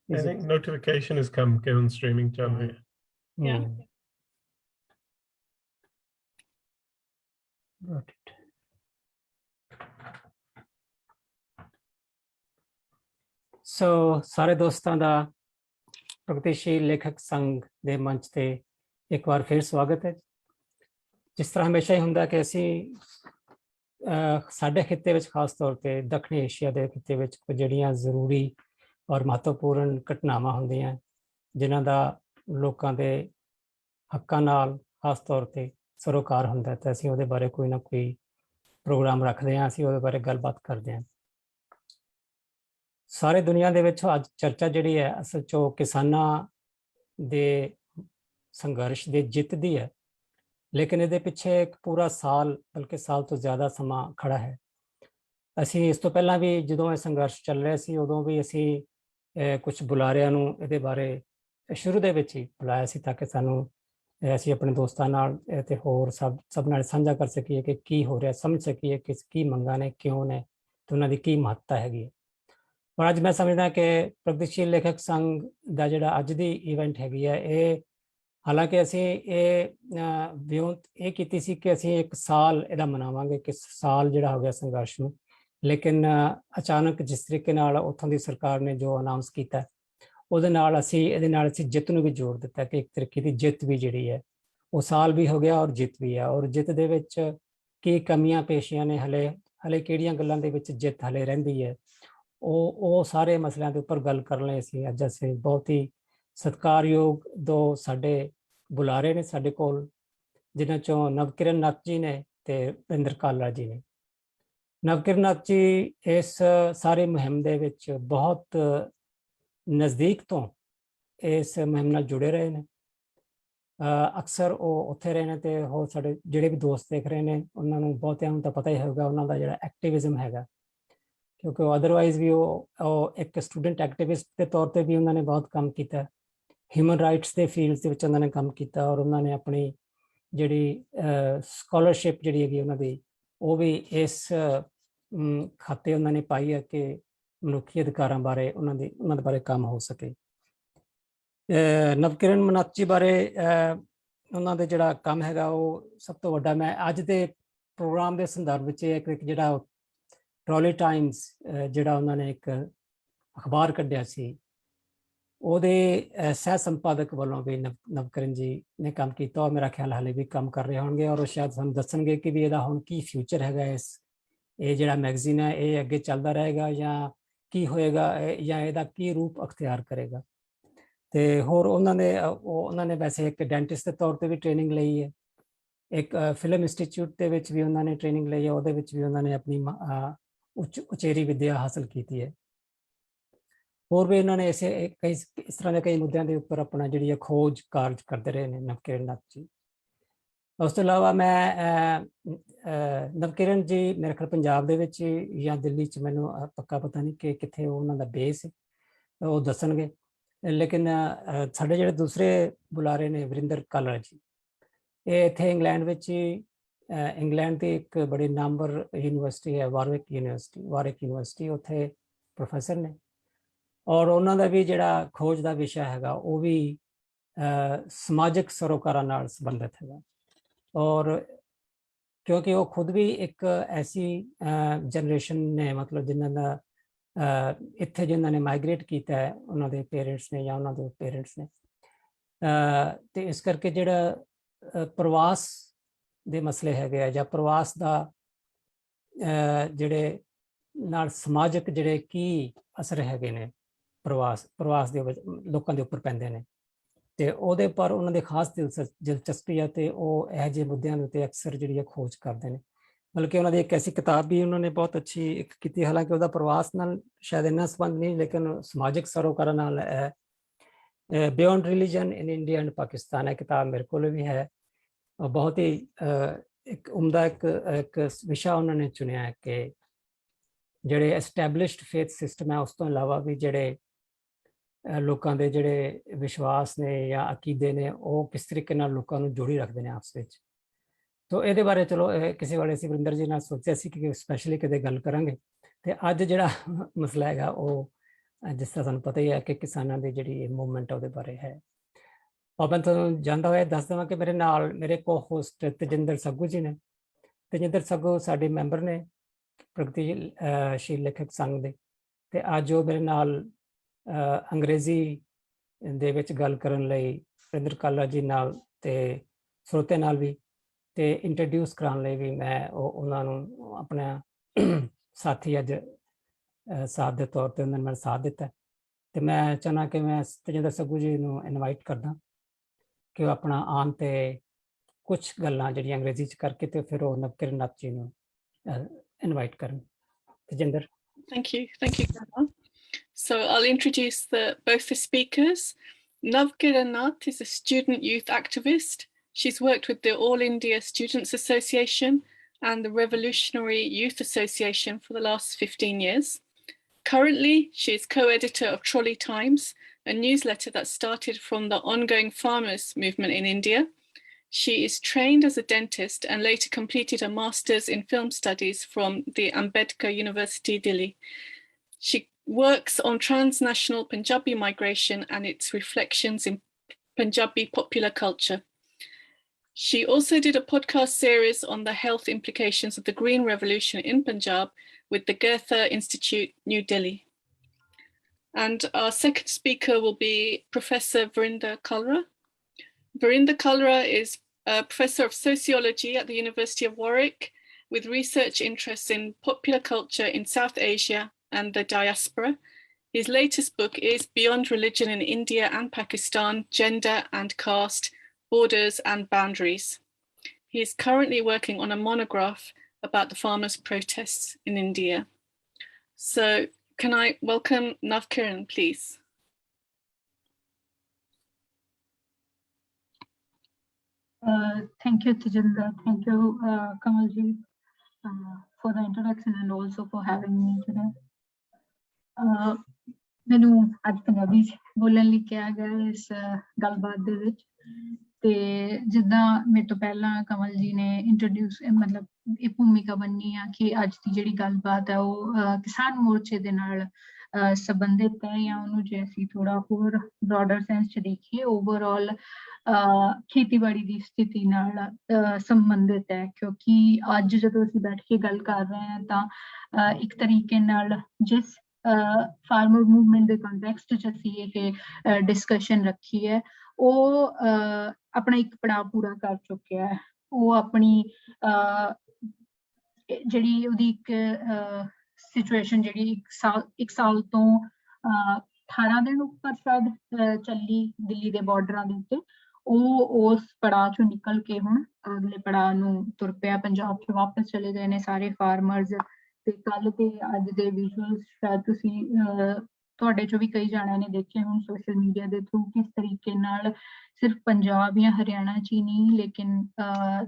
I think notification has come कि on streaming चल रही है. Yeah. Got it. So ਸਾਰੇ ਦੋਸਤਾਂ ਦਾ ਪ੍ਰਗਤੀਸ਼ੀਲ ਲੇਖਕ ਸੰਘ ਦੇ ਮੰਚ ਤੇ ਇੱਕ ਵਾਰ ਫਿਰ ਸਵਾਗਤ ਹੈ। ਜਿਸ ਤਰ੍ਹਾਂ ਹਮੇਸ਼ਾ ਹੀ ਹੁੰਦਾ ਕਿ ਅਸੀਂ ਸਾਡੇ ਖਿੱਤੇ ਵਿੱਚ ਖਾਸ ਤੌਰ ਤੇ ਦੱਖਣੀ ਏਸ਼ੀਆ ਦੇ ਖਿੱਤੇ ਵਿੱਚ ਕੁਝ ਜਿਹੜੀਆਂ ਜ਼ਰੂਰੀ ਔਰ ਮਹੱਤਵਪੂਰਨ ਘਟਨਾਵਾਂ ਹੁੰਦੀਆਂ ਜਿਨ੍ਹਾਂ ਦਾ ਲੋਕਾਂ ਦੇ ਹੱਕਾਂ ਨਾਲ ਖਾਸ ਤੌਰ ਤੇ ਸਰੋਕਾਰ ਹੁੰਦਾ ਤਾਂ ਅਸੀਂ ਉਹਦੇ ਬਾਰੇ ਕੋਈ ਨਾ ਕੋਈ ਪ੍ਰੋਗਰਾਮ ਰੱਖਦੇ ਹਾਂ, ਅਸੀਂ ਉਹਦੇ ਬਾਰੇ ਗੱਲਬਾਤ ਕਰਦੇ ਹਾਂ। ਸਾਰੇ ਦੁਨੀਆ ਦੇ ਵਿੱਚ ਅੱਜ ਚਰਚਾ ਜਿਹੜੀ ਹੈ ਅਸਲ 'ਚ ਉਹ ਕਿਸਾਨਾਂ ਦੇ ਸੰਘਰਸ਼ ਦੇ ਜਿੱਤ ਦੀ ਹੈ, ਲੇਕਿਨ ਇਹਦੇ ਪਿੱਛੇ ਇੱਕ ਪੂਰਾ ਸਾਲ ਬਲਕਿ ਸਾਲ ਤੋਂ ਜ਼ਿਆਦਾ ਸਮਾਂ ਖੜਾ ਹੈ। ਅਸੀਂ ਇਸ ਤੋਂ ਪਹਿਲਾਂ ਵੀ ਜਦੋਂ ਇਹ ਸੰਘਰਸ਼ ਚੱਲ ਰਿਹਾ ਸੀ ਉਦੋਂ ਵੀ ਅਸੀਂ ਕੁਝ ਬੁਲਾਰਿਆਂ ਨੂੰ ਇਹਦੇ ਬਾਰੇ ਸ਼ੁਰੂ ਦੇ ਵਿੱਚ ਹੀ ਬੁਲਾਇਆ ਸੀ ਤਾਂ ਕਿ ਸਾਨੂੰ ਅਸੀਂ ਆਪਣੇ ਦੋਸਤਾਂ ਨਾਲ ਤੇ ਹੋਰ ਸਭ ਨਾਲ ਸਾਂਝਾ ਕਰ ਸਕੀਏ ਕਿ ਕੀ ਹੋ ਰਿਹਾ, ਸਮਝ ਸਕੀਏ ਕਿ ਕੀ ਮੰਗਾਂ ਨੇ, ਕਿਉਂ ਨੇ ਤੇ ਉਹਨਾਂ ਦੀ ਕੀ ਮਹੱਤਤਾ ਹੈਗੀ। ਪਰ ਅੱਜ ਮੈਂ ਸਮਝਦਾ ਕਿ ਪ੍ਰਗਤੀਸ਼ੀਲ ਲੇਖਕ ਸੰਘ ਦਾ ਜਿਹੜਾ ਅੱਜ ਦੀ ਇਵੈਂਟ ਹੈਗੀ ਹੈ ਇਹ ਹਾਲਾਂਕਿ ਅਸੀਂ ਇਹ ਕੀਤੀ ਸੀ ਕਿ ਅਸੀਂ ਇੱਕ ਸਾਲ ਇਹਦਾ ਮਨਾਵਾਂਗੇ ਕਿ ਸਾਲ ਜਿਹੜਾ ਹੋ ਗਿਆ ਸੰਘਰਸ਼ ਨੂੰ, ਲੇਕਿਨ ਅਚਾਨਕ ਜਿਸ ਤਰੀਕੇ ਨਾਲ ਉੱਥੋਂ ਦੀ ਸਰਕਾਰ ਨੇ ਜੋ ਅਨਾਉਂਸ ਕੀਤਾ ਉਹਦੇ ਨਾਲ ਇਹਦੇ ਨਾਲ ਅਸੀਂ ਜਿੱਤ ਨੂੰ ਵੀ ਜੋੜ ਦਿੱਤਾ ਕਿ ਇੱਕ ਤਰੀਕੇ ਦੀ ਜਿੱਤ ਵੀ ਜਿਹੜੀ ਹੈ ਉਹ ਸਾਲ ਵੀ ਹੋ ਗਿਆ ਔਰ ਜਿੱਤ ਵੀ ਹੈ। ਔਰ ਜਿੱਤ ਦੇ ਵਿੱਚ ਕੀ ਕਮੀਆਂ ਪੇਸ਼ੀਆਂ ਨੇ, ਹਲੇ ਕਿਹੜੀਆਂ ਗੱਲਾਂ ਦੇ ਵਿੱਚ ਜਿੱਤ ਹਲੇ ਰਹਿੰਦੀ ਹੈ, ਉਹ ਸਾਰੇ ਮਸਲਿਆਂ ਦੇ ਉੱਪਰ ਗੱਲ ਕਰਨ ਲਈ ਅਸੀਂ ਬਹੁਤ ਹੀ ਸਤਿਕਾਰਯੋਗ ਦੋ ਸਾਡੇ ਬੁਲਾਰੇ ਨੇ ਸਾਡੇ ਕੋਲ, ਜਿਨ੍ਹਾਂ ਚੋਂ ਨਵਕਿਰਨ ਨੱਤ ਜੀ ਨੇ ਤੇ ਵਿਰਿੰਦਰ ਕਾਲਰਾ ਜੀ ਨੇ। ਨਵਕਿਰਨ ਨੱਤ ਜੀ ਇਸ ਸਾਰੇ ਮੁਹਿੰਮ ਦੇ ਵਿੱਚ ਬਹੁਤ ਨਜ਼ਦੀਕ ਤੋਂ ਇਸ ਮੁਹਿੰਮ ਨਾਲ ਜੁੜੇ ਰਹੇ ਨੇ। ਅਕਸਰ ਉਹ ਉੱਥੇ ਰਹੇ ਨੇ ਤੇ ਹੋਰ ਸਾਡੇ ਜਿਹੜੇ ਵੀ ਦੋਸਤ ਦੇਖ ਰਹੇ ਨੇ ਉਹਨਾਂ ਨੂੰ ਬਹੁਤਿਆਂ ਨੂੰ ਤਾਂ ਪਤਾ ਹੀ ਹੋਊਗਾ ਉਹਨਾਂ ਦਾ ਜਿਹੜਾ ਐਕਟਿਵਿਜ਼ਮ ਹੈਗਾ, ਕਿਉਂਕਿ ਅਦਰਵਾਈਜ਼ ਵੀ ਉਹ ਇੱਕ ਸਟੂਡੈਂਟ ਐਕਟਿਵਿਸਟ ਦੇ ਤੌਰ ਤੇ ਵੀ ਉਹਨਾਂ ਨੇ ਬਹੁਤ ਕੰਮ ਕੀਤਾ, ਹਿਊਮਨ ਰਾਈਟਸ ਦੇ ਫੀਲਡ ਦੇ ਵਿੱਚ ਉਹਨਾਂ ਨੇ ਕੰਮ ਕੀਤਾ ਔਰ ਉਹਨਾਂ ਨੇ ਆਪਣੀ ਜਿਹੜੀ ਸਕਾਲਰਸ਼ਿਪ ਜਿਹੜੀ ਹੈਗੀ ਉਹਨਾਂ ਦੀ ਉਹ ਵੀ ਇਸ ਖਾਤੇ ਉਹਨਾਂ ਨੇ ਪਾਈ ਹੈ ਕਿ ਮਨੁੱਖੀ ਅਧਿਕਾਰਾਂ ਬਾਰੇ ਉਹਨਾਂ ਦੇ ਬਾਰੇ ਕੰਮ ਹੋ ਸਕੇ। ਨਵਕਿਰਨ ਨੱਤ ਜੀ ਬਾਰੇ ਉਹਨਾਂ ਦੇ ਜਿਹੜਾ ਕੰਮ ਹੈਗਾ ਉਹ ਸਭ ਤੋਂ ਵੱਡਾ, ਮੈਂ ਅੱਜ ਦੇ ਪ੍ਰੋਗਰਾਮ ਦੇ ਸੰਦਰਭ ਵਿੱਚ ਇੱਕ ਜਿਹੜਾ ਟਰੋਲੀ ਟਾਈਮਸ ਜਿਹੜਾ ਉਹਨਾਂ ਨੇ ਇੱਕ ਅਖਬਾਰ ਕੱਢਿਆ ਸੀ ਉਹਦੇ ਸਹਿ ਸੰਪਾਦਕ ਵੱਲੋਂ ਵੀ ਨਵਕਿਰਨ ਜੀ ਨੇ ਕੰਮ ਕੀਤਾ ਔਰ ਮੇਰਾ ਖਿਆਲ ਹਾਲੇ ਵੀ ਕੰਮ ਕਰ ਰਹੇ ਹੋਣਗੇ ਔਰ ਉਹ ਸ਼ਾਇਦ ਸਾਨੂੰ ਦੱਸਣਗੇ ਕਿ ਵੀ ਇਹਦਾ ਹੁਣ ਕੀ ਫਿਊਚਰ ਹੈਗਾ, ਇਹ ਜਿਹੜਾ ਮੈਗਜ਼ੀਨ ਹੈ ਇਹ ਅੱਗੇ ਚੱਲਦਾ ਰਹੇਗਾ ਜਾਂ ਕੀ ਹੋਏਗਾ ਜਾਂ ਇਹਦਾ ਕੀ ਰੂਪ ਅਖਤਿਆਰ ਕਰੇਗਾ। ਤੇ ਹੋਰ ਉਹਨਾਂ ਨੇ ਵੈਸੇ ਇੱਕ ਡੈਂਟਿਸਟ ਦੇ ਤੌਰ ਤੇ ਵੀ ਟ੍ਰੇਨਿੰਗ ਲਈ ਹੈ, ਇੱਕ ਫਿਲਮ ਇੰਸਟੀਚਿਊਟ ਦੇ ਵਿੱਚ ਵੀ ਉਹਨਾਂ ਨੇ ਟ੍ਰੇਨਿੰਗ ਲਈ ਹੈ, ਉਹਦੇ ਵਿੱਚ ਵੀ ਉਹਨਾਂ ਨੇ ਆਪਣੀ ਉਚੇਰੀ ਵਿੱਦਿਆ ਹਾਸਲ ਕੀਤੀ ਹੈ। ਹੋਰ ਵੀ ਇਹਨਾਂ ਨੇ ਇਸ ਤਰ੍ਹਾਂ ਦੇ ਕਈ ਮੁੱਦਿਆਂ ਦੇ ਉੱਪਰ ਆਪਣਾ ਜਿਹੜੀ ਖੋਜ ਕਾਰਜ ਕਰਦੇ ਰਹੇ ਨੇ ਨਵਕਿਰਨ ਨੱਤ ਜੀ। ਉਸ ਤੋਂ ਇਲਾਵਾ ਮੈਂ ਨਵਕਿਰਨ ਜੀ ਮੇਰੇ ਖਿਆਲ ਪੰਜਾਬ ਦੇ ਵਿੱਚ ਜਾਂ ਦਿੱਲੀ 'ਚ, ਮੈਨੂੰ ਪੱਕਾ ਪਤਾ ਨਹੀਂ ਕਿ ਕਿੱਥੇ ਉਹਨਾਂ ਦਾ ਬੇਸ ਉਹ ਦੱਸਣਗੇ, ਲੇਕਿਨ ਸਾਡੇ ਜਿਹੜੇ ਦੂਸਰੇ ਬੁਲਾਰੇ ਨੇ ਵਰਿੰਦਰ ਕਾਲਰਾ ਜੀ, ਇਹ ਇੱਥੇ ਇੰਗਲੈਂਡ ਵਿੱਚ ਹੀ ਇੰਗਲੈਂਡ ਦੀ ਇੱਕ ਬੜੀ ਨਾਮਵਰ ਯੂਨੀਵਰਸਿਟੀ ਹੈ ਵਾਰਵਿਕ ਯੂਨੀਵਰਸਿਟੀ, ਉੱਥੇ ਪ੍ਰੋਫੈਸਰ ਨੇ ਔਰ ਉਹਨਾਂ ਦਾ ਵੀ ਜਿਹੜਾ ਖੋਜ ਦਾ ਵਿਸ਼ਾ ਹੈਗਾ ਉਹ ਵੀ ਸਮਾਜਿਕ ਸਰੋਕਾਰਾਂ ਨਾਲ ਸੰਬੰਧਿਤ ਹੈਗਾ। ਔਰ ਕਿਉਂਕਿ ਉਹ ਖੁਦ ਵੀ ਇੱਕ ਐਸੀ ਜਨਰੇਸ਼ਨ ਨੇ ਮਤਲਬ ਜਿਨ੍ਹਾਂ ਦਾ ਇੱਥੇ ਜਿਨ੍ਹਾਂ ਨੇ ਮਾਈਗ੍ਰੇਟ ਕੀਤਾ ਹੈ, ਉਹਨਾਂ ਦੇ ਪੇਰੈਂਟਸ ਨੇ ਜਾਂ ਉਹਨਾਂ ਦੇ ਪੇਰੈਂਟਸ ਨੇ, ਤੇ ਇਸ ਕਰਕੇ ਜਿਹੜਾ ਪ੍ਰਵਾਸ ਦੇ ਮਸਲੇ ਹੈਗੇ ਆ ਜਾਂ ਪ੍ਰਵਾਸ ਦਾ ਜਿਹੜੇ ਨਾਲ ਸਮਾਜਿਕ ਜਿਹੜੇ ਕੀ ਅਸਰ ਹੈਗੇ ਨੇ ਪ੍ਰਵਾਸ ਦੇ ਲੋਕਾਂ ਦੇ ਉੱਪਰ ਪੈਂਦੇ ਨੇ ਤੇ ਉਹਦੇ ਪਰ ਉਹਨਾਂ ਦੇ ਖਾਸ ਦਿਲਚਸਪੀ ਹੈ ਤੇ ਉਹ ਇਹੋ ਜਿਹੇ ਮੁੱਦਿਆਂ ਦੇ ਉੱਤੇ ਅਕਸਰ ਜਿਹੜੀ ਖੋਜ ਕਰਦੇ ਨੇ। ਬਲਕਿ ਉਹਨਾਂ ਦੀ ਇੱਕ ਐਸੀ ਕਿਤਾਬ ਵੀ ਉਹਨਾਂ ਨੇ ਬਹੁਤ ਅੱਛੀ ਇੱਕ ਕੀਤੀ, ਹਾਲਾਂਕਿ ਉਹਦਾ ਪ੍ਰਵਾਸ ਨਾਲ ਸ਼ਾਇਦ ਇੰਨਾ ਸੰਬੰਧ ਨਹੀਂ, ਲੇਕਿਨ ਸਮਾਜਿਕ ਸਰੋਕਾਰਾਂ ਨਾਲ ਹੈ, beyond religion in India and Pakistan. ਇਹ ਕਿਤਾਬ ਮੇਰੇ ਕੋਲ ਵੀ ਹੈ। ਬਹੁਤ ਹੀ ਇੱਕ ਉਮਦਾ ਇੱਕ ਵਿਸ਼ਾ ਉਹਨਾਂ ਨੇ ਚੁਣਿਆ ਹੈ ਕਿ ਜਿਹੜੇ ਐਸਟੈਬਲਿਸ਼ਡ ਫੇਥ ਸਿਸਟਮ ਹੈ ਉਸ ਤੋਂ ਇਲਾਵਾ ਵੀ ਜਿਹੜੇ ਲੋਕਾਂ ਦੇ ਜਿਹੜੇ ਵਿਸ਼ਵਾਸ ਨੇ ਜਾਂ ਅਕੀਦੇ ਨੇ ਉਹ ਕਿਸ ਤਰੀਕੇ ਨਾਲ ਲੋਕਾਂ ਨੂੰ ਜੋੜੀ ਰੱਖਦੇ ਨੇ ਆਪਸ ਵਿੱਚ। ਤੋ ਇਹਦੇ ਬਾਰੇ ਚਲੋ ਕਿਸੇ ਵਾਲੇ ਅਸੀਂ ਵਰਿੰਦਰ ਜੀ ਨਾਲ ਸੋਚਿਆ ਸੀ ਕਿ ਸਪੈਸ਼ਲੀ ਕਦੇ ਗੱਲ ਕਰਾਂਗੇ। ਤੇ ਅੱਜ ਜਿਹੜਾ ਮਸਲਾ ਹੈਗਾ ਉਹ ਜਿਸ ਤਰ੍ਹਾਂ ਸਾਨੂੰ ਪਤਾ ਹੀ ਹੈ ਕਿ ਕਿਸਾਨਾਂ ਦੀ ਜਿਹੜੀ ਮੂਵਮੈਂਟ ਉਹਦੇ ਬਾਰੇ ਹੈ। ਔਰ ਮੈਂ ਤੁਹਾਨੂੰ ਜਾਂਦਾ ਹੋਇਆ ਦੱਸ ਦੇਵਾਂ ਕਿ ਮੇਰੇ ਨਾਲ ਮੇਰੇ ਕੋ-ਹੋਸਟ ਤਜਿੰਦਰ ਸੱਗੂ ਜੀ ਨੇ। ਤਜਿੰਦਰ ਸੱਗੂ ਸਾਡੇ ਮੈਂਬਰ ਨੇ ਪ੍ਰਗਤੀਸ਼ੀਲ ਲੇਖਕ ਸੰਘ ਦੇ, ਤੇ ਅੱਜ ਉਹ ਮੇਰੇ ਨਾਲ ਅੰਗਰੇਜ਼ੀ ਦੇ ਵਿੱਚ ਗੱਲ ਕਰਨ ਲਈ ਵਰਿੰਦਰ ਕਾਲਰਾ ਜੀ ਨਾਲ ਤੇ ਸਰੋਤੇ ਨਾਲ ਵੀ ਤੇ ਇੰਟਰੋਡਿਊਸ ਕਰਾਉਣ ਲਈ ਵੀ ਮੈਂ ਉਹਨਾਂ ਨੂੰ ਆਪਣਾ ਸਾਥੀ ਅੱਜ ਸਾਥ ਦੇ ਤੌਰ ਤੇ ਉਹਨਾਂ ਨੇ ਮੈਨੂੰ ਸਾਥ ਦਿੱਤਾ। ਤੇ ਮੈਂ ਚਾਹੁੰਦਾ ਕਿ ਮੈਂ ਤਜਿੰਦਰ ਸੱਗੂ ਜੀ ਨੂੰ ਇਨਵਾਈਟ ਕਰਦਾ ਕਿ ਉਹ ਆਪਣਾ ਆਉਣ ਤੇ ਕੁਝ ਗੱਲਾਂ ਜਿਹੜੀਆਂ ਅੰਗਰੇਜ਼ੀ ਚ ਕਰਕੇ ਤੇ ਫਿਰ ਉਹ ਨਵਕਿਰਨ ਨੱਤ ਜੀ ਨੂੰ ਇਨਵਾਈਟ ਕਰਨ। Tajinder. Thank you, Kanwal. So I'll introduce both the speakers. Navkiran Nutt is a student youth activist. She's worked with the All India Students Association and the Revolutionary Youth Association for the last 15 years. Currently, she is co-editor of Trolley Times, a newsletter that started from the ongoing farmers movement in India. She is trained as a dentist and later completed a master's in film studies from the Ambedkar University, Delhi. She works on transnational Punjabi migration and its reflections in Punjabi popular culture. She also did a podcast series on the health implications of the Green Revolution in Punjab with the Goethe Institute, New Delhi. And our second speaker will be Professor Virinder Kalra. Virinder Kalra is a professor of sociology at the University of Warwick with research interests in popular culture in South Asia and the diaspora. His latest book is Beyond Religion in India and Pakistan, Gender and Caste, Borders and Boundaries. He is currently working on a monograph about the farmers' protests in India. So can I welcome Navkiran, please? Thank you, Tajender. Thank you, Kanwal, for the introduction and also for having me today. ਮੈਨੂੰ ਅੱਜ ਪੰਜਾਬੀ ਬੋਲਣ ਲਈ ਕਿਹਾ ਗਿਆ ਇਸ ਗੱਲਬਾਤ ਦੇ ਵਿੱਚ, ਤੇ ਜਿੱਦਾਂ ਮੇਰੇ ਤੋਂ ਪਹਿਲਾਂ ਕਮਲ ਜੀ ਨੇ ਇੰਟਰੋਡਿਊਸ ਮਤਲਬ ਇਹ ਭੂਮਿਕਾ ਬੰਨੀ ਆ ਕਿ ਅੱਜ ਦੀ ਜਿਹੜੀ ਗੱਲਬਾਤ ਹੈ ਉਹ ਕਿਸਾਨ ਮੋਰਚੇ ਦੇ ਨਾਲ ਸੰਬੰਧਿਤ ਹੈ, ਜਾਂ ਉਹਨੂੰ ਜੇ ਅਸੀਂ ਥੋੜਾ ਹੋਰ ਬ੍ਰੌਡਰ ਸੈਂਸ ਚ ਦੇਖੀਏ ਓਵਰਆਲ ਖੇਤੀਬਾੜੀ ਦੀ ਸਥਿਤੀ ਨਾਲ ਸੰਬੰਧਿਤ ਹੈ। ਕਿਉਂਕਿ ਅੱਜ ਜਦੋਂ ਅਸੀਂ ਬੈਠ ਕੇ ਗੱਲ ਕਰ ਰਹੇ ਹਾਂ ਤਾਂ ਇੱਕ ਤਰੀਕੇ ਨਾਲ ਜਿਸ ਫਾਰਮਰ ਮੂਵਮੈਂਟ ਦੇ ਕੰਟੈਕਸਟ ਚ ਅਸੀਂ ਇਹ ਡਿਸਕਸ਼ਨ ਰੱਖੀ ਹੈ ਉਹ ਆਪਣਾ ਇੱਕ ਪੜਾਅ ਪੂਰਾ ਕਰ ਚੁੱਕਿਆ ਹੈ। ਉਹ ਆਪਣੀ ਜਿਹੜੀ ਉਹਦੀ ਇੱਕ ਸਿਚੁਏਸ਼ਨ ਜਿਹੜੀ ਇੱਕ ਸਾਲ ਤੋਂ 18 ਦਿਨ ਉੱਪਰ ਸ਼ਾਇਦ ਚੱਲੀ ਦਿੱਲੀ ਦੇ ਬਾਰਡਰਾਂ ਦੇ ਉੱਤੇ, ਉਹ ਉਸ ਪੜਾਅ ਚੋਂ ਨਿਕਲ ਕੇ ਹੁਣ ਅਗਲੇ ਪੜਾਅ ਨੂੰ ਤੁਰ ਪਿਆ। ਪੰਜਾਬ ਚ ਵਾਪਸ ਚਲੇ ਗਏ ਨੇ ਸਾਰੇ ਫਾਰਮਰਜ਼, ਤੇ ਕੱਲ ਤੇ ਅੱਜ ਦੇ ਵਿਜ਼ੂਅਲਸ ਸ਼ਾਇਦ ਤੁਸੀਂ ਤੁਹਾਡੇ ਚੋਂ ਵੀ ਕਈ ਜਾਣਿਆਂ ਨੇ ਦੇਖੇ ਹੁਣ ਸੋਸ਼ਲ ਮੀਡੀਆ ਦੇ ਥਰੂ ਕਿਸ ਤਰੀਕੇ ਨਾਲ ਸਿਰਫ ਪੰਜਾਬ ਜਾਂ ਹਰਿਆਣਾ ਚ ਹੀ ਨਹੀਂ ਲੇਕਿਨ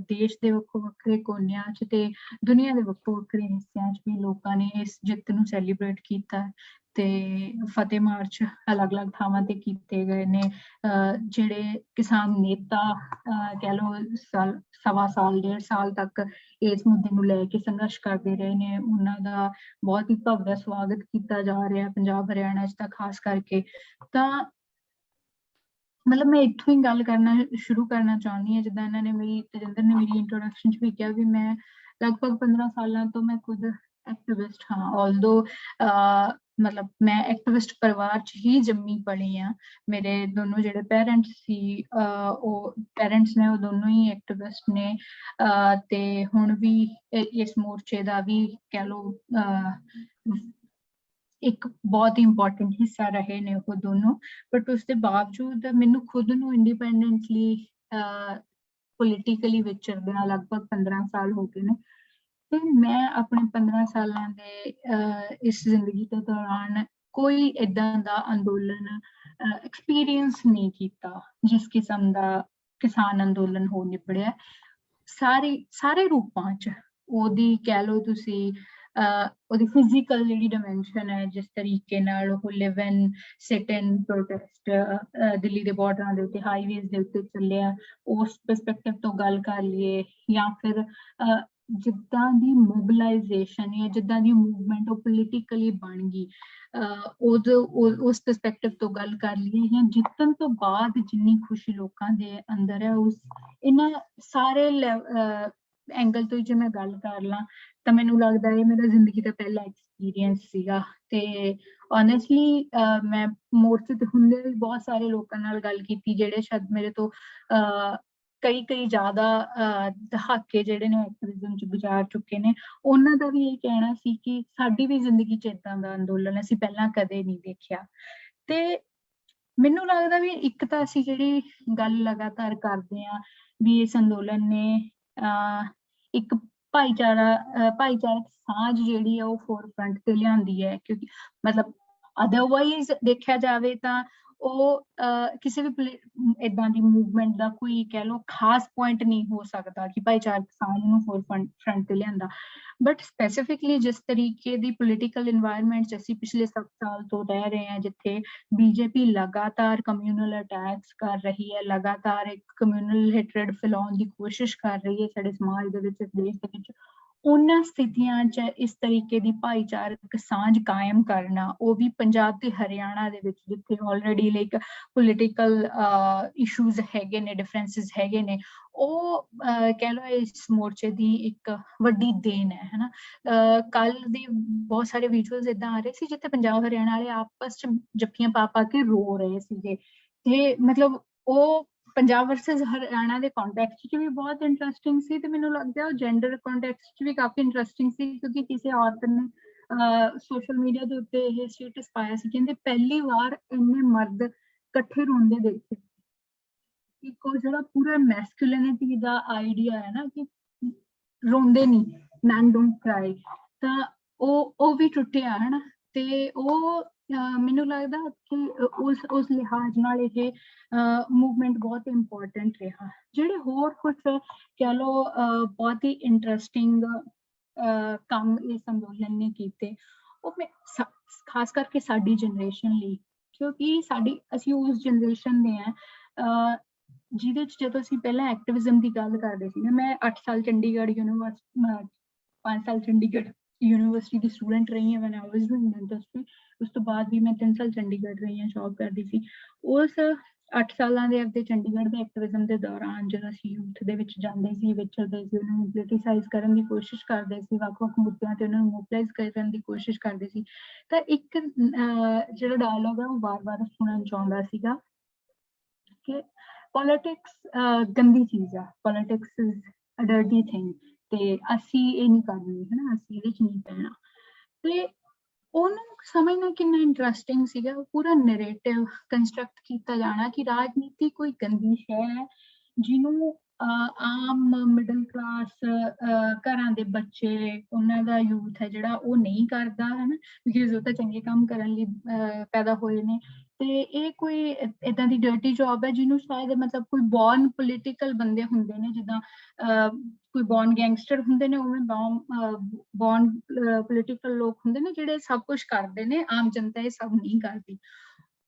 ਦੇਸ਼ ਦੇ ਵੱਖੋ ਵੱਖਰੇ ਕੋਨਿਆਂ ਚ ਤੇ ਦੁਨੀਆ ਦੇ ਵੱਖੋ ਵੱਖਰੇ ਹਿੱਸਿਆਂ ਚ ਵੀ ਲੋਕਾਂ ਨੇ ਇਸ ਜਿੱਤ ਨੂੰ ਸੈਲੀਬ੍ਰੇਟ ਕੀਤਾ ਤੇ ਫਤਿਹ ਮਾਰਚ ਅਲੱਗ-ਅਲੱਗ ਥਾਵਾਂ ਤੇ ਕੀਤੇ ਗਏ ਨੇ। ਜਿਹੜੇ ਕਿਸਾਨ ਨੇਤਾ ਕਹਿ ਲਓ ਸਵਾ ਸਾਲ 1.5 ਸਾਲ ਤੱਕ ਇਸ ਮੁੱਦੇ ਨੂੰ ਲੈ ਕੇ ਸੰਘਰਸ਼ ਕਰਦੇ ਰਹੇ ਨੇ, ਉਹਨਾਂ ਦਾ ਬਹੁਤ ਹੀ ਭਵਯ ਸਵਾਗਤ ਕੀਤਾ ਜਾ ਰਿਹਾ ਪੰਜਾਬ ਹਰਿਆਣਾ ਚ ਤਾਂ ਖਾਸ ਕਰਕੇ। ਤਾਂ ਮਤਲਬ ਮੈਂ ਇੱਥੋਂ ਹੀ ਗੱਲ ਸ਼ੁਰੂ ਕਰਨਾ ਚਾਹੁੰਦੀ ਹਾਂ। ਜਿੱਦਾਂ ਇਹਨਾਂ ਨੇ ਤਜਿੰਦਰ ਨੇ ਮੇਰੀ ਇੰਟਰੋਡਕਸ਼ਨ ਚ ਵੀ ਕਿਹਾ ਵੀ ਮੈਂ ਲਗਭਗ 15 ਸਾਲਾਂ ਤੋਂ ਮੈਂ ਖੁਦ ਐਕਟਿਵਿਸਟ ਹਾਂ। ਆਲਦੋ ਮਤਲਬ ਮੈਂ ਐਕਟਿਵਿਸਟ ਪਰਿਵਾਰ ਚ ਹੀ ਜੰਮੀ ਪਲੀ ਹਾਂ। ਮੇਰੇ ਦੋਨੋਂ ਜਿਹੜੇ ਪੇਰੈਂਟਸ ਸੀ ਉਹ ਪੇਰੈਂਟਸ ਨੇ ਉਹ ਦੋਨੋਂ ਹੀ ਐਕਟਿਵਿਸਟ ਨੇ, ਤੇ ਹੁਣ ਵੀ ਇਸ ਮੋਰਚੇ ਦਾ ਵੀ ਕਹਿ ਲਓ ਇੱਕ ਬਹੁਤ ਹੀ ਇੰਪੋਰਟੈਂਟ ਹਿੱਸਾ ਰਹੇ ਨੇ ਉਹ ਦੋਨੋਂ। ਬਟ ਉਸਦੇ ਬਾਵਜੂਦ ਮੈਨੂੰ ਖੁਦ ਨੂੰ ਇੰਡੀਪੈਂਡੈਂਟਲੀ ਪੋਲੀਟੀਕਲੀ ਵਿਚਰਦਿਆਂ ਲਗਭਗ 15 ਸਾਲ ਹੋ ਗਏ ਨੇ, ਤੇ ਮੈਂ ਆਪਣੇ 15 ਸਾਲਾਂ ਦੇ ਇਸ ਜ਼ਿੰਦਗੀ ਦੇ ਦੌਰਾਨ ਕੋਈ ਏਦਾਂ ਦਾ ਅੰਦੋਲਨ ਐਕਸਪੀਰੀਅੰਸ ਨਹੀਂ ਕੀਤਾ ਜਿਸ ਕਿਸਮ ਦਾ ਕਿਸਾਨ ਅੰਦੋਲਨ ਹੋ ਨਿਬੜਿਆ ਸਾਰੇ ਰੂਪਾਂ ਚ। ਉਹਦੀ ਕਹਿ ਲਓ ਤੁਸੀਂ ਉਹਦੀ ਫਿਜ਼ੀਕਲ ਜਿਹੜੀ ਡਾਇਮੈਂਸ਼ਨ ਹੈ, ਜਿਸ ਤਰੀਕੇ ਨਾਲ ਉਹ ਲਿਵ ਇਨ ਸਿਟ ਇਨ ਪ੍ਰੋਟੈਸਟ ਦਿੱਲੀ ਦੇ ਬਾਰਡਰਾਂ ਦੇ ਉੱਤੇ ਹਾਈਵੇਜ਼ ਦੇ ਉੱਤੇ ਚੱਲਿਆ, ਉਸ ਪਰਸਪੈਕਟਿਵ ਤੋਂ ਗੱਲ ਕਰ ਲਈਏ, ਜਾਂ ਫਿਰ ਜਿੱਦਾਂ ਦੀ ਮੋਬਿਲਾਈਜੇਸ਼ਨ ਜਾਂ ਜਿੱਦਾਂ ਦੀ ਮੂਵਮੈਂਟ ਉਹ ਪੋਲੀਟੀਕਲੀ ਬਣ ਗਈ, ਉਸ ਪਰਸਪੈਕਟਿਵ ਤੋਂ ਗੱਲ ਕਰ ਲਈਏ ਜਾਂ ਜਿੱਤਣ ਤੋਂ ਬਾਅਦ ਜਿੰਨੀ ਖੁਸ਼ੀ ਲੋਕਾਂ ਦੇ ਅੰਦਰ ਹੈ, ਉਸ ਇਹਨਾਂ ਸਾਰੇ ਐਂਗਲ ਤੋਂ ਜੇ ਮੈਂ ਗੱਲ ਕਰ ਲਾਂ ਤਾਂ ਮੈਨੂੰ ਲੱਗਦਾ ਇਹ ਮੇਰਾ ਜ਼ਿੰਦਗੀ ਦਾ ਪਹਿਲਾ ਐਕਸਪੀਰੀਅੰਸ ਸੀਗਾ। ਤੇ ਓਨੈਸਟਲੀ ਮੈਂ ਮੋਰਚੇ ਤੇ ਹੁੰਦੇ ਵੀ ਬਹੁਤ ਸਾਰੇ ਲੋਕਾਂ ਨਾਲ ਗੱਲ ਕੀਤੀ ਜਿਹੜੇ ਸ਼ਾਇਦ ਮੇਰੇ ਤੋਂ ਕਈ ਜ਼ਿਆਦਾ ਦਹਾਕੇ ਜਿਹੜੇ ਨੇ ਐਕਟਿਵਿਜ਼ਮ 'ਚ ਗੁਜ਼ਾਰ ਚੁੱਕੇ ਨੇ। ਉਹਨਾਂ ਦਾ ਵੀ ਇਹ ਕਹਿਣਾ ਸੀ ਕਿ ਸਾਡੀ ਵੀ ਜ਼ਿੰਦਗੀ 'ਚ ਏਦਾਂ ਦਾ ਅੰਦੋਲਨ ਅਸੀਂ ਪਹਿਲਾਂ ਕਦੇ ਨਹੀਂ ਦੇਖਿਆ। ਤੇ ਮੈਨੂੰ ਲੱਗਦਾ ਵੀ ਇੱਕ ਤਾਂ ਅਸੀਂ ਜਿਹੜੀ ਗੱਲ ਲਗਾਤਾਰ ਕਰਦੇ ਹਾਂ ਵੀ ਇਸ ਅੰਦੋਲਨ ਨੇ ਇੱਕ ਭਾਈਚਾਰਕ ਸਾਂਝ ਜਿਹੜੀ ਆ ਉਹ ਫੋਰਫਰੰਟ ਤੇ ਲਿਆਂਦੀ ਹੈ, ਕਿਉਂਕਿ ਮਤਲਬ ਅਦਰਵਾਈਜ਼ ਦੇਖਿਆ ਜਾਵੇ ਤਾਂ ਉਹ ਕਿਸੇ ਵੀ ਏਦਾਂ ਦੀ ਮੂਵਮੈਂਟ ਦਾ ਕੋਈ ਕਹਿ ਲਓ ਖਾਸ ਪੁਆਇੰਟ ਨਹੀਂ ਹੋ ਸਕਦਾ ਕਿ ਭਾਈਚਾਰਕ ਸਾਂਝ ਨੂੰ ਫੋਰਫਰੰਟ ਤੇ ਲਿਆਂਦਾ। ਬਟ ਸਪੈਸੀਫਿਕਲੀ ਜਿਸ ਤਰੀਕੇ ਦੀ ਪੋਲੀਟੀਕਲ ਇਨਵਾਇਰਮੈਂਟ 'ਚ ਅਸੀਂ ਪਿਛਲੇ 7 ਸਾਲ ਤੋਂ ਰਹਿ ਰਹੇ ਹਾਂ, ਜਿੱਥੇ ਬੀਜੇਪੀ ਲਗਾਤਾਰ ਕਮਿਊਨਲ ਅਟੈਕਸ ਕਰ ਰਹੀ ਹੈ, ਲਗਾਤਾਰ ਇੱਕ ਕਮਿਊਨਲ ਹੈਟਰੇਡ ਫੈਲਾਉਣ ਦੀ ਕੋਸ਼ਿਸ਼ ਕਰ ਰਹੀ ਹੈ ਸਾਡੇ ਸਮਾਜ ਦੇ ਵਿੱਚ, ਇਸ ਦੇਸ਼ ਦੇ ਵਿੱਚ, ਉਹਨਾਂ ਸਥਿਤੀਆਂ 'ਚ ਇਸ ਤਰੀਕੇ ਦੀ ਭਾਈਚਾਰਕ ਸਾਂਝ ਕਾਇਮ ਕਰਨਾ, ਉਹ ਵੀ ਪੰਜਾਬ ਤੇ ਹਰਿਆਣਾ ਦੇ ਵਿੱਚ ਜਿੱਥੇ ਆਲਰੇਡੀ ਲਾਈਕ ਪੋਲੀਟੀਕਲ ਇਸ਼ੂਜ਼ ਹੈਗੇ ਨੇ, ਡਿਫਰੈਂਸਿਸ ਹੈਗੇ ਨੇ, ਉਹ ਕਹਿ ਲਓ ਇਸ ਮੋਰਚੇ ਦੀ ਇੱਕ ਵੱਡੀ ਦੇਣ ਹੈ, ਹਨਾ। ਕੱਲ ਦੇ ਬਹੁਤ ਸਾਰੇ ਵਿਜ਼ੂਅਲਸ ਏਦਾਂ ਆ ਰਹੇ ਸੀ ਜਿੱਥੇ ਪੰਜਾਬ ਹਰਿਆਣਾ ਵਾਲੇ ਆਪਸ 'ਚ ਜੱਫੀਆਂ ਪਾ ਪਾ ਕੇ ਰੋ ਰਹੇ ਸੀਗੇ। ਤੇ ਮਤਲਬ ਉਹ ਪੰਜਾਬ ਵਰਸਸ ਹਰਿਆਣਾ ਦੇ ਕੰਟੈਕਸਟ 'ਚ ਵੀ ਬਹੁਤ ਇੰਟਰਸਟਿੰਗ ਸੀ, ਤੇ ਮੈਨੂੰ ਲੱਗਦਾ ਉਹ ਜੈਂਡਰ ਕੰਟੈਕਸਟ 'ਚ ਵੀ ਕਾਫੀ ਇੰਟਰਸਟਿੰਗ ਸੀ, ਕਿਉਂਕਿ ਕਿਸੇ ਔਰਤ ਨੇ ਸੋਸ਼ਲ ਮੀਡੀਆ ਦੇ ਉੱਤੇ ਇਹ ਸਟੇਟਸ ਪਾਇਆ ਸੀ, ਕਹਿੰਦੇ ਪਹਿਲੀ ਵਾਰ ਇੰਨੇ ਮਰਦ ਇਕੱਠੇ ਰੋਂਦੇ ਦੇਖੇ। ਇੱਕ ਉਹ ਜਿਹੜਾ ਪੂਰਾ ਮੈਸਕੁਲਿਨਿਟੀ ਦਾ ਆਈਡੀਆ ਹੈ ਨਾ ਕਿ ਰੋਂਦੇ ਨਹੀਂ, ਮੈਨ ਡੋਂਟ ਕਰਾਈ, ਤਾਂ ਉਹ ਵੀ ਟੁੱਟਿਆ, ਹਨਾ। ਤੇ ਉਹ ਮੈਨੂੰ ਲੱਗਦਾ ਕਿ ਉਸ ਲਿਹਾਜ਼ ਨਾਲ ਇਹ ਮੂਵਮੈਂਟ ਬਹੁਤ ਇੰਪੋਰਟੈਂਟ ਰਿਹਾ। ਜਿਹੜੇ ਹੋਰ ਕੁਛ ਕਹਿ ਲਓ ਬਹੁਤ ਹੀ ਇੰਟਰਸਟਿੰਗ ਕੰਮ ਇਸ ਅੰਦੋਲਨ ਨੇ ਕੀਤੇ, ਉਹ ਖਾਸ ਕਰਕੇ ਸਾਡੀ ਜਨਰੇਸ਼ਨ ਲਈ, ਕਿਉਂਕਿ ਅਸੀਂ ਉਸ ਜਨਰੇਸ਼ਨ ਦੇ ਹਾਂ ਜਿਹਦੇ 'ਚ ਜਦੋਂ ਅਸੀਂ ਪਹਿਲਾਂ ਐਕਟਿਵਿਜ਼ਮ ਦੀ ਗੱਲ ਕਰਦੇ ਸੀ ਨਾ, ਮੈਂ 8 ਸਾਲ ਚੰਡੀਗੜ੍ਹ ਯੂਨੀਵਰਸਿਟੀ 5 ਸਾਲ ਚੰਡੀਗੜ੍ਹ ਯੂਨੀਵਰਸਿਟੀ ਦੀ ਸਟੂਡੈਂਟ ਰਹੀ ਹਾਂ ਵੈਨ ਆਈ ਵਾਜ਼ ਡੂਇੰਗ ਇੰਡਸਟਰੀ। ਉਸ ਤੋਂ ਬਾਅਦ ਵੀ ਮੈਂ 3 ਸਾਲ ਚੰਡੀਗੜ੍ਹ ਰਹੀ ਹਾਂ, ਜੌਬ ਕਰਦੀ ਸੀ। ਉਸ 8 ਸਾਲਾਂ ਦੇ ਆਪਦੇ ਚੰਡੀਗੜ੍ਹ ਦੇ ਐਕਟਿਵਿਜ਼ਮ ਦੇ ਦੌਰਾਨ ਜਦੋਂ ਅਸੀਂ ਯੂਥ ਦੇ ਵਿੱਚ ਜਾਂਦੇ ਸੀ, ਵਿਚਰਦੇ ਸੀ, ਉਹਨਾਂ ਨੂੰ ਪੋਲੀਟੀਸਾਈਜ਼ ਕਰਨ ਦੀ ਕੋਸ਼ਿਸ਼ ਕਰਦੇ ਸੀ, ਵੱਖ-ਵੱਖ ਮੁੱਦਿਆਂ ਤੇ ਉਹਨਾਂ ਨੂੰ ਮੋਬਿਲਾਈਜ਼ ਕਰਨ ਦੀ ਕੋਸ਼ਿਸ਼ ਕਰਦੇ ਸੀ, ਤਾਂ ਇੱਕ ਜਿਹੜਾ ਡਾਇਲੋਗ ਹੈ ਉਹ ਵਾਰ-ਵਾਰ ਸੁਣਨ 'ਚ ਆਉਂਦਾ ਸੀਗਾ ਕਿ ਪੋਲੀਟਿਕਸ ਗੰਦੀ ਚੀਜ਼ ਆ, politics is a dirty thing, ਤੇ ਅਸੀਂ ਇਹ ਨਹੀਂ ਕਰਨੀ, ਹਨਾ, ਅਸੀਂ ਇਹਦੇ 'ਚ ਨਹੀਂ ਪੈਣਾ। ਤੇ ਉਹਨੂੰ ਸਮਝਣਾ ਕਿੰਨਾ ਇੰਟਰਸਟਿੰਗ ਸੀਗਾ, ਉਹ ਪੂਰਾ ਨੈਰੇਟਿਵ ਕੰਸਟਰਕਟ ਕੀਤਾ ਜਾਣਾ ਕਿ ਰਾਜਨੀਤੀ ਕੋਈ ਗੰਦੀ ਸ਼ੈ ਹੈ ਜਿਹਨੂੰ ਆਮ ਮਿਡਲ ਕਲਾਸ ਘਰਾਂ ਦੇ ਬੱਚੇ, ਉਹਨਾਂ ਦਾ ਯੂਥ ਹੈ ਜਿਹੜਾ ਉਹ ਨਹੀਂ ਕਰਦਾ, ਹਨਾ, ਬਿਕਾਜ਼ ਉਹ ਤਾਂ ਚੰਗੇ ਕੰਮ ਕਰਨ ਲਈ ਪੈਦਾ ਹੋਏ ਨੇ। ਤੇ ਇਹ ਕੋਈ ਏਦਾਂ ਦੀ ਡਰਟੀ ਜੌਬ ਹੈ ਜਿਹਨੂੰ ਸ਼ਾਇਦ ਮਤਲਬ ਕੋਈ ਬੌਰਨ ਪੋਲੀਟੀਕਲ ਬੰਦੇ ਹੁੰਦੇ ਨੇ, ਜਿੱਦਾਂ ਕੋਈ ਬੌਰਨ ਗੈਂਗਸਟਰ ਹੁੰਦੇ ਨੇ, ਉਵੇਂ ਬੌਰਨ ਪੋਲੀਟੀਕਲ ਲੋਕ ਹੁੰਦੇ ਨੇ ਜਿਹੜੇ ਸਭ ਕੁਛ ਕਰਦੇ ਨੇ, ਆਮ ਜਨਤਾ ਇਹ ਸਭ ਨਹੀਂ ਕਰਦੀ।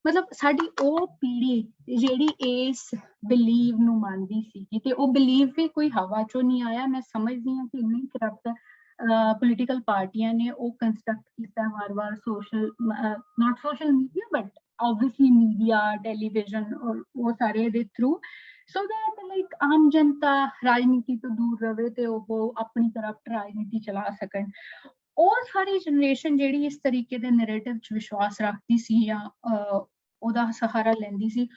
ਮਤਲਬ ਸਾਡੀ ਉਹ ਪੀੜ੍ਹੀ ਜਿਹੜੀ ਇਸ ਬਿਲੀਵ ਨੂੰ ਮੰਨਦੀ ਸੀਗੀ, ਤੇ ਉਹ ਬਿਲੀਵ ਵੀ ਕੋਈ ਹਵਾ ਚੋਂ ਨਹੀਂ ਆਇਆ। ਮੈਂ ਸਮਝਦੀ ਹਾਂ ਕਿ ਇੰਨੀ ਕਰਪਟ ਪੋਲੀਟੀਕਲ ਪਾਰਟੀਆਂ ਨੇ ਉਹ ਕੰਸਟਰਕਟ ਕੀਤਾ ਵਾਰ-ਵਾਰ, not social media but obviously media, television, ਉਹ ਸਾਰੇ ਦੇ ਥਰੂ, so that like ਆਮ ਜਨਤਾ ਰਾਜਨੀਤੀ ਤੋਂ ਦੂਰ ਰਵੇ ਤੇ ਉਹ ਆਪਣੀ ਕਰਪਟ ਰਾਜਨੀਤੀ ਚਲਾ ਸਕਣ। ਉਹ ਸਾਰੀ ਜਨਰੇਸ਼ਨ ਜਿਹੜੀ ਇਸ ਤਰੀਕੇ ਦੇ ਨੈਰੇਟਿਵ 'ਚ ਵਿਸ਼ਵਾਸ ਰੱਖਦੀ ਸੀ ਜਾਂ ਉਹਦਾ ਸਹਾਰਾ ਲੈਂਦੀ ਸੀ,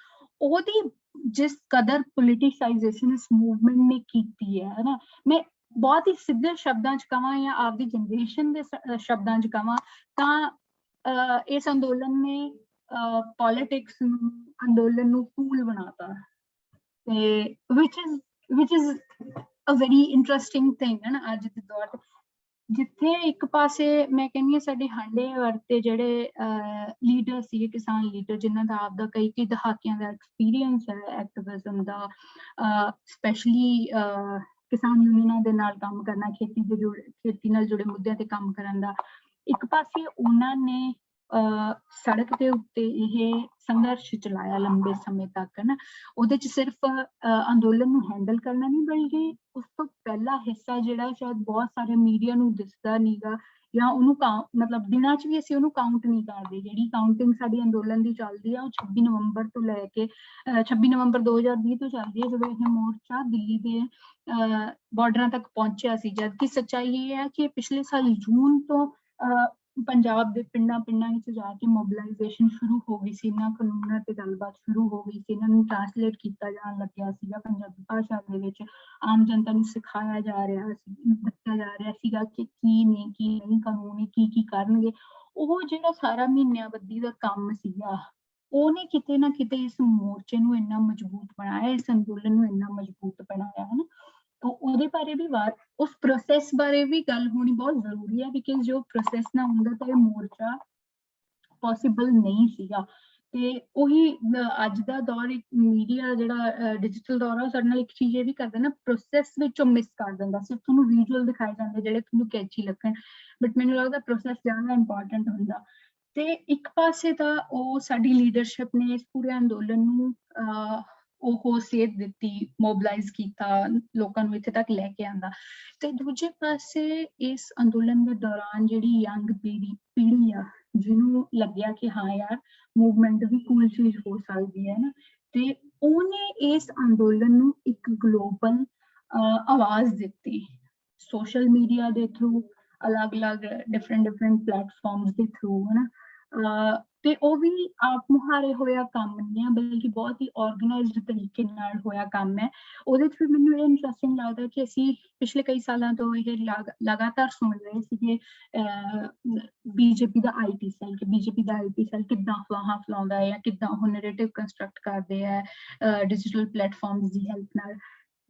ਉਹਦੀ ਜਿਸ ਕਦਰ ਪੋਲੀਟੀਸਾਈਜ਼ੇਸ਼ਨ ਇਸ ਮੂਵਮੈਂਟ ਨੇ ਕੀਤੀ ਹੈ, ਹਨਾ, ਮੈਂ ਬਹੁਤ ਹੀ ਸਿੱਧੇ ਸ਼ਬਦਾਂ 'ਚ ਕਹਾਂ ਜਾਂ ਆਪਦੀ ਜਨਰੇਸ਼ਨ ਦੇ ਸ਼ਬਦਾਂ 'ਚ ਕਹਾਂ ਤਾਂ ਇਸ ਅੰਦੋਲਨ ਨੇ ਪੋਲੀਟਿਕਸ ਨੂੰ, ਅੰਦੋਲਨ ਨੂੰ ਕੂਲ ਬਣਾਤਾ, ਤੇ which is a very interesting thing ਹੈ ਨਾ ਅੱਜ ਦੇ ਦੌਰ ਤੇ, ਜਿੱਥੇ ਇੱਕ ਪਾਸੇ ਮੈਂ ਕਹਿੰਦੀ ਹਾਂ ਸਾਡੇ ਹਾਂਡੇ ਵਰਤੇ ਜਿਹੜੇ ਲੀਡਰ ਸੀਗੇ, ਕਿਸਾਨ ਲੀਡਰ, ਜਿਨ੍ਹਾਂ ਦਾ ਆਪਦਾ ਕਈ ਦਹਾਕਿਆਂ ਦਾ ਐਕਸਪੀਰੀਅੰਸ ਹੈ ਐਕਟਿਵਿਜ਼ਮ ਦਾ, ਸਪੈਸ਼ਲੀ ਕਿਸਾਨ ਯੂਨੀਅਨਾਂ ਦੇ ਨਾਲ ਕੰਮ ਕਰਨਾ, ਖੇਤੀ ਨਾਲ ਜੁੜੇ ਮੁੱਦਿਆਂ ਤੇ ਕੰਮ ਕਰਨ ਦਾ। ਇੱਕ ਪਾਸੇ ਉਹਨਾਂ ਨੇ ਸੜਕ ਦੇ ਉੱਤੇ ਇਹ ਸੰਘਰਸ਼ ਚਲਾਇਆ ਲੰਬੇ ਸਮੇਂ ਤੱਕ ਹੈ ਨਾ। ਉਹਦੇ 'ਚ ਸਿਰਫ ਅੰਦੋਲਨ ਨੂੰ ਹੈਂਡਲ ਕਰਨਾ ਨਹੀਂ, ਬਲਕਿ ਉਸ ਤੋਂ ਪਹਿਲਾ ਹਿੱਸਾ ਜਿਹੜਾ ਸ਼ਾਇਦ ਬਹੁਤ ਸਾਰੇ ਮੀਡੀਆ ਨੂੰ ਦਿਸਦਾ ਨੀਗਾ, ਜਾਂ ਉਹਨੂੰ ਮਤਲਬ ਦਿਨਾਂ 'ਚ ਵੀ ਅਸੀਂ ਉਹਨੂੰ ਕਾਊਂਟ ਨਹੀਂ ਕਰਦੇ। ਜਿਹੜੀ ਕਾਊਂਟਿੰਗ ਸਾਡੀ ਅੰਦੋਲਨ ਦੀ ਚੱਲਦੀ ਆ ਉਹ 26 ਨਵੰਬਰ ਤੋਂ ਲੈ ਕੇ 26 ਨਵੰਬਰ 2020 ਤੋਂ ਚੱਲਦੀ ਹੈ, ਜਦੋਂ ਇਹ ਮੋਰਚਾ ਦਿੱਲੀ ਦੇ ਬਾਰਡਰਾਂ ਤੱਕ ਪਹੁੰਚਿਆ ਸੀ। ਜਦਕਿ ਸੱਚਾਈ ਇਹ ਹੈ ਕਿ ਪਿਛਲੇ ਸਾਲ ਜੂਨ ਤੋਂ ਪੰਜਾਬ ਦੇ ਪਿੰਡਾਂ ਵਿੱਚ ਜਾ ਕੇ ਮੋਬਿਲਾਈਜੇਸ਼ਨ ਸ਼ੁਰੂ ਹੋ ਗਈ ਸੀ, ਇਹਨਾਂ ਕਾਨੂੰਨਾਂ ਤੇ ਗੱਲਬਾਤ ਸ਼ੁਰੂ ਹੋ ਗਈ ਸੀ, ਇਹਨਾਂ ਨੂੰ ਟ੍ਰਾਂਸਲੇਟ ਕੀਤਾ ਜਾਣ ਲੱਗਿਆ ਸੀਗਾ ਪੰਜਾਬੀ ਭਾਸ਼ਾ ਦੇ ਵਿੱਚ, ਆਮ ਜਨਤਾ ਨੂੰ ਸਿਖਾਇਆ ਜਾ ਰਿਹਾ ਸੀ, ਦੱਸਿਆ ਜਾ ਰਿਹਾ ਸੀਗਾ ਕਿ ਕੀ ਨੇ ਕੀ ਨਹੀਂ ਕਾਨੂੰਨ, ਕੀ ਕਰਨਗੇ। ਉਹ ਜਿਹੜਾ ਸਾਰਾ ਮਹੀਨਿਆਂ ਬੱਧੀ ਦਾ ਕੰਮ ਸੀਗਾ, ਉਹਨੇ ਕਿਤੇ ਨਾ ਕਿਤੇ ਇਸ ਮੋਰਚੇ ਨੂੰ ਇੰਨਾ ਮਜ਼ਬੂਤ ਬਣਾਇਆ, ਇਸ ਅੰਦੋਲਨ ਨੂੰ ਇੰਨਾ ਮਜ਼ਬੂਤ ਬਣਾਇਆ ਹੈ ਨਾ। ਉਹਦੇ ਬਾਰੇ ਵੀ ਉਸ ਪ੍ਰੋਸੈਸ ਬਾਰੇ ਵੀ ਗੱਲ ਹੋਣੀ ਬਹੁਤ ਜ਼ਰੂਰੀ ਹੈ, ਬਿਕਾਜ਼ ਜੋ ਪ੍ਰੋਸੈਸ ਨਾ ਹੁੰਦਾ ਤਾਂ ਇਹ ਮੋਰਚਾ ਪੋਸੀਬਲ ਨਹੀਂ ਸੀਗਾ। ਤੇ ਉਹੀ ਅੱਜ ਦਾ ਦੌਰ, ਇੱਕ ਮੀਡੀਆ ਜਿਹੜਾ ਡਿਜੀਟਲ ਦੌਰ ਆ, ਸਾਡੇ ਨਾਲ ਇੱਕ ਚੀਜ਼ ਇਹ ਵੀ ਕਰਦਾ ਨਾ, ਪ੍ਰੋਸੈਸ ਵਿੱਚੋਂ ਮਿਸ ਕਰ ਦਿੰਦਾ। ਸਿਰਫ ਤੁਹਾਨੂੰ ਵਿਜ਼ੂਅਲ ਦਿਖਾਏ ਜਾਂਦੇ ਜਿਹੜੇ ਤੁਹਾਨੂੰ ਕੈਚੀ ਲੱਗਣ, ਬਟ ਮੈਨੂੰ ਲੱਗਦਾ ਪ੍ਰੋਸੈਸ ਜ਼ਿਆਦਾ ਇੰਪੋਰਟੈਂਟ ਹੁੰਦਾ। ਤੇ ਇੱਕ ਪਾਸੇ ਤਾਂ ਉਹ ਸਾਡੀ ਲੀਡਰਸ਼ਿਪ ਨੇ ਇਸ ਪੂਰੇ ਅੰਦੋਲਨ ਨੂੰ ਉਹ ਸੇਧ ਦਿੱਤੀ, ਮੋਬਿਲਾਈਜ਼ ਕੀਤਾ, ਲੋਕਾਂ ਨੂੰ ਇੱਥੇ ਤੱਕ ਲੈ ਕੇ ਆਂਦਾ। ਤੇ ਦੂਜੇ ਪਾਸੇ ਇਸ ਅੰਦੋਲਨ ਦੇ ਦੌਰਾਨ ਜਿਹੜੀ ਯੰਗ ਪੀੜ੍ਹੀ ਆ, ਜਿਹਨੂੰ ਲੱਗਿਆ ਕਿ ਹਾਂ ਯਾਰ ਮੂਵਮੈਂਟ ਵੀ ਕੂਲ ਚੀਜ਼ ਹੋ ਸਕਦੀ ਹੈ ਨਾ, ਤੇ ਉਹਨੇ ਇਸ ਅੰਦੋਲਨ ਨੂੰ ਇੱਕ ਗਲੋਬਲ ਆਵਾਜ਼ ਦਿੱਤੀ, ਸੋਸ਼ਲ ਮੀਡੀਆ ਦੇ ਥਰੂ, ਅਲੱਗ-ਅਲੱਗ ਡਿਫਰੈਂਟ ਪਲੇਟਫਾਰਮਸ ਦੇ ਥਰੂ, ਹੈ ਨਾ। ਤੇ ਉਹ ਵੀ ਆਪ ਮੁਹਾਰੇ ਹੋਇਆ ਕੰਮ ਨਹੀਂ ਹੈ, ਬਲਕਿ ਬਹੁਤ ਹੀ ਆਰਗੇਨਾਈਜ਼ਡ ਤਰੀਕੇ ਨਾਲ ਹੋਇਆ ਕੰਮ ਹੈ। ਉਹਦੇ 'ਚ ਵੀ ਮੈਨੂੰ ਇਹ ਇੰਟਰਸਟਿੰਗ ਲੱਗਦਾ ਕਿ ਅਸੀਂ ਪਿਛਲੇ ਕਈ ਸਾਲਾਂ ਤੋਂ ਇਹ ਲਗਾਤਾਰ ਸੁਣ ਰਹੇ ਸੀਗੇ ਬੀਜੇਪੀ ਦਾ ਆਈਟੀ ਸੈੱਲ ਕਿੱਦਾਂ ਅਫਵਾਹਾਂ ਫੈਲਾਉਂਦਾ ਹੈ, ਜਾਂ ਕਿੱਦਾਂ ਉਹ ਨੈਰੇਟਿਵ ਕੰਸਟਰਕਟ ਕਰਦੇ ਹੈ ਡਿਜੀਟਲ ਪਲੇਟਫਾਰਮਸ ਦੀ ਹੈਲਪ ਨਾਲ।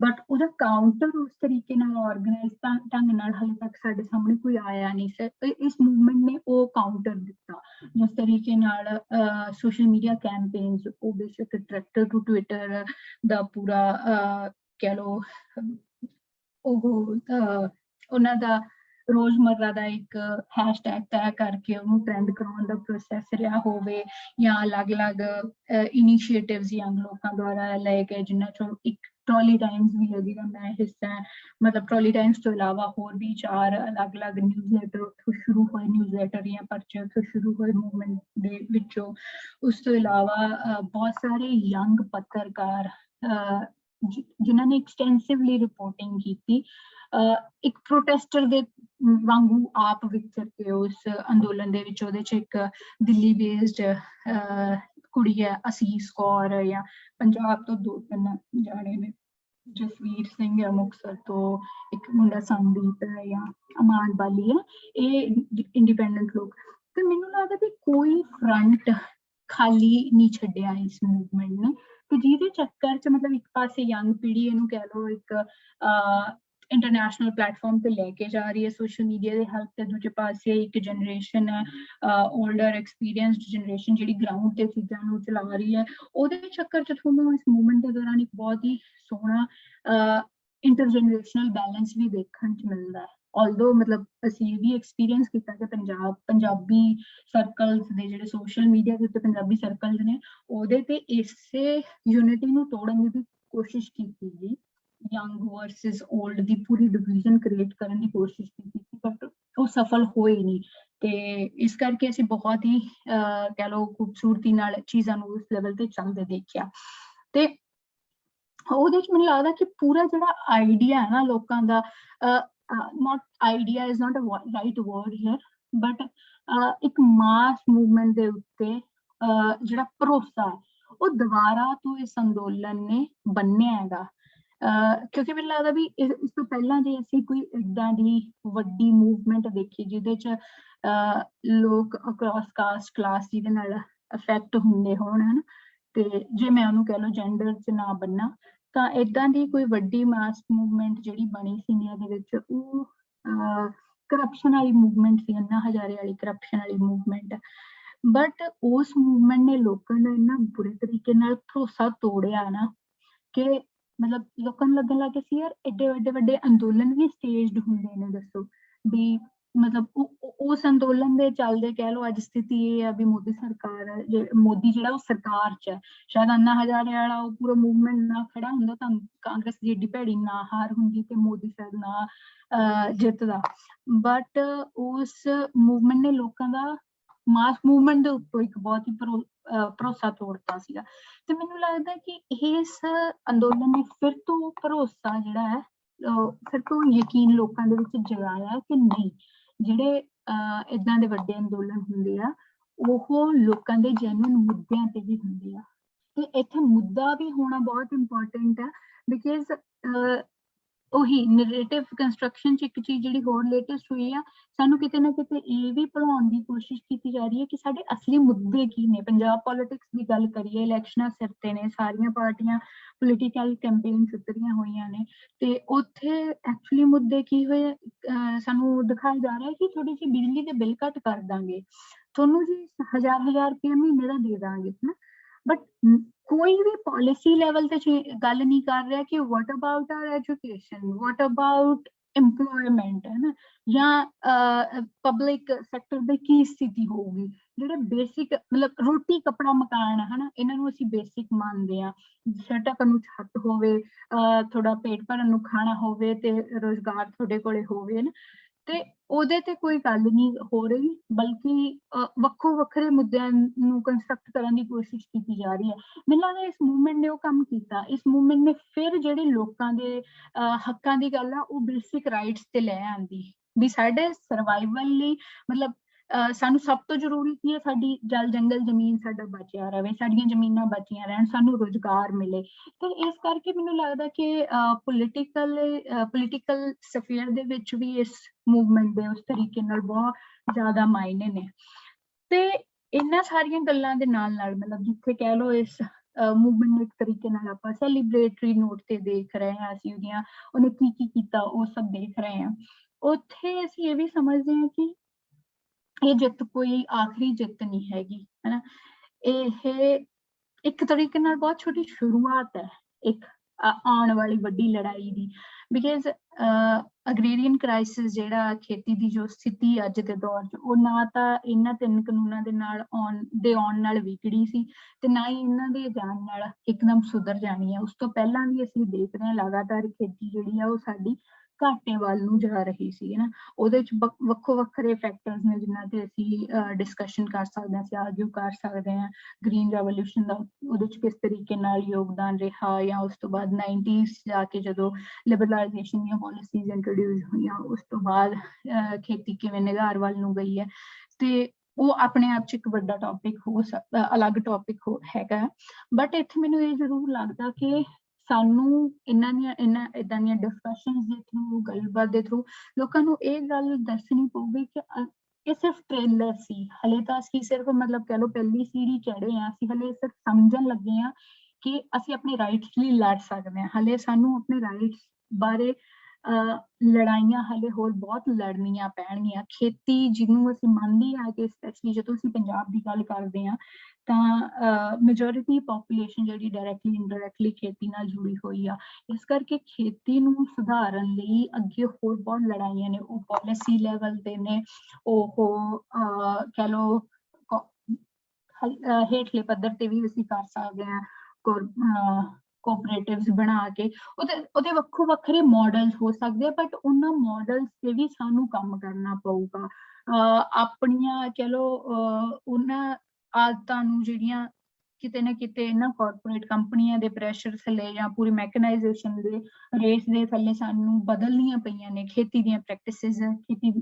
ਬਟ ਉਹਦਾ ਕਾਊਂਟਰ ਉਸ ਤਰੀਕੇ ਨਾਲ ਆਰਗੇਨਾਈਜ਼ ਢੰਗ ਨਾਲ ਹਾਲੇ ਤੱਕ ਸਾਡੇ ਸਾਹਮਣੇ ਕੋਈ ਆਇਆ ਨਹੀਂ ਸਰ। ਇਸ ਮੂਵਮੈਂਟ ਨੇ ਉਹ ਕਾਊਂਟਰ ਦਿੱਤਾ, ਜਿਸ ਤਰੀਕੇ ਨਾਲ ਸੋਸ਼ਲ ਮੀਡੀਆ ਕੈਂਪੇਨਸ, ਉਹ ਬੇਸ਼ੱਕ ਟਰੈਕਟਰ ਟੂ ਟਵਿੱਟਰ ਦਾ ਪੂਰਾ ਕਹਿ ਲਓ ਉਹ ਉਹਨਾਂ ਦਾ ਰੋਜ਼ਮर्रा ਦਾ ਇੱਕ ਹੈਸ਼ਟੈਗ ਤੈਅ ਕਰਕੇ ਉਹਨੂੰ ਟ੍ਰੈਂਡ ਕਰਾਉਣ ਦਾ ਪ੍ਰੋਸੈਸ ਰਿਹਾ ਹੋਵੇ, ਜਾਂ ਅਲੱਗ-ਅਲੱਗ ਇਨੀਸ਼ੀਏਟਿਵਸ ਯੰਗ ਲੋਕਾਂ ਦੁਆਰਾ ਲਏ ਗਏ, ਜਿਨ੍ਹਾਂ ਚੋਂ ਇੱਕ ਟਰੋਲੀ ਟਾਈਮਸ ਵੀ ਹੈ ਜਿਹਦਾ ਮੈਂ ਹਿੱਸਾ ਹੈ। ਮਤਲਬ ਟਰੋਲੀ ਟਾਈਮਸ ਤੋਂ ਇਲਾਵਾ ਹੋਰ ਵੀ 4 ਅਲੱਗ-ਅਲੱਗ ਨਿਊਜ਼ਲੈਟਰ ਉੱਥੋਂ ਸ਼ੁਰੂ ਹੋਏ, ਨਿਊਜ਼ਲੈਟਰ ਜਾਂ ਪਰਚੇ ਉੱਥੋਂ ਸ਼ੁਰੂ ਹੋਏ ਮੂਵਮੈਂਟ ਦੇ ਵਿੱਚੋਂ। ਉਸ ਤੋਂ ਇਲਾਵਾ ਬਹੁਤ ਸਾਰੇ ਯੰਗ ਪੱਤਰਕਾਰ ਜਿਨ੍ਹਾਂ ਨੇ ਐਕਸਟੈਂਸਿਵਲੀ ਰਿਪੋਰਟਿੰਗ ਕੀਤੀ, ਇੱਕ ਪ੍ਰੋਟੈਸਟਰ ਦੇ ਵਾਂਗੂ ਆਪ ਵਿਚਰ ਕੇ ਉਸ ਅੰਦੋਲਨ ਦੇ ਵਿੱਚ। ਉਹਦੇ 'ਚ ਇੱਕ ਦਿੱਲੀ ਬੇਸਡ ਕੁੜੀ ਹੈ ਅਸੀਸ ਕੌਰ, ਜਾਂ ਪੰਜਾਬ ਤੋਂ 2-3 ਜਾਣੇ ਨੇ, ਜਸਵੀਰ ਸਿੰਘ ਹੈ ਮੁਕਤਸਰ ਤੋਂ, ਇੱਕ ਮੁੰਡਾ ਸੰਦੀਪ ਹੈ, ਜਾਂ ਅਮਾਨ ਬਾਲੀ ਹੈ, ਇਹ ਇੰਡੀਪੈਂਡੈਂਟ ਲੋਕ। ਤੇ ਮੈਨੂੰ ਲੱਗਦਾ ਵੀ ਕੋਈ ਫਰੰਟ ਖਾਲੀ ਨਹੀਂ ਛੱਡਿਆ ਇਸ ਮੂਵਮੈਂਟ ਨੇ, ਤੇ ਜਿਹਦੇ ਚੱਕਰ 'ਚ ਮਤਲਬ ਇੱਕ ਪਾਸੇ ਯੰਗ ਪੀੜ੍ਹੀ, ਇਹਨੂੰ ਕਹਿ ਲਓ ਇੱਕ ਇੰਟਰਨੈਸ਼ਨਲ ਪਲੇਟਫਾਰਮ ਤੇ ਲੈ ਕੇ ਜਾ ਰਹੀ ਹੈ ਸੋਸ਼ਲ ਮੀਡੀਆ ਦੇ ਹੈਲਪ ਤੇ, ਦੂਜੇ ਪਾਸੇ ਇੱਕ ਜਨਰੇਸ਼ਨ ਹੈ ਓਲਡਰ ਐਕਸਪੀਰੀਅੰਸਡ ਜਨਰੇਸ਼ਨ ਜਿਹੜੀ ਗਰਾਊਂਡ ਤੇ ਚੀਜ਼ਾਂ ਨੂੰ ਚਲਾ ਰਹੀ ਹੈ। ਉਹਦੇ ਚੱਕਰ 'ਚ ਤੁਹਾਨੂੰ ਇਸ ਮੂਵਮੈਂਟ ਦੇ ਦੌਰਾਨ ਇੱਕ ਬਹੁਤ ਹੀ ਸੋਹਣਾ ਇੰਟਰਜਨਰੇਸ਼ਨਲ ਬੈਲੈਂਸ ਵੀ ਦੇਖਣ 'ਚ ਮਿਲਦਾ ਹੈ। ਆਲਦੋ ਮਤਲਬ ਅਸੀਂ ਇਹ ਵੀ ਐਕਸਪੀਰੀਅੰਸ ਕੀਤਾ ਕਿ ਪੰਜਾਬੀ ਸਰਕਲਸ ਦੇ ਜਿਹੜੇ ਸੋਸ਼ਲ ਮੀਡੀਆ ਦੇ ਉੱਤੇ ਪੰਜਾਬੀ ਸਰਕਲਸ ਨੇ, ਉਹਦੇ ਤੇ ਇਸੇ ਯੂਨਿਟੀ ਨੂੰ ਤੋੜਨ ਦੀ ਵੀ ਕੋਸ਼ਿਸ਼ ਕੀਤੀ ਗਈ, ਯੰਗ ਵਰਸਸ ਓਲਡ ਦੀ ਪੂਰੀ ਡਿਵੀਜ਼ਨ ਕ੍ਰੀਏਟ ਕਰਨ ਦੀ ਕੋਸ਼ਿਸ਼ ਕੀਤੀ, ਬਟ ਉਹ ਸਫਲ ਹੋਏ ਨਹੀਂ। ਤੇ ਇਸ ਕਰਕੇ ਅਸੀਂ ਬਹੁਤ ਹੀ ਕਹਿ ਲਓ ਖੂਬਸੂਰਤੀ ਨਾਲ ਚੀਜ਼ਾਂ ਨੂੰ ਉਸ ਲੈਵਲ ਤੇ ਚੱਲਦੇ ਦੇਖਿਆ। ਤੇ ਉਹਦੇ 'ਚ ਮੈਨੂੰ ਲੱਗਦਾ ਕਿ ਪੂਰਾ ਜਿਹੜਾ ਆਈਡੀਆ ਹੈ ਨਾ ਲੋਕਾਂ ਦਾ, not idea is not a right word here, but ਇੱਕ ਮਾਸ ਮੂਵਮੈਂਟ ਦੇ ਉੱਤੇ ਜਿਹੜਾ ਭਰੋਸਾ ਹੈ ਉਹ ਦੁਬਾਰਾ ਤੋਂ ਇਸ ਅੰਦੋਲਨ ਨੇ ਬੰਨਿਆ ਹੈਗਾ। ਕਿਉਂਕਿ ਮੈਨੂੰ ਲੱਗਦਾ ਵੀ ਇਸ ਤੋਂ ਪਹਿਲਾਂ ਜੇ ਅਸੀਂ ਕੋਈ ਏਦਾਂ ਦੀ ਵੱਡੀ ਮੂਵਮੈਂਟ ਦੇਖੀ ਜਿਹਦੇ 'ਚ ਲੋਕ ਅਕ੍ਰੋਸ ਕਾਸਟ ਕਲਾਸ ਜਿਹਦੇ ਨਾਲ ਅਫੈਕਟ ਹੁੰਦੇ ਹੋਣ, ਹੈ ਨਾ, ਤੇ ਜੇ ਮੈਂ ਉਹਨੂੰ ਕਹਿ ਲਓ ਜੈਂਡਰ 'ਚ ਨਾ ਬੰਨਾ, ਤਾਂ ਏਦਾਂ ਦੀ ਕੋਈ ਵੱਡੀ ਮਾਸ ਮੂਵਮੈਂਟ ਜਿਹੜੀ ਬਣੀ ਸੀ ਇੰਡੀਆ ਦੇ ਵਿੱਚ, ਉਹ ਕਰਪਸ਼ਨ ਵਾਲੀ ਮੂਵਮੈਂਟ ਸੀ, ਅੰਨਾ ਹਜ਼ਾਰੇ ਵਾਲੀ ਕਰਪਸ਼ਨ ਵਾਲੀ ਮੂਵਮੈਂਟ। ਬਟ ਉਸ ਮੂਵਮੈਂਟ ਨੇ ਲੋਕਾਂ ਦਾ ਇੰਨਾ ਬੁਰੇ ਤਰੀਕੇ ਨਾਲ ਭਰੋਸਾ ਤੋੜਿਆ ਨਾ ਕਿ ਮਤਲਬ ਲੋਕਾਂ ਨੂੰ ਲੱਗਣ ਲੱਗ ਗਿਆ ਸੀ ਯਾਰ ਐਡੇ ਵੱਡੇ ਅੰਦੋਲਨ ਵੀ ਸਟੇਜਡ ਹੁੰਦੇ ਨੇ, ਦੱਸੋ ਵੀ ਮਤਲਬ ਉਸ ਅੰਦੋਲਨ ਦੇ ਚੱਲਦੇ ਕਹਿ ਲਓ ਅੱਜ ਸਥਿਤੀ ਇਹ ਆ ਵੀ ਮੋਦੀ ਸਰਕਾਰ ਮੋਦੀ ਜਿਹੜਾ ਉਹ ਸਰਕਾਰ 'ਚ ਹੈ। ਸ਼ਾਇਦ ਅੰਨਾ ਹਜ਼ਾਰੇ ਵਾਲਾ ਉਹ ਪੂਰਾ ਮੂਵਮੈਂਟ ਨਾ ਖੜਾ ਹੁੰਦਾ ਤਾਂ ਕਾਂਗਰਸ ਦੀ ਏਡੀ ਭੈੜੀ ਨਾ ਹਾਰ ਹੁੰਦੀ ਤੇ ਮੋਦੀ ਸ਼ਾਇਦ ਨਾ ਜਿੱਤਦਾ। ਬਟ ਉਸ ਮੂਵਮੈਂਟ ਨੇ ਲੋਕਾਂ ਦਾ ਮਾਸ ਮੂਵਮੈਂਟ ਦੇ ਉੱਤੋਂ ਇੱਕ ਬਹੁਤ ਹੀ ਭਰੋਸਾ ਤੋੜਤਾ ਸੀਗਾ। ਤੇ ਮੈਨੂੰ ਲੱਗਦਾ ਕਿ ਇਸ ਅੰਦੋਲਨ ਨੇ ਫਿਰ ਤੋਂ ਭਰੋਸਾ ਜਿਹੜਾ ਹੈ ਫਿਰ ਤੋਂ ਯਕੀਨ ਲੋਕਾਂ ਦੇ ਵਿੱਚ ਜਗਾਇਆ ਕਿ ਨਹੀਂ, ਜਿਹੜੇ ਏਦਾਂ ਦੇ ਵੱਡੇ ਅੰਦੋਲਨ ਹੁੰਦੇ ਆ ਉਹ ਲੋਕਾਂ ਦੇ ਜੈਨੂਇਨ ਮੁੱਦਿਆਂ ਤੇ ਵੀ ਹੁੰਦੇ ਆ। ਤੇ ਇੱਥੇ ਮੁੱਦਾ ਵੀ ਹੋਣਾ ਬਹੁਤ ਇੰਪੋਰਟੈਂਟ ਹੈ ਬਿਕਾਜ਼ ਉਹੀ ਨੈਰੇਟਿਵ ਕੰਸਟਰਕਸ਼ਨ 'ਚ ਇੱਕ ਚੀਜ਼ ਜਿਹੜੀ ਹੋਰ ਲੇਟੈਸਟ ਹੋਈ ਆ, ਸਾਨੂੰ ਕਿਤੇ ਨਾ ਕਿਤੇ ਇਹ ਵੀ ਭੁਲਾਉਣ ਦੀ ਕੋਸ਼ਿਸ਼ ਕੀਤੀ ਜਾ ਰਹੀ ਹੈ ਕਿ ਸਾਡੇ ਅਸਲੀ ਮੁੱਦੇ ਕੀ ਨੇ। ਪੰਜਾਬ ਪੋਲੀਟਿਕਸ ਦੀ ਗੱਲ ਕਰੀਏ, ਇਲੈਕਸ਼ਨਾਂ ਸਿਰ ਤੇ ਨੇ, ਸਾਰੀਆਂ ਪਾਰਟੀਆਂ ਪੋਲੀਟੀਕਲ ਕੈਂਪੇਨ ਉਤਰੀਆਂ ਹੋਈਆਂ ਨੇ ਤੇ ਉੱਥੇ ਐਕਚੁਅਲੀ ਮੁੱਦੇ ਕੀ ਹੋਏ ਸਾਨੂੰ ਦਿਖਾਇਆ ਜਾ ਰਿਹਾ ਕਿ ਥੋੜੀ ਜਿਹੀ ਬਿਜਲੀ ਦੇ ਬਿੱਲ ਘੱਟ ਕਰ ਦਾਂਗੇ, ਤੁਹਾਨੂੰ ਜੀ 1000 ਰੁਪਏ ਮਹੀਨੇ ਦਾ ਦੇ ਦਾਂਗੇ ਹੈ ਨਾ। ਬਟ ਕੋਈ ਵੀ ਪਾਲਿਸੀ ਲੈਵਲ ਤੇ ਗੱਲ ਨਹੀਂ ਕਰ ਰਿਹਾ ਕਿ what about our education, what about employment ਹੈ ਨਾ, ਜਾਂ ਪਬਲਿਕ ਸੈਕਟਰ ਦੀ ਕੀ ਸਥਿਤੀ ਹੋਊਗੀ। ਜਿਹੜੇ ਬੇਸਿਕ ਮਤਲਬ ਰੋਟੀ ਕੱਪੜਾ ਮਕਾਨ ਹੈ ਨਾ, ਇਹਨਾਂ ਨੂੰ ਅਸੀਂ ਬੇਸਿਕ ਮੰਨਦੇ ਹਾਂ। ਢੱਕਣ ਨੂੰ ਛੱਤ ਹੋਵੇ, ਥੋੜਾ ਪੇਟ ਭਰਨ ਨੂੰ ਖਾਣਾ ਹੋਵੇ ਤੇ ਰੁਜ਼ਗਾਰ ਤੁਹਾਡੇ ਕੋਲੇ ਹੋਵੇ ਨਾ, ਤੇ ਉਹਦੇ ਤੇ ਕੋਈ ਗੱਲ ਨਹੀਂ ਹੋ ਰਹੀ, ਬਲਕਿ ਵੱਖੋ ਵੱਖਰੇ ਮੁੱਦਿਆਂ ਨੂੰ ਕੰਸਟਰਕਟ ਕਰਨ ਦੀ ਕੋਸ਼ਿਸ਼ ਕੀਤੀ ਜਾ ਰਹੀ ਹੈ। ਮੈਨੂੰ ਲੱਗਦਾ ਇਸ ਮੂਵਮੈਂਟ ਨੇ ਉਹ ਕੰਮ ਕੀਤਾ। ਇਸ ਮੂਵਮੈਂਟ ਨੇ ਫਿਰ ਜਿਹੜੇ ਲੋਕਾਂ ਦੇ ਹੱਕਾਂ ਦੀ ਗੱਲ ਆ ਉਹ ਬੇਸਿਕ ਰਾਈਟਸ ਤੇ ਲੈ ਆਂਦੀ ਵੀ ਸਾਡੇ ਸਰਵਾਈਵਲ ਲਈ ਮਤਲਬ ਸਾਨੂੰ ਸਭ ਤੋਂ ਜ਼ਰੂਰੀ ਕੀ ਹੈ, ਸਾਡੀ ਜਲ ਜੰਗਲ ਜ਼ਮੀਨ ਸਾਡਾ ਬਚਿਆ ਰਹੇ, ਸਾਡੀਆਂ ਜ਼ਮੀਨਾਂ ਬਚੀਆਂ ਰਹਿਣ, ਸਾਨੂੰ ਰੁਜ਼ਗਾਰ ਮਿਲੇ। ਤੇ ਇਸ ਕਰਕੇ ਮੈਨੂੰ ਲੱਗਦਾ ਕਿ ਪੋਲੀਟੀਕਲ ਸਫੀਅਰ ਦੇ ਵਿੱਚ ਵੀ ਇਸ ਮੂਵਮੈਂਟ ਦੇ ਉਸ ਤਰੀਕੇ ਨਾਲ ਬਹੁਤ ਜ਼ਿਆਦਾ ਮਾਇਨੇ ਨੇ। ਤੇ ਇਹਨਾਂ ਸਾਰੀਆਂ ਗੱਲਾਂ ਦੇ ਨਾਲ ਨਾਲ ਮਤਲਬ ਜਿੱਥੇ ਕਹਿ ਲਓ ਇਸ ਮੂਵਮੈਂਟ ਨੂੰ ਇੱਕ ਤਰੀਕੇ ਨਾਲ ਆਪਾਂ ਸੈਲੀਬ੍ਰੇਟਰੀ ਨੋਟ ਤੇ ਦੇਖ ਰਹੇ ਹਾਂ, ਅਸੀਂ ਉਹਨੇ ਕੀ ਕੀ ਕੀਤਾ ਉਹ ਸਭ ਦੇਖ ਰਹੇ ਹਾਂ। ਉੱਥੇ ਅਸੀਂ ਇਹ ਵੀ ਸਮਝਦੇ ਹਾਂ ਕਿ ਇਹ ਜਿੱਤ ਕੋਈ ਆਖਰੀ ਜਿੱਤ ਨਹੀਂ ਹੈਗੀ ਹੈ ਨਾ, ਇਹ ਇੱਕ ਤਰੀਕੇ ਨਾਲ ਬਹੁਤ ਛੋਟੀ ਸ਼ੁਰੂਆਤ ਹੈ ਇੱਕ ਆਉਣ ਵਾਲੀ ਵੱਡੀ ਲੜਾਈ ਦੀ। ਬਿਕਾਜ਼ ਅਗਰੇਰੀਅਨ ਕ੍ਰਾਈਸਿਸ ਜਿਹੜਾ ਖੇਤੀ ਦੀ ਜੋ ਸਥਿਤੀ ਅੱਜ ਦੇ ਦੌਰ 'ਚ ਉਹ ਨਾ ਤਾਂ ਇਹਨਾਂ 3 ਕਾਨੂੰਨਾਂ ਦੇ ਨਾਲ ਆਉਣ ਨਾਲ ਵਿਗੜੀ ਸੀ ਤੇ ਨਾ ਹੀ ਇਹਨਾਂ ਦੇ ਜਾਣ ਨਾਲ ਇੱਕਦਮ ਸੁਧਰ ਜਾਣੀ ਹੈ। ਉਸ ਤੋਂ ਪਹਿਲਾਂ ਵੀ ਅਸੀਂ ਦੇਖ ਰਹੇ ਹਾਂ ਲਗਾਤਾਰ ਖੇਤੀ ਜਿਹੜੀ ਆ ਉਹ ਸਾਡੀ ਘਾਟੇ ਵੱਲ ਨੂੰ ਜਾ ਰਹੀ ਸੀ ਨਾ। ਉਹਦੇ 'ਚ ਵੱਖੋ ਵੱਖਰੇ ਫੈਕਟਰਸ ਨੇ ਜਿਨ੍ਹਾਂ ਤੇ ਅਸੀਂ ਡਿਸਕਸ਼ਨ ਕਰ ਸਕਦੇ ਹਾਂ, ਅਸੀਂ ਆਰਗਿਊ ਕਰ ਸਕਦੇ ਹਾਂ। ਗ੍ਰੀਨ ਰੈਵੋਲਿਊਸ਼ਨ ਦਾ ਉਹਦੇ 'ਚ ਕਿਸ ਤਰੀਕੇ ਨਾਲ ਯੋਗਦਾਨ ਰਿਹਾ, ਜਾਂ ਉਸ ਤੋਂ ਬਾਅਦ 90s ਜਾ ਕੇ ਜਦੋਂ ਲਿਬਰਲਾਈਜੇਸ਼ਨ ਦੀਆਂ ਪਾਲਿਸੀਜ਼ ਇੰਟਰੋਡਿਊਸ ਹੋਈਆਂ, ਉਸ ਤੋਂ ਬਾਅਦ ਖੇਤੀ ਕਿਵੇਂ ਨਿਘਾਰ ਵੱਲ ਨੂੰ ਗਈ ਹੈ। ਤੇ ਉਹ ਆਪਣੇ ਆਪ 'ਚ ਇੱਕ ਵੱਡਾ ਟੌਪਿਕ ਹੋ ਸਕਦਾ, ਅਲੱਗ ਟੌਪਿਕ ਹੈਗਾ। ਬਟ ਇੱਥੇ ਮੈਨੂੰ ਇਹ ਜ਼ਰੂਰ ਲੱਗਦਾ ਕਿ ਸਾਨੂੰ ਏਦਾਂ ਦੀਆਂ ਡਿਸਕਸ਼ਨਸ ਦੇ ਥਰੂ, ਗੱਲਬਾਤ ਦੇ ਥਰੂ ਲੋਕਾਂ ਨੂੰ ਇਹ ਗੱਲ ਦੱਸਣੀ ਪਊਗੀ ਕਿ ਇਹ ਸਿਰਫ ਟ੍ਰੇਲਰ ਸੀ। ਹਲੇ ਤਾਂ ਅਸੀਂ ਸਿਰਫ ਮਤਲਬ ਕਹਿ ਲਓ ਪਹਿਲੀ ਸੀੜੀ ਚੜ੍ਹੇ ਹਾਂ, ਅਸੀਂ ਹਲੇ ਸਿਰਫ ਸਮਝਣ ਲੱਗੇ ਹਾਂ ਕਿ ਅਸੀਂ ਆਪਣੇ ਰਾਈਟਸ ਲਈ ਲੜ ਸਕਦੇ ਹਾਂ। ਹਲੇ ਸਾਨੂੰ ਆਪਣੇ ਰਾਈਟਸ ਬਾਰੇ ਲੜਾਈਆਂ ਹਲੇ ਹੋਰ ਬਹੁਤ ਲੜਨੀਆਂ ਪੈਣਗੀਆਂ। ਖੇਤੀ ਜਿਹਨੂੰ ਅਸੀਂ ਮੰਨਦੇ ਹਾਂ ਕਿ ਸਪੈਸ਼ਲੀ ਜਦੋਂ ਅਸੀਂ ਪੰਜਾਬ ਦੀ ਗੱਲ ਕਰਦੇ ਹਾਂ ਤਾਂ ਮੈਜੋਰਿਟੀ ਪੋਪੂਲੇਸ਼ਨ ਜਿਹੜੀ ਡਾਇਰੈਕਟਲੀ ਇਨਡਾਇਰੈਕਟਲੀ ਖੇਤੀ ਨਾਲ ਜੁੜੀ ਹੋਈ ਆ। ਇਸ ਕਰਕੇ ਖੇਤੀ ਨੂੰ ਸੁਧਾਰਨ ਲਈ ਅੱਗੇ ਹੋਰ ਬਹੁਤ ਲੜਾਈਆਂ ਨੇ, ਉਹ ਪਾਲਿਸੀ ਲੈਵਲ ਤੇ ਨੇ, ਉਹ ਕਹਿ ਲਓ ਹੇਠਲੇ ਪੱਧਰ ਤੇ ਵੀ ਅਸੀਂ ਕਰ ਸਕਦੇ ਹਾਂ। ਕੋਆਪਰੇਟਿਵਸ ਬਣਾ ਕੇ ਉਹਦੇ ਵੱਖੋ ਵੱਖਰੇ ਮਾਡਲਸ ਹੋ ਸਕਦੇ ਆ, ਬਟ ਉਹਨਾਂ ਮਾਡਲਸ ਤੇ ਵੀ ਸਾਨੂੰ ਕੰਮ ਕਰਨਾ ਪਊਗਾ। ਆਪਣੀਆਂ ਕਹਿ ਲਓ ਉਹਨਾਂ ਆਦਤਾਂ ਨੂੰ ਜਿਹੜੀਆਂ ਕਿਤੇ ਨਾ ਕਿਤੇ ਇਹਨਾਂ ਕਾਰਪੋਰੇਟ ਕੰਪਨੀਆਂ ਦੇ ਪ੍ਰੈਸ਼ਰ ਥੱਲੇ ਜਾਂ ਪੂਰੀ ਮੈਕਨਾਈਜੇਸ਼ਨ ਦੇ ਰੇਸ ਦੇ ਥੱਲੇ ਸਾਨੂੰ ਬਦਲਣੀਆਂ ਪਈਆਂ ਨੇ। ਖੇਤੀ ਦੀਆਂ ਪ੍ਰੈਕਟਿਸਿਸ, ਖੇਤੀ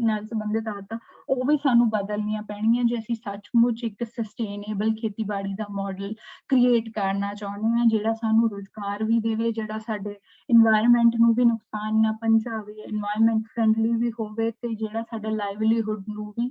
ਨਾਲ ਸੰਬੰਧਿਤ ਆਦਤਾਂ ਉਹ ਵੀ ਸਾਨੂੰ ਬਦਲਣੀਆਂ ਪੈਣਗੀਆਂ ਜੇ ਅਸੀਂ ਸੱਚਮੁੱਚ ਇੱਕ ਸਸਟੇਨੇਬਲ ਖੇਤੀਬਾੜੀ ਦਾ ਮਾਡਲ ਕ੍ਰੀਏਟ ਕਰਨਾ ਚਾਹੁੰਦੇ ਹਾਂ, ਜਿਹੜਾ ਸਾਨੂੰ ਰੁਜ਼ਗਾਰ ਵੀ ਦੇਵੇ, ਜਿਹੜਾ ਸਾਡੇ ਇਨਵਾਇਰਮੈਂਟ ਨੂੰ ਵੀ ਨੁਕਸਾਨ ਨਾ ਪਹੁੰਚਾਵੇ, ਇਨਵਾਇਰਮੈਂਟ ਫਰੈਂਡਲੀ ਵੀ ਹੋਵੇ, ਤੇ ਜਿਹੜਾ ਸਾਡਾ ਲਾਈਵਲੀਹੁੱਡ ਨੂੰ ਵੀ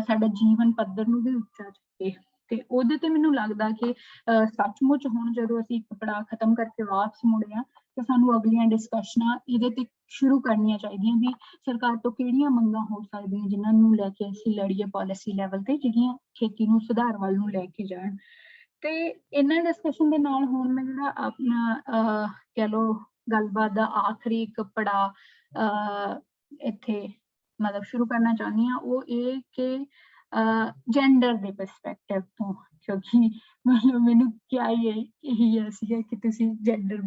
ਸਾਡਾ ਜੀਵਨ ਪੱਧਰ ਨੂੰ ਵੀ ਉੱਚਾ ਚੁੱਕੇ। ਤੇ ਉਹਦੇ ਤੇ ਮੈਨੂੰ ਲੱਗਦਾ ਕਿ ਸੱਚਮੁੱਚ ਹੁਣ ਜਦੋਂ ਅਸੀਂ ਇੱਕ ਪੜਾਅ ਖਤਮ ਕਰਕੇ ਵਾਪਸ ਮੁੜੇ ਹਾਂ ਤਾਂ ਸਾਨੂੰ ਅਗਲੀਆਂ ਡਿਸਕਸ਼ਨਾਂ ਇਹਦੇ ਤੇ ਸ਼ੁਰੂ ਕਰਨੀਆਂ ਚਾਹੀਦੀਆਂ ਵੀ ਸਰਕਾਰ ਤੋਂ ਕਿਹੜੀਆਂ ਮੰਗਾਂ ਹੋ ਸਕਦੀਆਂ ਜਿਨ੍ਹਾਂ ਨੂੰ ਲੈ ਕੇ ਅਸੀਂ ਲੜੀਏ ਪਾਲਿਸੀ ਲੈਵਲ ਤੇ, ਜਿਹੜੀਆਂ ਖੇਤੀ ਨੂੰ ਸੁਧਾਰ ਵੱਲ ਨੂੰ ਲੈ ਕੇ ਜਾਣ। ਤੇ ਇਹਨਾਂ ਡਿਸਕਸ਼ਨ ਦੇ ਨਾਲ ਹੁਣ ਮੈਂ ਜਿਹੜਾ ਆਪਣਾ ਕਹਿ ਲਓ ਗੱਲਬਾਤ ਦਾ ਆਖਰੀ ਇੱਕ ਪੜਾਅ ਇੱਥੇ मतलब शुरू करना चाहनी हाँ वो ये कि जेंडर दे परसपैक्टिव तो, क्योंकि मतलब मैनू क्या यही है कि तुसी जेंडर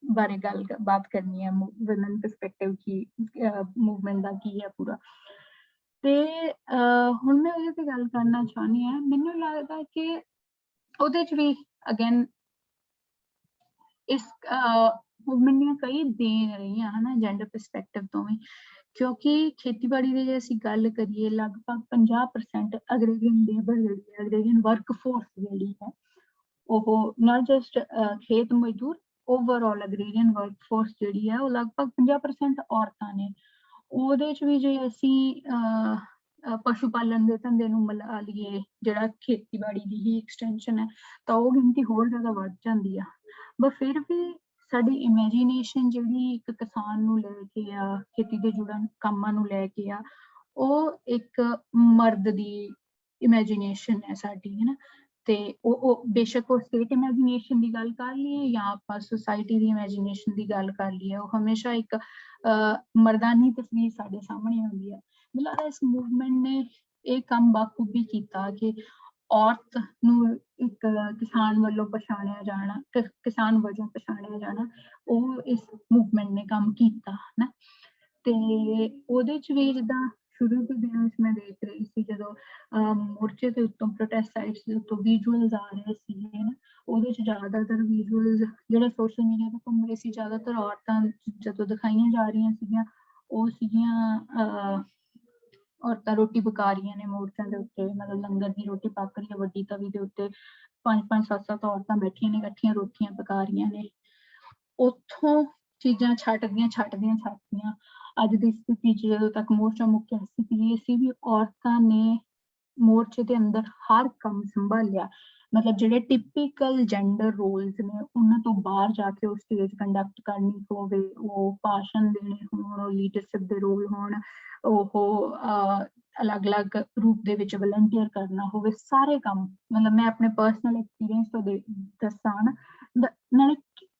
बारे बात करनी है, वुमेन परसपैक्टिव की मूवमेंट का की है पूरा। ते हुण मैं ओहदे ते गल करना चाहनी हाँ, मैनू लगदा कि ओहदे च भी अगेन इस मूवमेंट ਦੀਆਂ कई देन रही है ना जेंडर परसपैक्टिव तो भी, क्योंकि खेतीबाड़ी की जे असीं गल करिए लगभग 50% अग्रेरियन लेबर जिहड़ी है, अग्रेरियन वर्कफोर्स जिहड़ी है वो नॉट जस्ट खेत मजदूर, ओवरऑल अग्रेरियन वर्कफोर्स जिहड़ी है वो लगभग 50% औरतां ने। ਉਹਦੇ ਚ ਵੀ ਜੇ ਅਸੀਂ ਪਸ਼ੂ ਪਾਲਣ ਦੇ ਧੰਦੇ ਨੂੰ ਮਿਲਾ ਲਈਏ, ਜਿਹੜਾ ਖੇਤੀਬਾੜੀ ਦੀ ਹੀ ਐਕਸਟੈਂਸ਼ਨ ਹੈ, ਤਾਂ ਉਹ ਗਿਣਤੀ ਹੋਰ ਜ਼ਿਆਦਾ ਵੱਧ ਜਾਂਦੀ ਆ। ਬਟ ਫਿਰ ਵੀ ਸਾਡੀ ਇਮੈਜੀਨੇਸ਼ਨ ਜਿਹੜੀ ਇੱਕ ਕਿਸਾਨ ਨੂੰ ਲੈ ਕੇ ਆ, ਖੇਤੀ ਦੇ ਜੁੜਨ ਕੰਮਾਂ ਨੂੰ ਲੈ ਕੇ ਆ, ਉਹ ਇੱਕ ਮਰਦ ਦੀ ਇਮੈਜੀਨੇਸ਼ਨ ਹੈ ਸਾਡੀ, ਹੈ ਨਾ। ਤੇ ਉਹ ਬੇਸ਼ੱਕ ਉਹ ਸਟੇਟ ਇਮੈਜੀਨੇਸ਼ਨ ਦੀ ਗੱਲ ਕਰ ਲਈਏ ਜਾਂ ਆਪਾਂ ਸੁਸਾਇਟੀ ਦੀ ਇਮੈਜੀਨੇਸ਼ਨ ਦੀ ਗੱਲ ਕਰ ਲਈਏ, ਉਹ ਹਮੇਸ਼ਾ ਇੱਕ ਮਰਦਾਨੀ ਤਸਵੀਰ ਸਾਡੇ ਸਾਹਮਣੇ ਆਉਂਦੀ ਹੈ। ਮੈਨੂੰ ਲੱਗਦਾ ਇਸ ਮੂਵਮੈਂਟ ਨੇ ਇਹ ਕੰਮ ਬਾਖੂਬੀ ਕੀਤਾ ਕਿ ਔਰਤ ਨੂੰ ਇੱਕ ਕਿਸਾਨ ਵੱਲੋਂ ਪਛਾਣਿਆ ਜਾਣਾ, ਕਿਸਾਨ ਵਜੋਂ ਪਛਾਣਿਆ ਜਾਣਾ, ਉਹ ਇਸ ਮੂਵਮੈਂਟ ਨੇ ਕੰਮ ਕੀਤਾ ਨਾ। ਤੇ ਉਹਦੇ ਚ ਵੀ ਜਿੱਦਾਂ ਸ਼ੁਰੂ ਦੇ ਦਿਨਾਂ ਵਿੱਚ ਮੈਂ ਦੇਖ ਰਹੀ ਸੀ ਜਦੋਂ ਮੋਰਚੇ ਦੇ ਉੱਤੋਂ ਪ੍ਰੋਟੈਸਟ ਸਾਈਟਸ ਦੇ ਉੱਤੋਂ ਵਿਜ਼ੂਅਲਸ ਆ ਰਹੇ ਸੀਗੇ ਨਾ, ਉਹਦੇ ਚ ਜ਼ਿਆਦਾਤਰ ਵਿਜ਼ੂਅਲਸ ਜਿਹੜੇ ਸੋਸ਼ਲ ਮੀਡੀਆ ਤੇ ਘੁੰਮ ਰਹੇ ਸੀ, ਜ਼ਿਆਦਾਤਰ ਔਰਤਾਂ ਜਦੋਂ ਦਿਖਾਈਆਂ ਜਾ ਰਹੀਆਂ ਸੀਗੀਆਂ ਉਹ ਸੀਗੀਆਂ ਔਰਤਾਂ ਰੋਟੀ ਪਕਾ ਰਹੀਆਂ ਨੇ ਮੋਰਚਿਆਂ ਦੇ ਉੱਤੇ, ਮਤਲਬ ਲੰਗਰ ਦੀ ਰੋਟੀ ਪੱਕ ਰਹੀ ਹੈ ਵੱਡੀ ਤਵੀ ਦੇ ਉੱਤੇ, 5-5 7-7 ਔਰਤਾਂ ਬੈਠੀਆਂ ਨੇ ਇਕੱਠੀਆਂ ਰੋਟੀਆਂ ਪਕਾ ਰਹੀਆਂ ਨੇ। ਉੱਥੋਂ ਚੀਜ਼ਾਂ ਛੱਡਦੀਆਂ ਅੱਜ ਦੀ ਸਥਿਤੀ ਚ ਜਦੋਂ ਤੱਕ ਮੋਰਚਾ ਮੁੱਕਿਆ ਸਥਿਤੀ ਇਹ ਸੀ ਵੀ ਔਰਤਾਂ ਨੇ ਮੋਰਚੇ ਦੇ ਅੰਦਰ ਹਰ ਕੰਮ ਸੰਭਾਲਿਆ, ਮਤਲਬ ਜਿਹੜੇ ਟਿਪੀਕਲ ਜੈਂਡਰ ਰੋਲਸ ਨੇ ਉਹਨਾਂ ਤੋਂ ਬਾਹਰ ਜਾ ਕੇ ਉਹ ਸਟੇਜ ਕੰਡਕਟ ਕਰਨੀ ਹੋਵੇ, ਉਹ ਭਾਸ਼ਣ ਦੇਣੇ ਹੋਣ, ਉਹ ਲੀਡਰਸ਼ਿਪ ਦੇ ਰੋਲ ਹੋਣ, ਉਹ ਅਲੱਗ-ਅਲੱਗ ਰੂਪ ਦੇ ਵਿੱਚ ਵਲੰਟੀਅਰ ਕਰਨਾ ਹੋਵੇ, ਸਾਰੇ ਕੰਮ ਮਤਲਬ ਮੈਂ ਆਪਣੇ ਪਰਸਨਲ ਐਕਸਪੀਰੀਅੰਸ ਤੋਂ ਦੱਸਾਂ ਨਾ, ਨਾਲੇ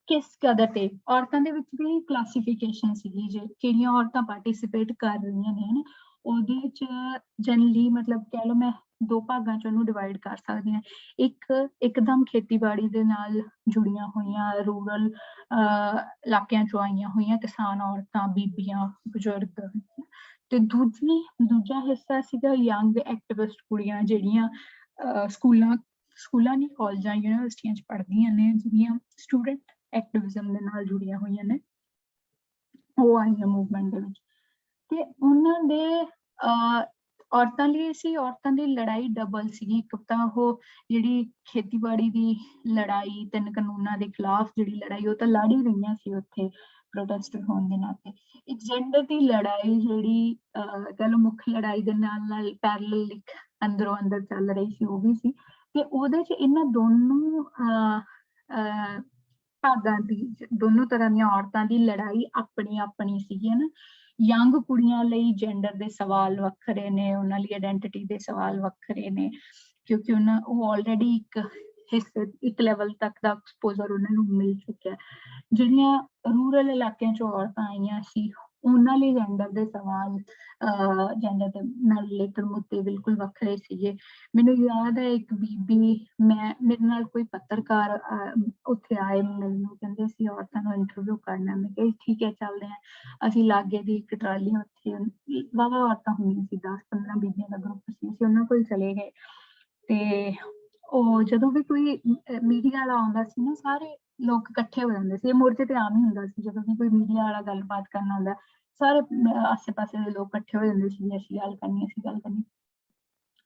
ਕਿਸ ਕਦਰ ਤੇ ਔਰਤਾਂ ਦੇ ਵਿੱਚ ਵੀ ਕਲਾਸੀਫਿਕੇਸ਼ਨ ਸੀਗੀ ਜੇ ਕਿਹੜੀਆਂ ਔਰਤਾਂ ਪਾਰਟੀਸਿਪੇਟ ਕਰ ਰਹੀਆਂ ਨੇ ਨਾ, ਉਹਦੇ ਚ ਜਨਰਲੀ ਮਤਲਬ ਕਹਿ ਲਓ ਮੈਂ 2 ਭਾਗਾਂ ਚ ਉਹਨੂੰ ਡਿਵਾਈਡ ਕਰ ਸਕਦੀ ਹਾਂ। ਇੱਕ ਇੱਕਦਮ ਖੇਤੀਬਾੜੀ ਦੇ ਨਾਲ ਜੁੜੀਆਂ ਹੋਈਆਂ ਰੂਰਲ ਇਲਾਕਿਆਂ ਚੋਂ ਆਈਆਂ ਹੋਈਆਂ ਕਿਸਾਨ ਔਰਤਾਂ, ਬੀਬੀਆਂ, ਬਜ਼ੁਰਗ, ਤੇ ਦੂਜਾ ਹਿੱਸਾ ਸੀਗਾ ਯੰਗ ਐਕਟਿਵਿਸਟ ਕੁੜੀਆਂ ਜਿਹੜੀਆਂ ਸਕੂਲਾਂ ਨਹੀਂ ਕਾਲਜਾਂ ਯੂਨੀਵਰਸਿਟੀਆਂ ਚ ਪੜ੍ਹਦੀਆਂ ਨੇ, ਜਿਹੜੀਆਂ ਸਟੂਡੈਂਟ ਐਕਟਿਵਿਜ਼ਮ ਦੇ ਨਾਲ ਜੁੜੀਆਂ ਹੋਈਆਂ ਨੇ, ਉਹ ਆਈਆਂ ਮੂਵਮੈਂਟ ਦੇ ਵਿੱਚ। ਤੇ ਉਹਨਾਂ ਦੇ ਔਰਤਾਂ ਲਈ ਸੀ, ਔਰਤਾਂ ਦੀ ਲੜਾਈ ਡਬਲ ਸੀਗੀ। ਇੱਕ ਤਾਂ ਉਹ ਜਿਹੜੀ ਖੇਤੀਬਾੜੀ ਦੀ ਲੜਾਈ, 3 ਕਾਨੂੰਨਾਂ ਦੇ ਖਿਲਾਫ ਜਿਹੜੀ ਲੜਾਈ ਉਹ ਤਾਂ ਲੜ ਹੀ ਰਹੀਆਂ ਸੀ ਉੱਥੇ ਪ੍ਰੋਟੈਸਟਰ ਹੋਣ ਦੇ ਨਾਤੇ। ਇੱਕ ਜੈਂਡਰ ਦੀ ਲੜਾਈ ਜਿਹੜੀ ਕਹਿ ਲਓ ਮੁੱਖ ਲੜਾਈ ਦੇ ਨਾਲ ਪੈਰਲਲ ਇੱਕ ਅੰਦਰੋਂ ਅੰਦਰ ਚੱਲ ਰਹੀ ਸੀ, ਉਹ ਵੀ ਸੀ। ਤੇ ਉਹਦੇ ਚ ਇਹਨਾਂ ਦੋਨੋਂ ਭਾਗਾਂ ਦੀ, ਦੋਨੋਂ ਤਰ੍ਹਾਂ ਦੀਆਂ ਔਰਤਾਂ ਦੀ ਲੜਾਈ ਆਪਣੀ ਸੀਗੀ ਨਾ। ਯੰਗ ਕੁੜੀਆਂ ਲਈ ਜੈਂਡਰ ਦੇ ਸਵਾਲ ਵੱਖਰੇ ਨੇ, ਉਹਨਾਂ ਲਈ ਆਇਡੈਂਟੀਟੀ ਦੇ ਸਵਾਲ ਵੱਖਰੇ ਨੇ, ਕਿਉਂਕਿ ਉਹ ਆਲਰੇਡੀ ਇੱਕ ਲੈਵਲ ਤੱਕ ਦਾ ਐਕਸਪੋਜ਼ਰ ਉਹਨਾਂ ਨੂੰ ਮਿਲ ਚੁੱਕਿਆ। ਜਿਹੜੀਆਂ ਰੂਰਲ ਇਲਾਕਿਆਂ ਚੋਂ ਔਰਤਾਂ ਆਈਆਂ ਸੀ ਉਹਨਾਂ ਲਈ ਜੈਂਡਰ ਦੇ ਸਵਾਲ, ਜੈਂਡਰ ਦੇ ਨਾਲ ਰਿਲੇਟਡ ਮੁੱਦੇ ਬਿਲਕੁਲ ਵੱਖਰੇ ਸੀਗੇ। ਮੈਨੂੰ ਯਾਦ ਹੈ ਇੱਕ ਬੀਬੀ, ਮੇਰੇ ਨਾਲ ਕੋਈ ਪੱਤਰਕਾਰ ਉੱਥੇ ਆਏ, ਮੈਨੂੰ ਕਹਿੰਦੇ ਅਸੀਂ ਔਰਤਾਂ ਨੂੰ ਇੰਟਰਵਿਊ ਕਰਨਾ। ਮੈਂ ਕਿਹਾ ਠੀਕ ਹੈ ਚੱਲਦੇ ਹਾਂ। ਅਸੀਂ ਲਾਗੇ ਦੀ ਇੱਕ ਟਰਾਲੀ, ਉੱਥੇ ਵਾਹਵਾ ਔਰਤਾਂ ਹੋਈਆਂ ਸੀ, 10-15 ਬੀਬੀਆਂ ਦਾ ਗਰੁੱਪ ਸੀ, ਅਸੀਂ ਉਹਨਾਂ ਕੋਲ ਚਲੇ ਗਏ। ਤੇ ਉਹ ਜਦੋਂ ਵੀ ਕੋਈ ਮੀਡੀਆ ਵਾਲਾ ਆਉਂਦਾ ਸੀ ਨਾ, ਸਾਰੇ ਲੋਕ ਇਕੱਠੇ ਹੋ ਜਾਂਦੇ ਸੀ। ਇਹ ਮੋਰਚੇ ਤੇ ਆਮ ਹੀ ਹੁੰਦਾ ਸੀ, ਜਦੋਂ ਵੀ ਕੋਈ ਮੀਡੀਆ ਵਾਲਾ ਗੱਲਬਾਤ ਕਰਨ ਆਉਂਦਾ ਸਾਰੇ ਆਸੇ ਪਾਸੇ ਦੇ ਲੋਕ ਇਕੱਠੇ ਹੋ ਜਾਂਦੇ ਸੀ, ਅਸੀਂ ਗੱਲ ਕਰਨੀ।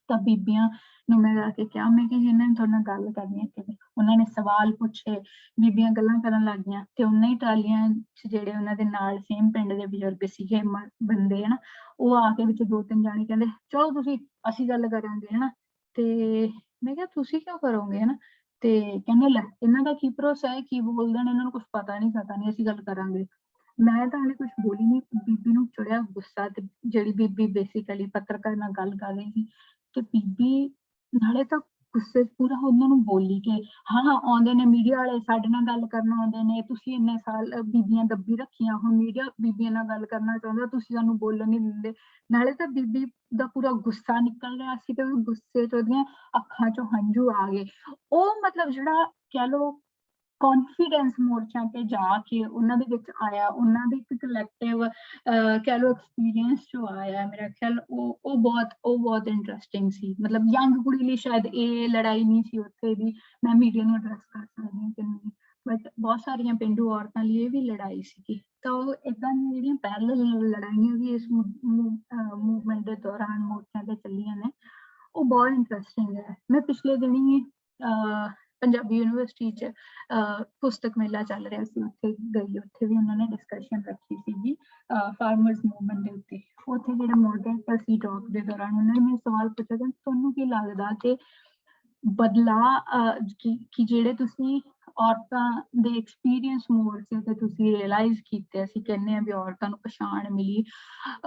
ਤਾਂ ਬੀਬੀਆਂ ਨੂੰ ਮੈਂ ਜਾ ਕੇ ਕਿਹਾ, ਮੈਂ ਕਿ ਜਿਹਨਾਂ ਨੇ ਤੁਹਾਡੇ ਨਾਲ ਗੱਲ ਕਰਨੀ ਹੈ ਕਿਵੇਂ, ਉਹਨਾਂ ਨੇ ਸਵਾਲ ਪੁੱਛੇ, ਬੀਬੀਆਂ ਗੱਲਾਂ ਕਰਨ ਲੱਗ ਗਈਆਂ। ਤੇ ਉਹਨਾਂ ਹੀ ਟਰਾਲੀਆਂ ਚ ਜਿਹੜੇ ਉਹਨਾਂ ਦੇ ਨਾਲ ਸੇਮ ਪਿੰਡ ਦੇ ਬਜ਼ੁਰਗ ਸੀਗੇ, ਬੰਦੇ ਹਨਾ, ਉਹ ਆ ਕੇ ਵਿੱਚ 2-3 ਜਾਣੇ ਕਹਿੰਦੇ ਚਲੋ ਤੁਸੀਂ, ਅਸੀਂ ਗੱਲ ਕਰਾਂਗੇ ਹਨਾ। ਤੇ ਮੈਂ ਕਿਹਾ ਤੁਸੀਂ ਕਿਉਂ ਕਰੋਗੇ ਹਨਾ। ਤੇ ਕਹਿੰਦੇ ਲੈ ਇਹਨਾਂ ਦਾ ਕੀ ਭਰੋਸਾ ਹੈ, ਕੀ ਬੋਲ ਦੇਣ, ਇਹਨਾਂ ਨੂੰ ਕੁਛ ਪਤਾ ਨਹੀਂ, ਅਸੀਂ ਗੱਲ ਕਰਾਂਗੇ। ਮੈਂ ਤਾਂ ਹਾਲੇ ਕੁਛ ਬੋਲੀ ਨਹੀਂ, ਬੀਬੀ ਨੂੰ ਚੜਿਆ ਗੁੱਸਾ। ਤੇ ਜਿਹੜੀ ਬੀਬੀ ਬੇਸਿਕਲੀ ਪੱਤਰਕਾਰ ਨਾਲ ਗੱਲ ਕਰ ਰਹੀ ਸੀ, ਤੇ ਬੀਬੀ ਨਾਲੇ ਤਾਂ ਗੁੱਸੇ 'ਚ ਪੂਰਾ ਉਹਨਾਂ ਨੂੰ ਬੋਲੀ ਕਿ ਹਾਂ ਆਉਂਦੇ ਨੇ ਮੀਡੀਆ ਵਾਲੇ ਸਾਡੇ ਨਾਲ ਗੱਲ ਕਰਨ ਆਉਂਦੇ ਨੇ, ਤੁਸੀਂ ਇੰਨੇ ਸਾਲ ਬੀਬੀਆਂ ਦੱਬੀ ਰੱਖੀਆਂ, ਹੁਣ ਮੀਡੀਆ ਬੀਬੀਆਂ ਨਾਲ ਗੱਲ ਕਰਨਾ ਚਾਹੁੰਦਾ, ਤੁਸੀਂ ਸਾਨੂੰ ਬੋਲਣ ਨਹੀਂ ਦਿੰਦੇ। ਨਾਲੇ ਤਾਂ ਬੀਬੀ ਦਾ ਪੂਰਾ ਗੁੱਸਾ ਨਿਕਲ ਰਿਹਾ ਸੀ ਤੇ ਉਹ ਗੁੱਸੇ 'ਚ ਉਹਦੀਆਂ ਅੱਖਾਂ 'ਚੋਂ ਹੰਝੂ ਆ ਗਏ। ਉਹ ਮਤਲਬ ਜਿਹੜਾ ਕਹਿ ਲਓ ਕੌਨਫੀਡੈਂਸ ਮੋਰਚਿਆਂ ਤੇ ਜਾ ਕੇ ਉਹਨਾਂ ਦੇ ਵਿੱਚ ਆਇਆ, ਉਹਨਾਂ ਦੇ ਇੱਕ ਕਲੈਕਟਿਵ ਕਹਿ ਲਓ ਐਕਸਪੀਰੀਅੰਸ ਜੋ ਆਇਆ, ਮੇਰਾ ਖਿਆਲ ਉਹ ਬਹੁਤ ਇੰਟਰਸਟਿੰਗ ਸੀ। ਮਤਲਬ ਯੰਗ ਕੁੜੀ ਲਈ ਸ਼ਾਇਦ ਇਹ ਲੜਾਈ ਨਹੀਂ ਸੀ ਉੱਥੇ ਦੀ, ਮੈਂ ਮੀਡੀਆ ਨੂੰ ਐਡਰੈਸ ਕਰ ਸਕਦੀ ਹਾਂ ਕਿ ਨਹੀਂ, ਬਟ ਬਹੁਤ ਸਾਰੀਆਂ ਪੇਂਡੂ ਔਰਤਾਂ ਲਈ ਇਹ ਵੀ ਲੜਾਈ ਸੀਗੀ। ਤਾਂ ਉਹ ਏਦਾਂ ਦੀਆਂ ਜਿਹੜੀਆਂ ਪੈਰਲਲ ਲੜਾਈਆਂ ਵੀ ਇਸ ਮੂਵਮੈਂਟ ਦੇ ਦੌਰਾਨ ਮੋਰਚਿਆਂ ਤੇ ਚੱਲੀਆਂ ਨੇ, ਉਹ ਬਹੁਤ ਇੰਟਰਸਟਿੰਗ ਹੈ। ਮੈਂ ਪਿਛਲੇ ਦਿਨੀ ਪੰਜਾਬੀ ਯੂਨੀਵਰਸਿਟੀ 'ਚ ਪੁਸਤਕ ਮੇਲਾ ਚੱਲ ਰਿਹਾ ਸੀ, ਉੱਥੇ ਗਈ, ਉੱਥੇ ਵੀ ਉਹਨਾਂ ਨੇ ਡਿਸਕਸ਼ਨ ਰੱਖੀ ਸੀਗੀ ਫਾਰਮਰਸ ਮੂਵਮੈਂਟ ਦੇ ਉੱਤੇ। ਉੱਥੇ ਜਿਹੜਾ ਮੋਡਰੇਟਰ ਸੀ ਟਾਕ ਦੇ ਦੌਰਾਨ ਉਹਨਾਂ ਨੇ ਮੈਨੂੰ ਸਵਾਲ ਪੁੱਛਿਆ ਕਿ ਤੁਹਾਨੂੰ ਕੀ ਲੱਗਦਾ ਕਿ ਬਦਲਾਅ ਕਿ ਜਿਹੜੇ ਤੁਸੀਂ ਔਰਤਾਂ ਦੇ ਐਕਸਪੀਰੀਅੰਸ ਮੋਰਚੇ ਤੇ ਤੁਸੀਂ ਰਿਅਲਾਈਜ਼ ਕੀਤੇ, ਅਸੀਂ ਕਹਿੰਦੇ ਹਾਂ ਵੀ ਔਰਤਾਂ ਨੂੰ ਪਛਾਣ ਮਿਲੀ,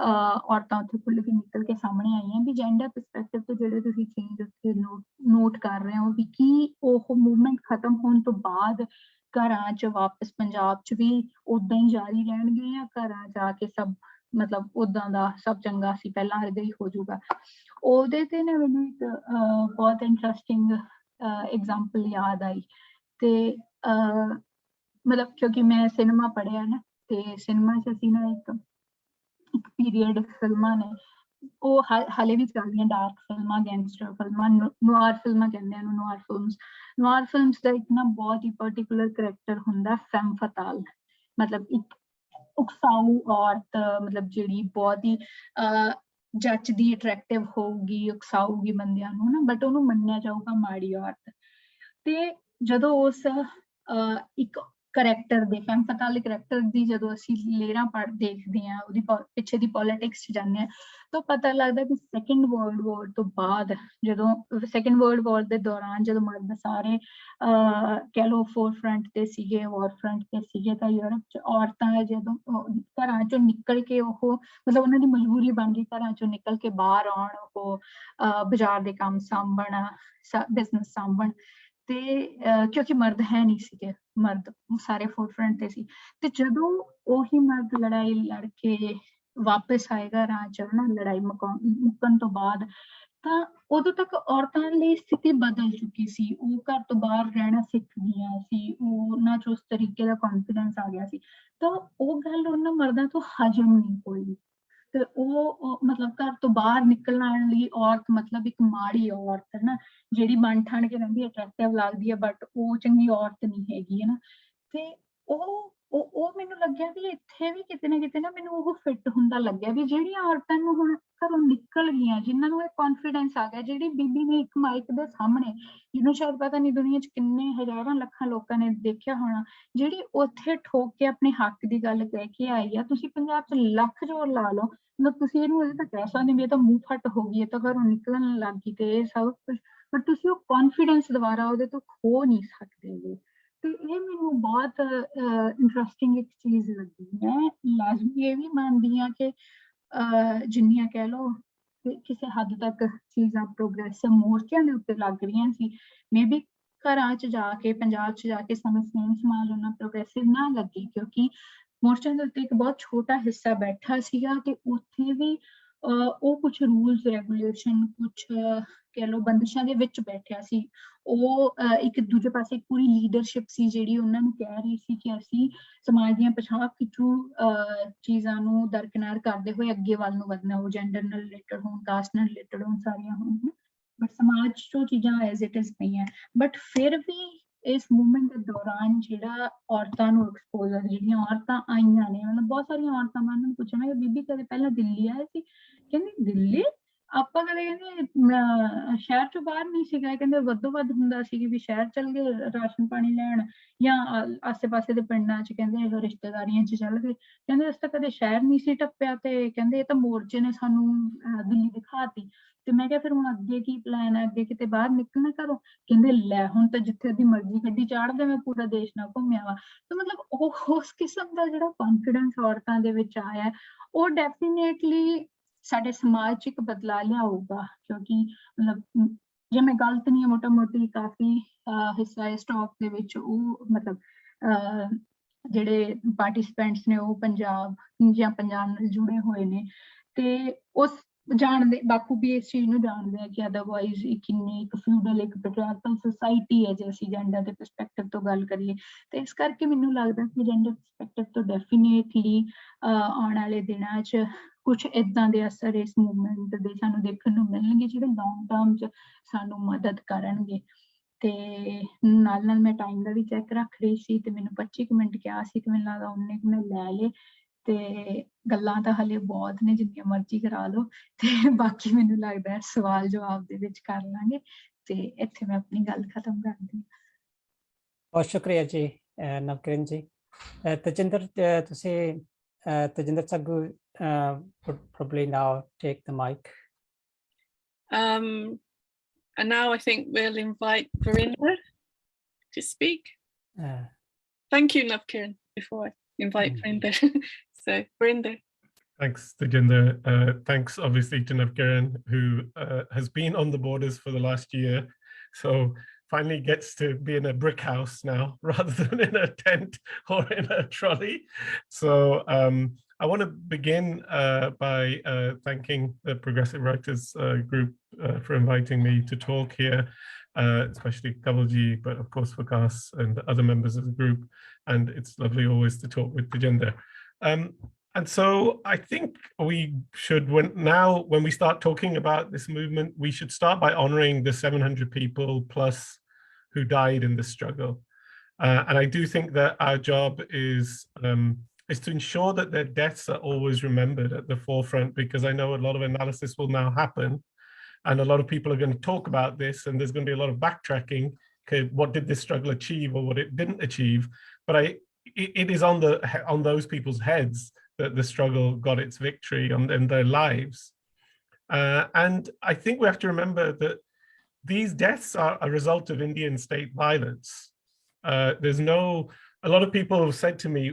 ਔਰਤਾਂ ਉੱਥੇ ਖੁੱਲ੍ਹ ਕੇ ਨਿਕਲ ਕੇ ਸਾਹਮਣੇ ਆਈਆਂ, ਵੀ ਜੈਂਡਰ ਪਰਸਪੈਕਟਿਵ ਤੋਂ ਜਿਹੜੇ ਤੁਸੀਂ ਚੇਂਜ ਉੱਥੇ ਨੋਟ ਕਰ ਰਹੇ ਹੋ, ਵੀ ਕੀ ਉਹ ਮੂਵਮੈਂਟ ਖਤਮ ਹੋਣ ਤੋਂ ਬਾਅਦ ਘਰਾਂ 'ਚ ਵਾਪਸ ਪੰਜਾਬ 'ਚ ਵੀ ਉੱਦਾਂ ਹੀ ਜਾਰੀ ਰਹਿਣਗੇ ਜਾਂ ਘਰਾਂ ਜਾ ਕੇ ਸਭ ਮਤਲਬ ਉੱਦਾਂ ਦਾ ਸਭ ਚੰਗਾ ਸੀ ਪਹਿਲਾਂ ਵਰਗਾ ਹੀ ਹੋ ਜਾਊਗਾ। ਉਹਦੇ ਤੇ ਨਾ ਮੈਨੂੰ ਇੱਕ ਬਹੁਤ ਇੰਟਰਸਟਿੰਗ ਐਗਜ਼ਾਮਪਲ ਯਾਦ ਆਈ। ਤੇ ਮਤਲਬ ਕਿਉਂਕਿ ਮੈਂ ਸਿਨੇਮਾ ਪੜ੍ਹਿਆ ਨਾ, ਤੇ ਸਿਨੇਮਾ 'ਚ ਅਸੀਂ ਨਾ ਇੱਕ ਪੀਰੀਅਡ ਫਿਲਮਾਂ ਨੇ ਉਹ ਹਾਲੇ ਵੀ ਚੱਲਦੀਆਂ, ਡਾਰਕ ਫਿਲਮਾਂ, ਗੈਂਗਸਟਰ ਫਿਲਮਾਂ, ਨੁਆਰ ਫਿਲਮਾਂ ਕਹਿੰਦੇ ਹਨ, ਨੁਆਰ ਫਿਲਮਸ। ਨੁਆਰ ਫਿਲਮਸ ਦਾ ਇੱਕ ਨਾ ਬਹੁਤ ਹੀ ਪਰਟੀਕੂਲਰ ਕਰੈਕਟਰ ਹੁੰਦਾ ਫੈਮ ਫਤਾਲ, ਮਤਲਬ ਇੱਕ ਉਕਸਾਊ ਔਰਤ, ਮਤਲਬ ਜਿਹੜੀ ਬਹੁਤ ਹੀ ਜੱਚਦੀ, ਅਟਰੈਕਟਿਵ ਹੋਊਗੀ, ਉਕਸਾਊਗੀ ਬੰਦਿਆਂ ਨੂੰ ਨਾ, ਬਟ ਉਹਨੂੰ ਮੰਨਿਆ ਜਾਊਗਾ ਮਾੜੀ ਔਰਤ। ਤੇ ਜਦੋਂ ਉਸ ਇੱਕ ਕਰੈਕਟਰ ਦੇ ਫੈਮ ਫਤਾਲ ਕਰੈਕਟਰ ਦੀ ਜਦੋਂ ਅਸੀਂ ਲੇਅਰਾਂ ਦੇਖਦੇ ਹਾਂ, ਉਹਦੀ ਪਿੱਛੇ ਦੀ ਪੋਲੀਟਿਕਸ 'ਚ ਜਾਂਦੇ ਹਾਂ, ਤਾਂ ਪਤਾ ਲੱਗਦਾ ਕਿ ਸੈਕਿੰਡ ਵਰਲਡ ਵਾਰ ਤੋਂ ਬਾਅਦ, ਜਦੋਂ ਸੈਕਿੰਡ ਵਰਲਡ ਵਾਰ ਦੇ ਦੌਰਾਨ ਜਦੋਂ ਮਰਦ ਸਾਰੇ ਕਹਿ ਲਓ ਫੋਰ ਫਰੰਟ ਤੇ ਸੀਗੇ, ਵਾਰ ਫਰੰਟ ਤੇ ਸੀਗੇ, ਤਾਂ ਯੂਰਪ 'ਚ ਔਰਤਾਂ ਜਦੋਂ ਘਰਾਂ 'ਚੋਂ ਨਿਕਲ ਕੇ ਉਹ ਮਤਲਬ ਉਹਨਾਂ ਦੀ ਮਜਬੂਰੀ ਬਣ ਗਈ ਘਰਾਂ 'ਚੋਂ ਨਿਕਲ ਕੇ ਬਾਹਰ ਆਉਣ, ਉਹ ਬਾਜ਼ਾਰ ਦੇ ਕੰਮ ਸਾਂਭਣ, ਬਿਜ਼ਨਸ ਸਾਂਭਣ, ਤੇ ਕਿਉਂਕਿ ਮਰਦ ਹੈ ਨਹੀਂ ਸੀਗੇ, ਮਰਦ ਸਾਰੇ ਫੋਰ ਫਰੰਟ ਤੇ ਸੀ। ਤੇ ਜਦੋਂ ਉਹੀ ਮਰਦ ਲੜਾਈ ਲੜ ਕੇ ਵਾਪਿਸ ਆਏ ਘਰਾਂ 'ਚ ਨਾ, ਲੜਾਈ ਮੁੱਕਣ ਤੋਂ ਬਾਅਦ, ਤਾਂ ਉਦੋਂ ਤੱਕ ਔਰਤਾਂ ਲਈ ਸਥਿਤੀ ਬਦਲ ਚੁੱਕੀ ਸੀ। ਉਹ ਘਰ ਤੋਂ ਬਾਹਰ ਰਹਿਣਾ ਸਿੱਖ ਗਈਆਂ ਸੀ, ਉਹਨਾਂ 'ਚ ਉਸ ਤਰੀਕੇ ਦਾ ਕੌਨਫੀਡੈਂਸ ਆ ਗਿਆ ਸੀ। ਤਾਂ ਉਹ ਗੱਲ ਉਹਨਾਂ ਮਰਦਾਂ ਤੋਂ ਹਜਮ ਨਹੀਂ ਹੋਈ, ਤੇ ਉਹ ਮਤਲਬ ਘਰ ਤੋਂ ਬਾਹਰ ਨਿਕਲਣ ਲਈ ਔਰਤ ਮਤਲਬ ਇੱਕ ਮਾੜੀ ਔਰਤ ਹੈ ਨਾ, ਜਿਹੜੀ ਬਣ ਠਣ ਕੇ ਰਹਿੰਦੀ, ਅਟਰੈਕਟਿਵ ਲੱਗਦੀ ਹੈ, ਬਟ ਉਹ ਚੰਗੀ ਔਰਤ ਨਹੀਂ ਹੈਗੀ ਹੈ ਨਾ। ਤੇ ਉਹ ਮੈਨੂੰ ਲੱਗਿਆ ਵੀ ਇੱਥੇ ਵੀ ਕਿਤੇ ਨਾ ਮੈਨੂੰ ਉਹ ਫਿੱਟ ਹੁੰਦਾ ਲੱਗਿਆ, ਵੀ ਜਿਹੜੀਆਂ ਔਰਤਾਂ ਨੂੰ ਹੁਣ ਘਰੋਂ ਨਿਕਲ ਗਈਆਂ, ਜਿਨ੍ਹਾਂ ਨੂੰ ਇਹ ਕੌਨਫੀਡੈਂਸ ਆ ਗਿਆ, ਜਿਹੜੀ ਬੀਬੀ ਨੇ ਇੱਕ ਮਾਈਕ ਦੇ ਸਾਹਮਣੇ, ਜਿਹਨੂੰ ਸ਼ਾਇਦ ਪਤਾ ਨਹੀਂ ਦੁਨੀਆ 'ਚ ਕਿੰਨੇ ਹਜ਼ਾਰਾਂ ਲੱਖਾਂ ਲੋਕਾਂ ਨੇ ਦੇਖਿਆ ਹੋਣਾ, ਜਿਹੜੀ ਉੱਥੇ ਠੋਕ ਕੇ ਆਪਣੇ ਹੱਕ ਦੀ ਗੱਲ ਕਹਿ ਕੇ ਆਈ ਆ। ਤੁਸੀਂ ਪੰਜਾਬ 'ਚ ਲੱਖ ਜ਼ੋਰ ਲਾ ਲਓ, ਮਤਲਬ ਤੁਸੀਂ ਇਹਨੂੰ ਇਹ ਤਾਂ ਕਹਿ ਸਕਦੇ ਵੀ ਇਹ ਤਾਂ ਮੂੰਹ ਫੱਟ ਹੋ ਗਈ, ਇਹ ਤਾਂ ਘਰੋਂ ਨਿਕਲਣ ਲੱਗ ਗਈ ਤੇ ਇਹ ਸਭ ਕੁਛ, ਪਰ ਤੁਸੀਂ ਉਹ ਕੌਨਫੀਡੈਂਸ ਦੁਬਾਰਾ ਉਹਦੇ ਤੋਂ ਖੋ ਨਹੀਂ ਸਕਦੇ। ਤੇ ਇਹ ਮੈਨੂੰ ਬਹੁਤ ਇੰਟਰਸਟਿੰਗ ਇੱਕ ਚੀਜ਼ ਲੱਗੀ। ਮੈਂ ਲਾਜ਼ਮੀ ਇਹ ਵੀ ਮੰਨਦੀ ਹਾਂ ਕਿ ਜਿੰਨੀਆਂ ਕਹਿ ਲਓ ਕਿਸੇ ਹੱਦ ਤੱਕ ਚੀਜ਼ਾਂ ਪ੍ਰੋਗਰੈਸਿਵ ਮੋਰਚਿਆਂ ਦੇ ਉੱਤੇ ਲੱਗ ਰਹੀਆਂ ਸੀ, ਮੇ ਬੀ ਘਰਾਂ 'ਚ ਜਾ ਕੇ, ਪੰਜਾਬ 'ਚ ਜਾ ਕੇ ਸਮੇਂ ਸਮਾਜ ਉਹਨਾਂ ਪ੍ਰੋਗਰੈਸਿਵ ਨਾ ਲੱਗੇ, ਕਿਉਂਕਿ ਮੋਰਚਿਆਂ ਦੇ ਉੱਤੇ ਇੱਕ ਬਹੁਤ ਛੋਟਾ ਹਿੱਸਾ ਬੈਠਾ ਸੀਗਾ, ਤੇ ਉੱਥੇ ਵੀ ਉਹ ਕੁਛ ਰੂਲਸ ਰੈਗੂਲੇਸ਼ਨ, ਕੁਛ ਕਹਿ ਲਓ ਬੰਦਿਸ਼ਾਂ ਦੇ ਵਿੱਚ ਬੈਠਿਆ ਸੀ। ਉਹ ਇੱਕ ਦੂਜੇ ਪਾਸੇ ਪੂਰੀ ਲੀਡਰਸ਼ਿਪ ਸੀ ਜਿਹੜੀ ਉਹਨਾਂ ਨੂੰ ਕਹਿ ਰਹੀ ਸੀ ਕਿ ਅਸੀਂ ਸਮਾਜ ਦੀਆਂ ਪਿਛੂ ਚੀਜ਼ਾਂ ਨੂੰ ਦਰਕਿਨਾਰ ਕਰਦੇ ਹੋਏ ਅੱਗੇ ਵੱਲ ਨੂੰ ਵਧਣਾ, ਉਹ ਜੈਂਡਰ ਨਾਲ ਰਿਲੇਟਡ ਹੋਣ, ਕਾਸਟ ਨਾਲ ਰਿਲੇਟਡ ਹੋਣ, ਸਾਰੀਆਂ ਹੋਣ, ਬਟ ਸਮਾਜ 'ਚੋਂ ਚੀਜ਼ਾਂ ਐਜ਼ ਇਟ ਇਜ਼ ਪਈਆਂ। ਬਟ ਫਿਰ ਵੀ ਇਸ ਮੂਵਮੈਂਟ ਦੇ ਦੌਰਾਨ ਜਿਹੜਾ ਔਰਤਾਂ ਨੂੰ ਐਕਸਪੋਜ਼ਰ, ਜਿਹੜੀਆਂ ਔਰਤਾਂ ਆਈਆਂ ਨੇ, ਮਤਲਬ ਬਹੁਤ ਸਾਰੀਆਂ ਔਰਤਾਂ, ਮੈਂ ਉਹਨਾਂ ਨੂੰ ਪੁੱਛਿਆ ਮੈਂ ਕਿ ਬੀਬੀ ਕਦੇ ਪਹਿਲਾਂ ਦਿੱਲੀ ਆਏ ਸੀ? ਕਹਿੰਦੀ ਦਿੱਲੀ ਆਪਾਂ ਕਦੇ ਕਹਿੰਦੇ ਸ਼ਹਿਰ 'ਚੋਂ ਬਾਹਰ ਨਹੀਂ ਸੀਗਾ, ਕਹਿੰਦੇ ਵੱਧੋ ਵੱਧ ਹੁੰਦਾ ਸੀ ਵੀ ਸ਼ਹਿਰ ਚੱਲ ਗਏ ਰਾਸ਼ਨ ਪਾਣੀ ਲੈਣ, ਜਾਂ ਆਸੇ ਪਾਸੇ ਦੇ ਪਿੰਡਾਂ 'ਚ ਕਹਿੰਦੇ ਰਿਸ਼ਤੇਦਾਰੀਆਂ 'ਚ ਚੱਲ ਗਏ, ਕਹਿੰਦੇ ਅਸੀਂ ਤਾਂ ਕਦੇ ਸ਼ਹਿਰ ਨਹੀਂ ਸੀ ਟੱਪਿਆ, ਤੇ ਕਹਿੰਦੇ ਇਹ ਤਾਂ ਮੋਰਚੇ ਨੇ ਸਾਨੂੰ ਦਿੱਲੀ ਦਿਖਾਤੀ। ਤੇ ਮੈਂ ਕਿਹਾ ਫਿਰ ਹੁਣ ਅੱਗੇ ਕੀ ਪਲਾਨ ਹੈ, ਅੱਗੇ ਕਿਤੇ ਬਾਹਰ ਨਿਕਲਣਾ ਘਰੋਂ? ਕਹਿੰਦੇ ਲੈ ਹੁਣ ਤਾਂ ਜਿੱਥੇ ਉਹਦੀ ਮਰਜ਼ੀ ਗੱਡੀ ਚਾੜਦੇ, ਮੈਂ ਪੂਰਾ ਦੇਸ਼ ਨਾਲ ਘੁੰਮਿਆ ਵਾ। ਤਾਂ ਮਤਲਬ ਉਹ ਉਸ ਕਿਸਮ ਦਾ ਜਿਹੜਾ ਕੌਨਫੀਡੈਂਸ ਔਰਤਾਂ ਦੇ ਵਿੱਚ ਆਇਆ, ਉਹ ਡੈਫੀਨੇਟਲੀ ਸਾਡੇ ਸਮਾਜ 'ਚ ਇੱਕ ਬਦਲਾਅ ਲਿਆਊਗਾ, ਕਿਉਂਕਿ ਮਤਲਬ ਜੇ ਮੈਂ ਗਲਤ ਨਹੀਂ ਮੋਟਾ ਮੋਟੀ ਕਾਫੀ ਹਿੱਸਾ ਇਸ ਟਾਕ ਦੇ ਵਿੱਚ ਉਹ ਮਤਲਬ ਜਿਹੜੇ ਪਾਰਟਿਸਪੈਂਟਸ ਨੇ ਉਹ ਪੰਜਾਬ ਜਾਂ ਪੰਜਾਬ ਨਾਲ ਜੁੜੇ ਹੋਏ ਨੇ ਤੇ ਉਸ ਜਾਣਦੇ ਬਾਖੂਬੀ ਇਸ ਚੀਜ਼ ਨੂੰ ਜਾਣਦੇ ਆ ਕਿ ਅਦਰਵਾਈਜ਼ ਕਿੰਨੀ ਇੱਕ ਫਿਊਡਲ ਇੱਕ ਪੈਟਰੀਆਰਕਲ ਸੁਸਾਇਟੀ ਹੈ ਜੇ ਅਸੀਂ ਜੈਂਡਰ ਦੇ ਪਰਸਪੈਕਟਿਵ ਤੋਂ ਗੱਲ ਕਰੀਏ ਤੇ ਇਸ ਕਰਕੇ ਮੈਨੂੰ ਲੱਗਦਾ ਕਿ ਜੈਂਡਰ ਪਰਸਪੈਕਟਿਵ ਤੋਂ ਡੈਫੀਨੇਟਲੀ ਆਉਣ ਵਾਲੇ ਦਿਨਾਂ 'ਚ ਕੁਛ ਇੱਦਾਂ ਦੇ ਅਸਰ ਇਸ ਮੂਵਮੈਂਟ ਦੇ ਸਾਨੂੰ ਦੇਖਣ ਨੂੰ ਮਿਲਣਗੇ ਜਿਹੜੇ ਲੌਂਗ ਟਰਮ 'ਚ ਸਾਨੂੰ ਮਦਦ ਕਰਨਗੇ ਤੇ ਨਾਲ ਮੈਂ ਟਾਈਮ ਦਾ ਵੀ ਚੈੱਕ ਰੱਖ ਰਹੀ ਸੀ ਤੇ ਮੈਨੂੰ 25 ਮਿੰਟ ਕਿਹਾ ਸੀ ਤੇ ਮੈਨੂੰ ਲੱਗਦਾ ਉਹਨੇ ਮੈਂ ਲੈ ਲਏ ਤੇ ਗੱਲਾਂ ਤਾਂ ਹਲੇ ਬਹੁਤ ਨੇ ਜਿੰਨੀਆਂ ਮਰਜ਼ੀ ਕਰਾ ਲਓ ਤੇ ਬਾਕੀ ਮੈਨੂੰ ਲੱਗਦਾ ਸਵਾਲ ਜਵਾਬ ਦੇ ਵਿੱਚ ਕਰ ਲਾਂਗੇ ਤੇ ਇੱਥੇ ਮੈਂ ਆਪਣੀ ਗੱਲ ਖਤਮ ਕਰਦੀ ਹਾਂ। ਬਹੁਤ ਸ਼ੁਕਰੀਆ ਜੀ ਨਵਕਿਰਨ ਜੀ। ਤਜਿੰਦਰ ਤੁਸੀਂ Tajender Sagoo would probably now take the mic. And now I think we'll invite Virinder to speak. Thank you, Navkiran, before I invite Virinder. So, Virinder. Thanks, Tajender. Thanks, obviously, to Navkiran, who has been on the borders for the last year. So finally gets to be in a brick house now rather than in a tent or in a trolley. So I want to begin by thanking the Progressive Writers Group for inviting me to talk here, especially Kanwal, but of course Vikas and other members of the group. And it's lovely always to talk with Tajender. And so I think we should, when we start talking about this movement, we should start by honoring the 700 people plus who died in this struggle. And I do think that our job is to ensure that their deaths are always remembered at the forefront, because I know a lot of analysis will now happen and a lot of people are going to talk about this and there's going to be a lot of backtracking. Okay, what did this struggle achieve or what it didn't achieve? But it is on those people's heads that the struggle got its victory in their lives. And I think we have to remember that these deaths are a result of Indian state violence. A lot of people have said to me,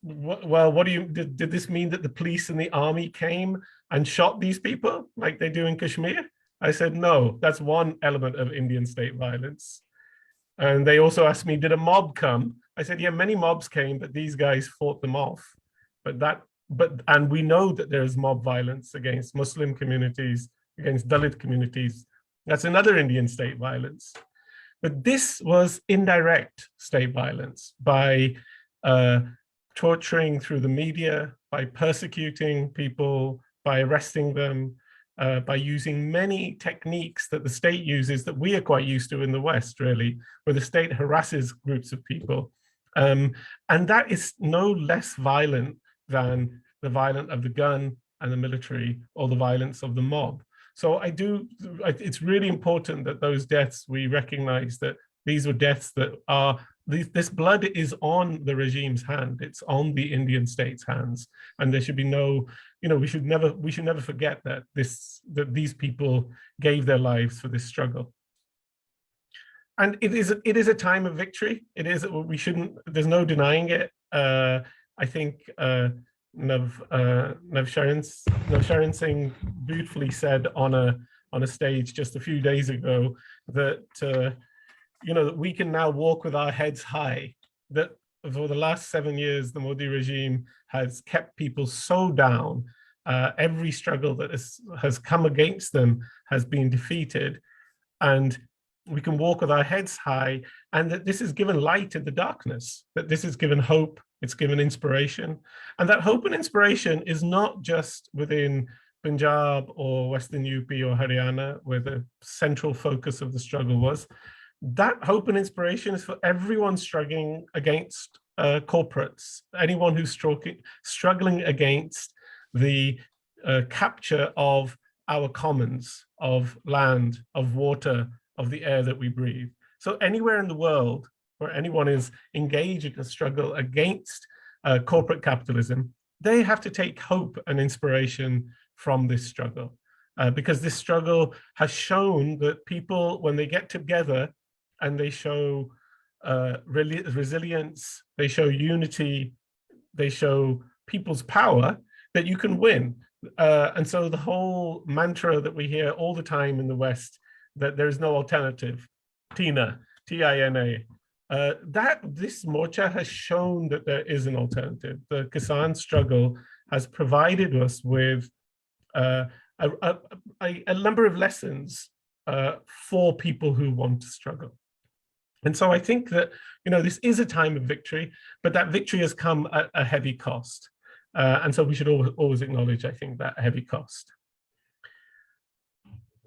well, did this mean that the police and the army came and shot these people like they do in Kashmir? I said, no, that's one element of Indian state violence. And they also asked me, did a mob come? I said, yeah, many mobs came, but these guys fought them off. And we know that there is mob violence against Muslim communities, against Dalit communities. That's another Indian state violence. But this was indirect state violence by torturing through the media, by persecuting people, by arresting them, by using many techniques that the state uses that we are quite used to in the West, really, where the state harasses groups of people. And that is no less violent than the violence of the gun and the military or the violence of the mob. So it's really important that those deaths, we recognize that these were deaths that are, this blood is on the regime's hand. It's on the Indian state's hands. And there should be no, we should never forget that these people gave their lives for this struggle. And it is a time of victory. It is, there's no denying it. I think Navkiran Singh beautifully said on a stage just a few days ago that that we can now walk with our heads high. That for the last 7 years, the Modi regime has kept people so down. Every struggle that has come against them has been defeated, and we can walk with our heads high, and that this has given light in the darkness, that this has given hope, it's given inspiration. And that hope and inspiration is not just within Punjab or Western UP or Haryana, where the central focus of the struggle was. That hope and inspiration is for everyone struggling against corporates, anyone who's struggling against the capture of our commons, of land, of water, of the air that we breathe. So anywhere in the world where anyone is engaged in a struggle against corporate capitalism, they have to take hope and inspiration from this struggle. Because this struggle has shown that people, when they get together and they show resilience, they show unity, they show people's power, that you can win. And so the whole mantra that we hear all the time in the West, that there is no alternative. TINA, T-I-N-A. This morcha has shown that there is an alternative. The Kisan struggle has provided us with a number of lessons for people who want to struggle. And so I think that, this is a time of victory, but that victory has come at a heavy cost. And so we should always acknowledge, I think, that heavy cost.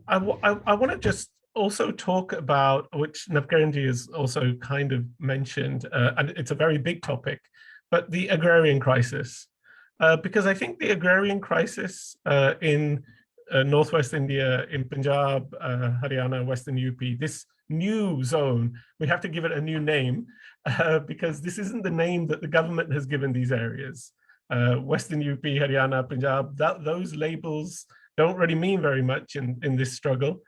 I want to just also talk about, which Navkiran has also kind of mentioned, and it's a very big topic, but the agrarian crisis. Because I think the agrarian crisis in Northwest India, in Punjab, Haryana, Western UP, this new zone, we have to give it a new name because this isn't the name that the government has given these areas. Western UP, Haryana, Punjab, those labels don't really mean very much in this struggle,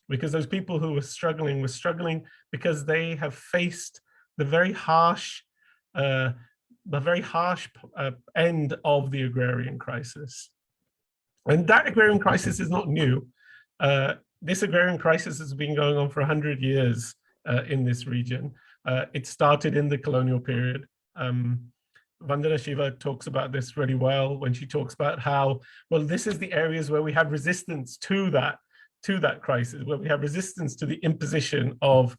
because those people who were struggling because they have faced the very harsh end of the agrarian crisis. And that agrarian crisis is not new. This agrarian crisis has been going on for 100 years in this region. It started in the colonial period. Vandana Shiva talks about this really well when she talks about how, well, this is the areas where we have resistance to that crisis, where we have resistance to the imposition of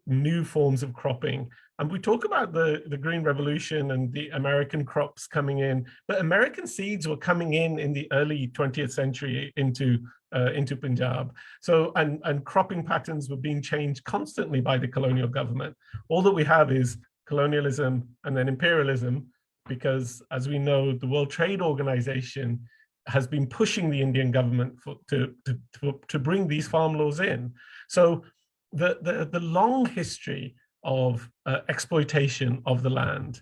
new forms of cropping. And we talk about the Green Revolution and the American crops coming in, but American seeds were coming in the early 20th century into Punjab. So, and cropping patterns were being changed constantly by the colonial government. All that we have is colonialism and then imperialism, because as we know, the World Trade Organization has been pushing the Indian government to bring these farm laws in. So the long history of exploitation of the land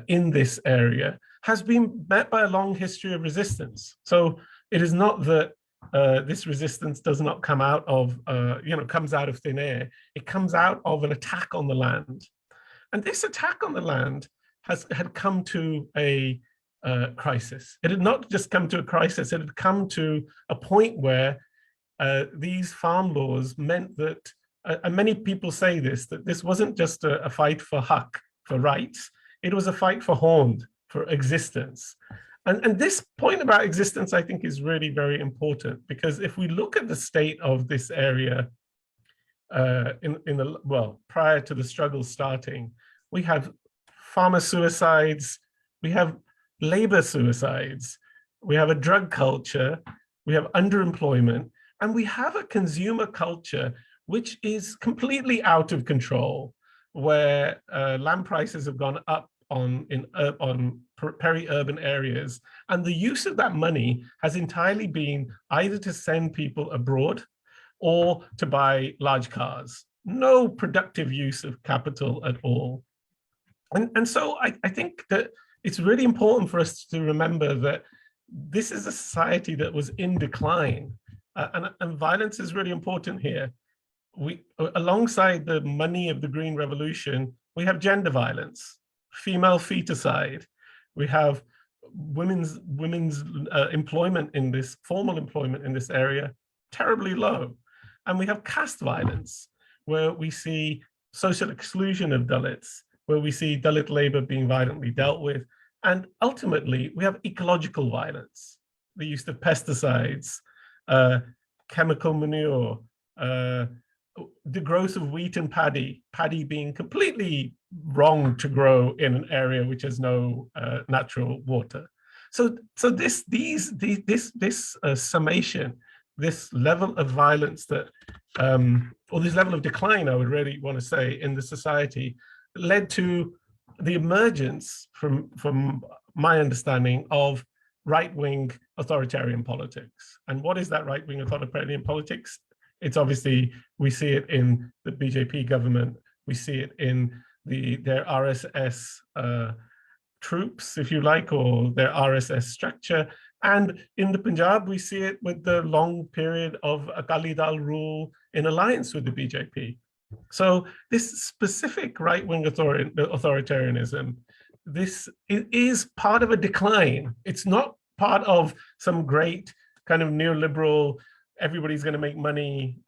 in this area has been met by a long history of resistance. So it is not that this resistance does not come out of, comes out of thin air. It comes out of an attack on the land. And this attack on the land had come to a crisis. It had not just come to a crisis, it had come to a point where these farm laws meant that, and many people say this, that this wasn't just a fight for haq, for rights, it was a fight for hond, for existence. And this point about existence, I think, is really very important, because if we look at the state of this area prior to the struggle starting, we have farmer suicides, we have labor suicides, we have a drug culture, we have underemployment, and we have a consumer culture which is completely out of control, where land prices have gone up on peri-urban areas, and the use of that money has entirely been either to send people abroad or to buy large cars. No productive use of capital at all. And so I think that it's really important for us to remember that this is a society that was in decline, and violence is really important here. Alongside the money of the Green Revolution, we have gender violence, female feticide, we have women's employment in this, formal employment in this area, terribly low. And we have caste violence, where we see social exclusion of Dalits, where we see Dalit labor being violently dealt with. And ultimately, we have ecological violence, the use of pesticides, chemical manure, the growth of wheat and paddy being completely wrong to grow in an area which has no natural water. So this summation, this level of violence that, or this level of decline, I would really want to say, in the society, led to the emergence, from my understanding, of right-wing authoritarian politics. And what is that right-wing authoritarian politics? It's obviously, we see it in the BJP government, we see it in their RSS troops, if you like, or their RSS structure. And in the Punjab, we see it with the long period of Akali Dal rule in alliance with the BJP. So this specific right-wing authoritarianism, this is part of a decline. It's not part of some great kind of neoliberal everybody's going to make money,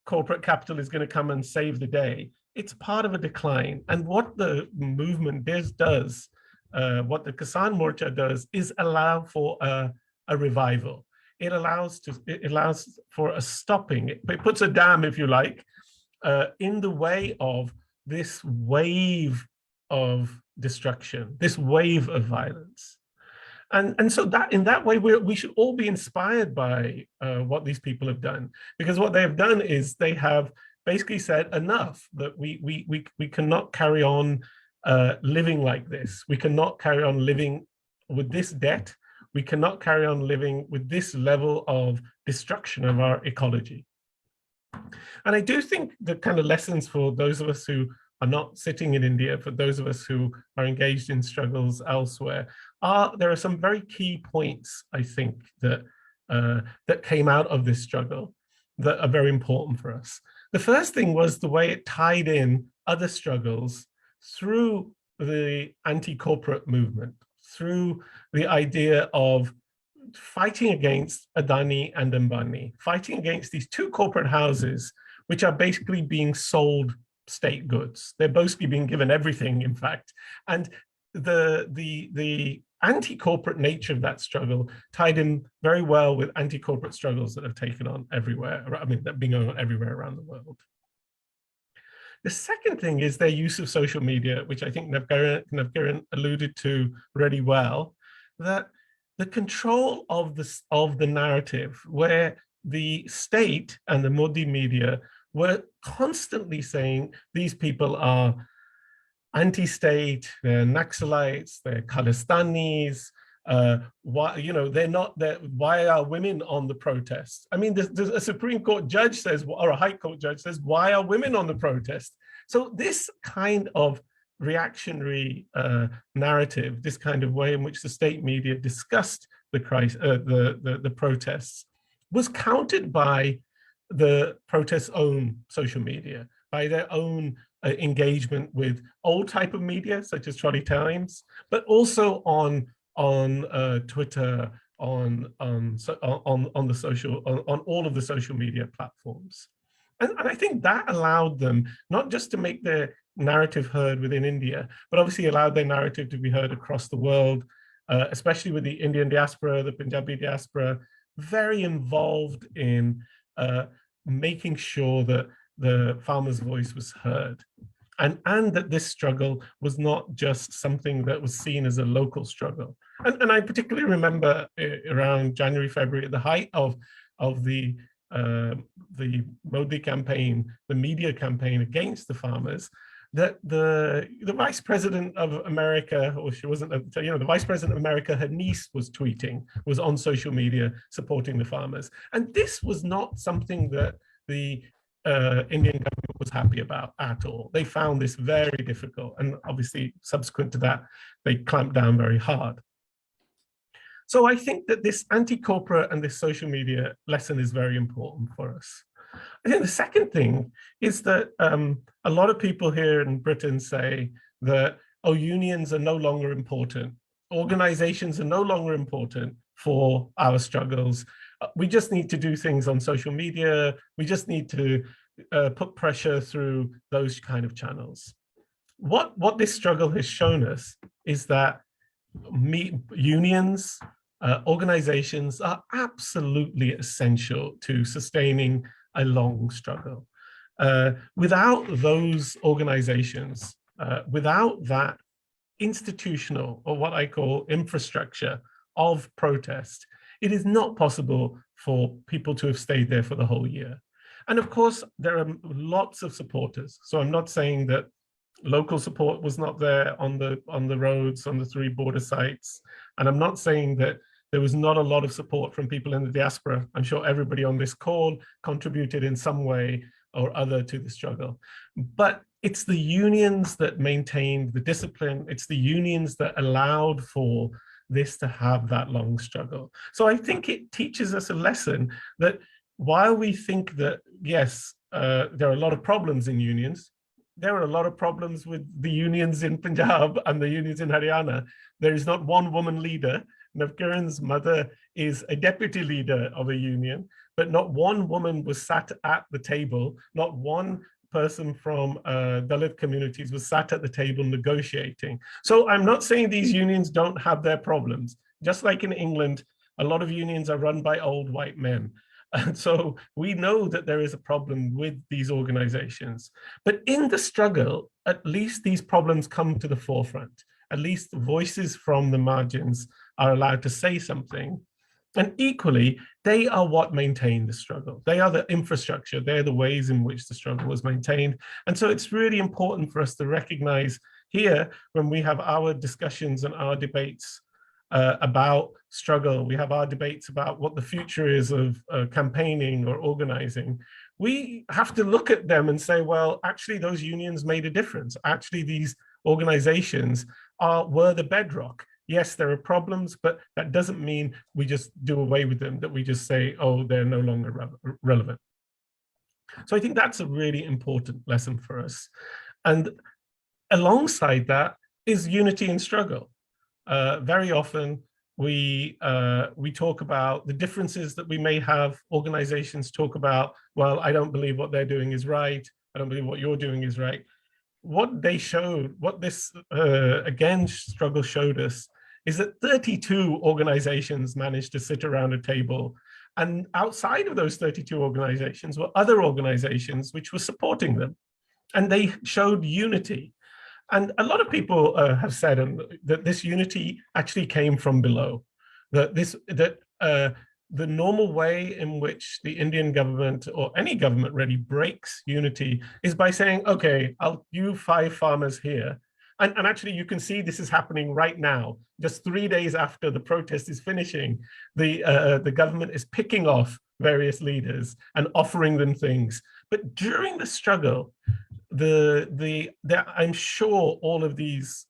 corporate capital is going to come and save the day. It's part of a decline. And what the movement does, what the Kisan Morcha does, is allow for a revival. It allows for a stopping. It puts a dam, if you like, in the way of this wave of destruction, this wave of violence. And so that in that way, we should all be inspired by what these people have done, because what they have done is they have basically said enough, that we cannot carry on living like this. We cannot carry on living with this debt. We cannot carry on living with this level of destruction of our ecology. And I do think the kind of lessons for those of us who are not sitting in India, for those of us who are engaged in struggles elsewhere, there are some very key points, I think, that that came out of this struggle that are very important for us. The first thing was the way it tied in other struggles through the anti-corporate movement, through the idea of fighting against Adani and Ambani, fighting against these two corporate houses, which are basically being sold state goods. They're basically being given everything, in fact. And the anti-corporate nature of that struggle tied in very well with anti-corporate struggles that have taken on everywhere. I mean, that have been going on everywhere around the world. The second thing is their use of social media, which I think Navkiran alluded to really well, that the control of the narrative, where the state and the Modi media were constantly saying these people are anti-state, they're Naxalites, they're Khalistanis, why, you know, they're not there. Why are women on the protests? I mean, there's a Supreme Court judge says, or a High Court judge says, why are women on the protest? So this kind of reactionary narrative, this kind of way in which the state media discussed the protests, was countered by the protests' own social media, by their own engagement with old type of media, such as Trolley Times, but also on Twitter, on the social, on all of the social media platforms. And I think that allowed them not just to make their narrative heard within India, but obviously allowed their narrative to be heard across the world, especially with the Indian diaspora, the Punjabi diaspora, very involved in making sure that the farmers' voice was heard. And that this struggle was not just something that was seen as a local struggle. And I particularly remember around January, February, at the height of the Modi campaign, the media campaign against the farmers, that the Vice President of America, or she wasn't, the Vice President of America, her niece was tweeting, was on social media supporting the farmers. And this was not something that the Indian government was happy about at all. They found this very difficult. And obviously, subsequent to that, they clamped down very hard. So I think that this anti-corporate and this social media lesson is very important for us. I think the second thing is that a lot of people here in Britain say that, oh, unions are no longer important. Organizations are no longer important for our struggles. We just need to do things on social media. We just need to put pressure through those kind of channels. What this struggle has shown us is that unions, organizations are absolutely essential to sustaining a long struggle. Without those organizations, without that institutional, or what I call infrastructure of protest, it is not possible for people to have stayed there for the whole year. And of course, there are lots of supporters. So I'm not saying that local support was not there on the roads, on the 3 border sites. And I'm not saying that there was not a lot of support from people in the diaspora. I'm sure everybody on this call contributed in some way or other to the struggle. But it's the unions that maintained the discipline. It's the unions that allowed for this to have that long struggle. So I think it teaches us a lesson that while we think that, yes, there are a lot of problems in unions, there are a lot of problems with the unions in Punjab and the unions in Haryana. There is not one woman leader. Navkiran's mother is a deputy leader of a union, but not one woman was sat at the table, not one person from Dalit communities was sat at the table negotiating. So I'm not saying these unions don't have their problems. Just like in England, a lot of unions are run by old white men. And so we know that there is a problem with these organizations. But in the struggle, at least these problems come to the forefront. At least voices from the margins are allowed to say something. And equally, they are what maintain the struggle. They are the infrastructure. They're the ways in which the struggle was maintained. And so it's really important for us to recognize here, when we have our discussions and our debates about struggle, we have our debates about what the future is of campaigning or organizing, we have to look at them and say, well, actually those unions made a difference. Actually, these organizations were the bedrock. Yes, there are problems, but that doesn't mean we just do away with them, that we just say, oh, they're no longer relevant. So I think that's a really important lesson for us. And alongside that is unity in struggle. Very often we talk about the differences that we may have. Organizations talk about, well, I don't believe what they're doing is right. I don't believe what you're doing is right. What they showed, what this, again, struggle showed us, is that 32 organizations managed to sit around a table. And outside of those 32 organizations were other organizations which were supporting them. And they showed unity. And a lot of people have said that this unity actually came from below. That the normal way in which the Indian government, or any government really, breaks unity is by saying, okay, you 5 farmers here. And actually you can see this is happening right now. Just 3 days after the protest is finishing, the government is picking off various leaders and offering them things. But during the struggle, I'm sure all of these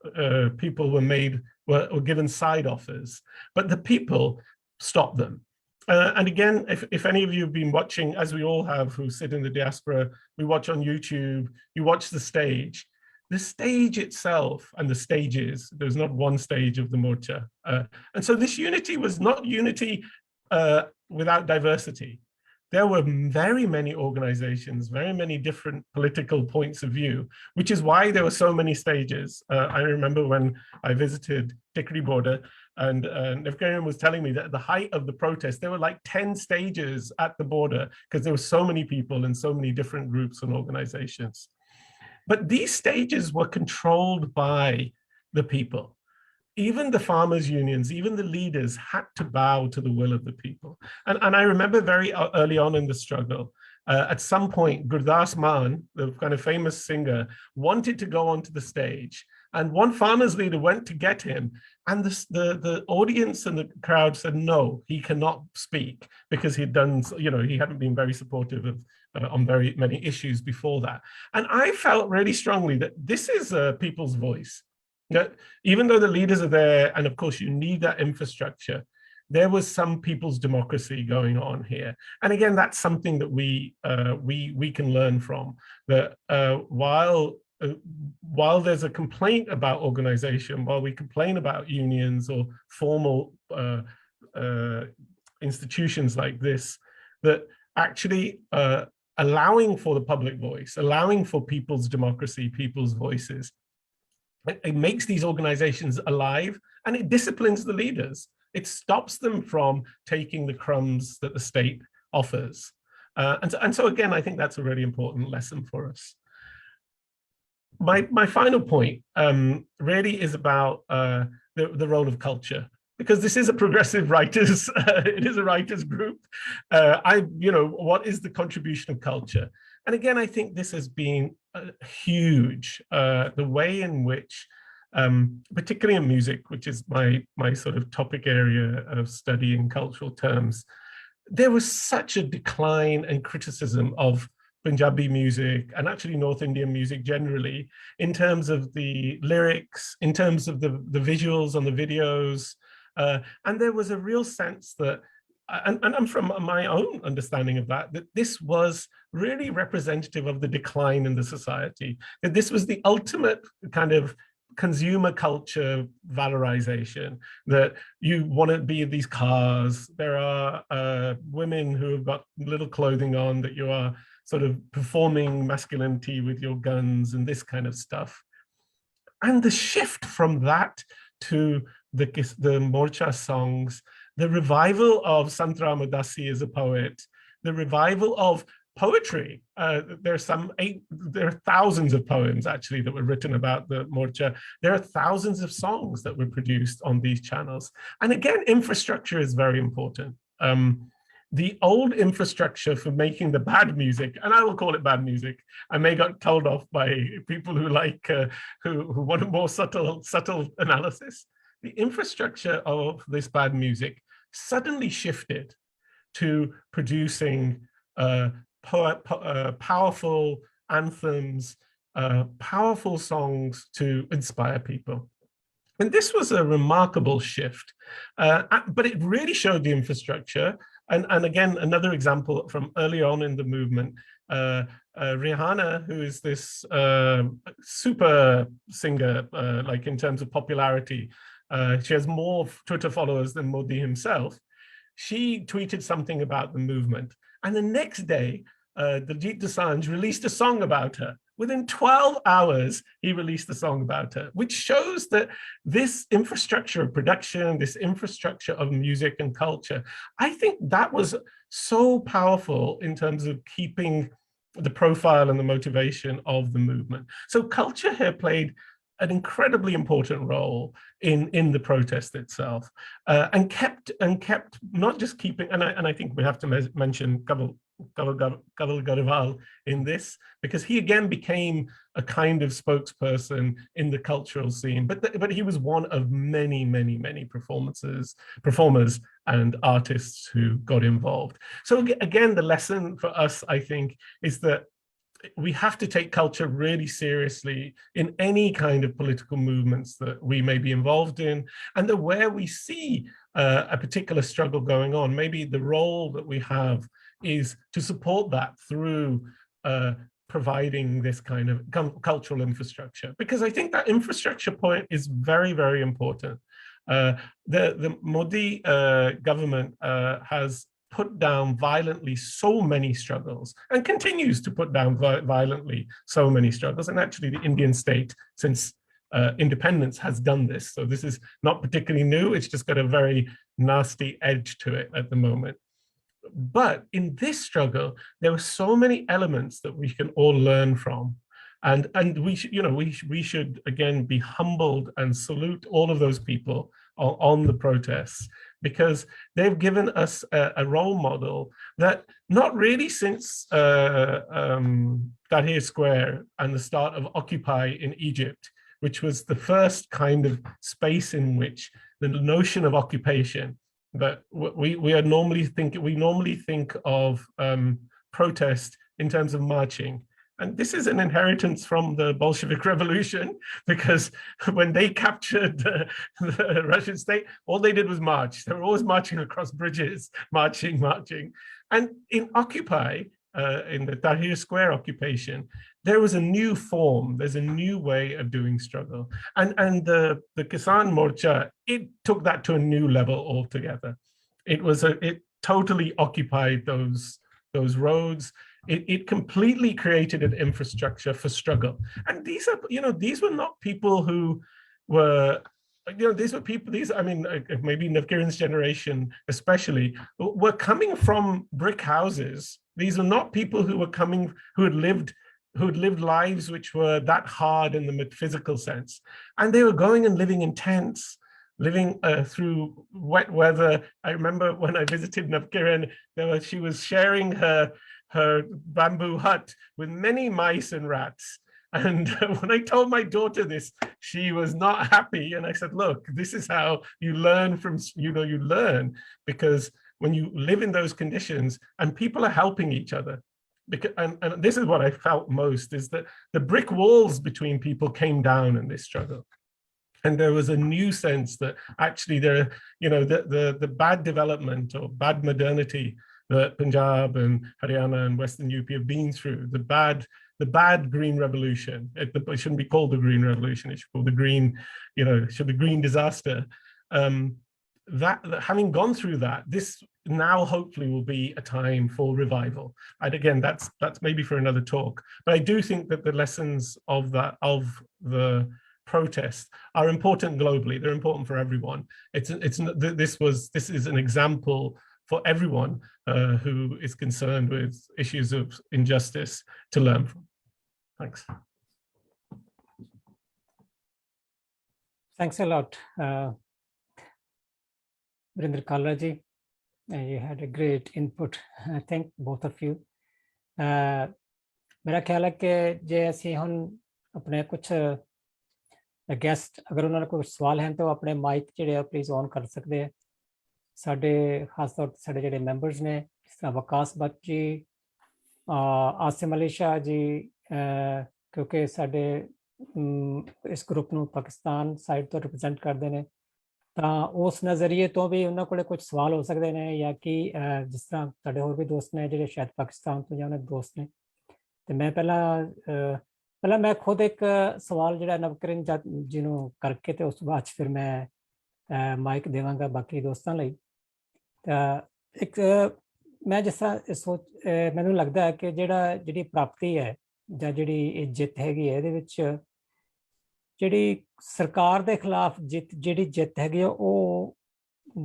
people were given side offers, but the people stopped them. And again, if any of you have been watching, as we all have who sit in the diaspora, we watch on YouTube, you watch the stage. The stage itself and the stages, there's not one stage of the Morcha. And so this unity was not unity without diversity. There were very many organizations, very many different political points of view, which is why there were so many stages. I remember when I visited Tikri border, and Navkiran was telling me that at the height of the protest, there were like 10 stages at the border because there were so many people and so many different groups and organizations. But these stages were controlled by the people. Even the farmers' unions, even the leaders had to bow to the will of the people. And I remember very early on in the struggle, at some point, Gurdas Maan, the kind of famous singer, wanted to go onto the stage. And one farmers leader went to get him. And the audience and the crowd said, no, he cannot speak because he'd done, he hadn't been very supportive of on very many issues before that. And I felt really strongly that this is people's voice. That even though the leaders are there, and of course you need that infrastructure, there was some people's democracy going on here. And again, that's something that we can learn from. That while there's a complaint about organization, while we complain about unions or formal institutions like this, that actually allowing for the public voice, allowing for people's democracy, people's voices, it makes these organizations alive, and it disciplines the leaders. It stops them from taking the crumbs that the state offers. And so again, I think that's a really important lesson for us. My final point really is about the role of culture, because this is a progressive writers, it is a writers group. What is the contribution of culture? And again, I think this has been huge, the way in which, particularly in music, which is my sort of topic area of study in cultural terms, there was such a decline and criticism of Punjabi music and actually North Indian music generally, in terms of the lyrics, in terms of the visuals on the videos. And there was a real sense that, and from my own understanding of that this was really representative of the decline in the society, that this was the ultimate kind of consumer culture valorization, that you want to be in these cars. There are women who have got little clothing on, that you are sort of performing masculinity with your guns and this kind of stuff. And the shift from that to the Morcha songs, the revival of Sant Ramadasi as a poet, the revival of poetry. There are thousands of poems actually that were written about the Morcha. There are thousands of songs that were produced on these channels. And again, infrastructure is very important. The old infrastructure for making the bad music, and I will call it bad music, I may got told off by people who like, who want a more subtle analysis. The infrastructure of this bad music suddenly shifted to producing powerful anthems, powerful songs to inspire people. And this was a remarkable shift, but it really showed the infrastructure. And again, another example from early on in the movement, Rihanna, who is this super singer, like in terms of popularity, she has more Twitter followers than Modi himself. She tweeted something about the movement. And the next day, Diljit Dosanjh released a song about her. Within 12 hours, he released a song about her, which shows that this infrastructure of production, this infrastructure of music and culture, I think that was so powerful in terms of keeping the profile and the motivation of the movement. So culture here played an incredibly important role in the protest itself, and kept not just keeping, and I think we have to mention Kanwal Dhaliwal in this, because he again became a kind of spokesperson in the cultural scene, but he was one of many performers and artists who got involved. So again, the lesson for us, I think, is that we have to take culture really seriously in any kind of political movements that we may be involved in, and that where we see a particular struggle going on, maybe the role that we have is to support that through providing this kind of cultural infrastructure. Because I think that infrastructure point is very important. The Modi government has put down violently so many struggles, and continues to put down violently so many struggles. And actually the Indian state, since independence, has done this. So this is not particularly new, it's just got a very nasty edge to it at the moment. But in this struggle, there were so many elements that we can all learn from. And we should again be humbled and salute all of those people on the protests, because they've given us a role model that not really since Tahrir Square and the start of Occupy in Egypt, which was the first kind of space in which the notion of occupation, that we normally think of protest in terms of marching. And this is an inheritance from the Bolshevik Revolution, because when they captured the Russian state, all they did was march. They were always marching across bridges, marching. And in Occupy, in the Tahrir Square occupation, there was a new form, there's a new way of doing struggle. And the Kisan Morcha, it took that to a new level altogether. It totally occupied those roads. It completely created an infrastructure for struggle. And these were not people who were, maybe Navkiran's generation especially, were coming from brick houses. These are not people who had lived lives which were that hard in the physical sense. And they were going and living in tents, living through wet weather. I remember when I visited Navkiran, she was sharing her bamboo hut with many mice and rats. And when I told my daughter this, she was not happy. And I said, look, this is how you learn you learn, because when you live in those conditions and people are helping each other, and this is what I felt most, is that the brick walls between people came down in this struggle. And there was a new sense that actually the bad development or bad modernity that Punjab and Haryana and Western UP have been through, the bad green revolution. It shouldn't be called the green revolution. It should be called the green, should be green disaster. That having gone through that, this now hopefully will be a time for revival. And again, that's maybe for another talk. But I do think that the lessons of the protest are important globally. They're important for everyone. This is an example for everyone who is concerned with issues of injustice to learn from. Thanks. Thanks a lot, Virinder, Kalra ji. You had a great input. I thank both of you. मेरा ख्याल है कि जे ਅਸੀਂ ਹੁਣ ਆਪਣੇ ਕੁਝ guest ਅਗਰ ਉਹਨਾਂ ਨੂੰ ਕੋਈ ਸਵਾਲ ਹੈ ਤਾਂ ਆਪਣੇ ਮਾਈਕ ਜਿਹੜੇ ਆ ਪਲੀਜ਼ ਔਨ ਕਰ ਸਕਦੇ ਆ ਸਾਡੇ ਖਾਸ ਤੌਰ ਤੇ ਸਾਡੇ ਜਿਹੜੇ ਮੈਂਬਰਸ ਨੇ ਜਿਸ ਤਰ੍ਹਾਂ ਵਕਾਸ ਬੱਟ ਜੀ ਆਸਿਮ ਅਲੀ ਸ਼ਾਹ ਜੀ ਕਿਉਂਕਿ ਸਾਡੇ ਇਸ ਗਰੁੱਪ ਨੂੰ ਪਾਕਿਸਤਾਨ ਸਾਈਡ ਤੋਂ ਰਿਪਰੈਜ਼ੈਂਟ ਕਰਦੇ ਨੇ ਤਾਂ ਉਸ ਨਜ਼ਰੀਏ ਤੋਂ ਵੀ ਉਹਨਾਂ ਕੋਲੇ ਕੁਝ ਸਵਾਲ ਹੋ ਸਕਦੇ ਨੇ ਜਾਂ ਕਿ ਜਿਸ ਤਰ੍ਹਾਂ ਸਾਡੇ ਹੋਰ ਵੀ ਦੋਸਤ ਨੇ ਜਿਹੜੇ ਸ਼ਾਇਦ ਪਾਕਿਸਤਾਨ ਤੋਂ ਜਾਂ ਉਹਨਾਂ ਦੇ ਦੋਸਤ ਨੇ ਤੇ ਮੈਂ ਪਹਿਲਾਂ ਮੈਂ ਖੁਦ ਇੱਕ ਸਵਾਲ ਜਿਹੜਾ ਨਵਕਿਰਨ ਜੀ ਨੂੰ ਕਰਕੇ ਤੇ ਉਸ ਤੋਂ ਬਾਅਦ ਫਿਰ ਮੈਂ ਮਾਈਕ ਦੇਵਾਂਗਾ ਬਾਕੀ ਦੋਸਤਾਂ ਲਈ ਤਾਂ ਇੱਕ ਮੈਂ ਜਿਸ ਤਰ੍ਹਾਂ ਮੈਨੂੰ ਲੱਗਦਾ ਹੈ ਕਿ ਜਿਹੜੀ ਪ੍ਰਾਪਤੀ ਹੈ ਜਾਂ ਜਿਹੜੀ ਇਹ ਜਿੱਤ ਹੈਗੀ ਹੈ ਇਹਦੇ ਵਿੱਚ ਜਿਹੜੀ ਸਰਕਾਰ ਦੇ ਖਿਲਾਫ ਜਿਹੜੀ ਜਿੱਤ ਹੈਗੀ ਆ ਉਹ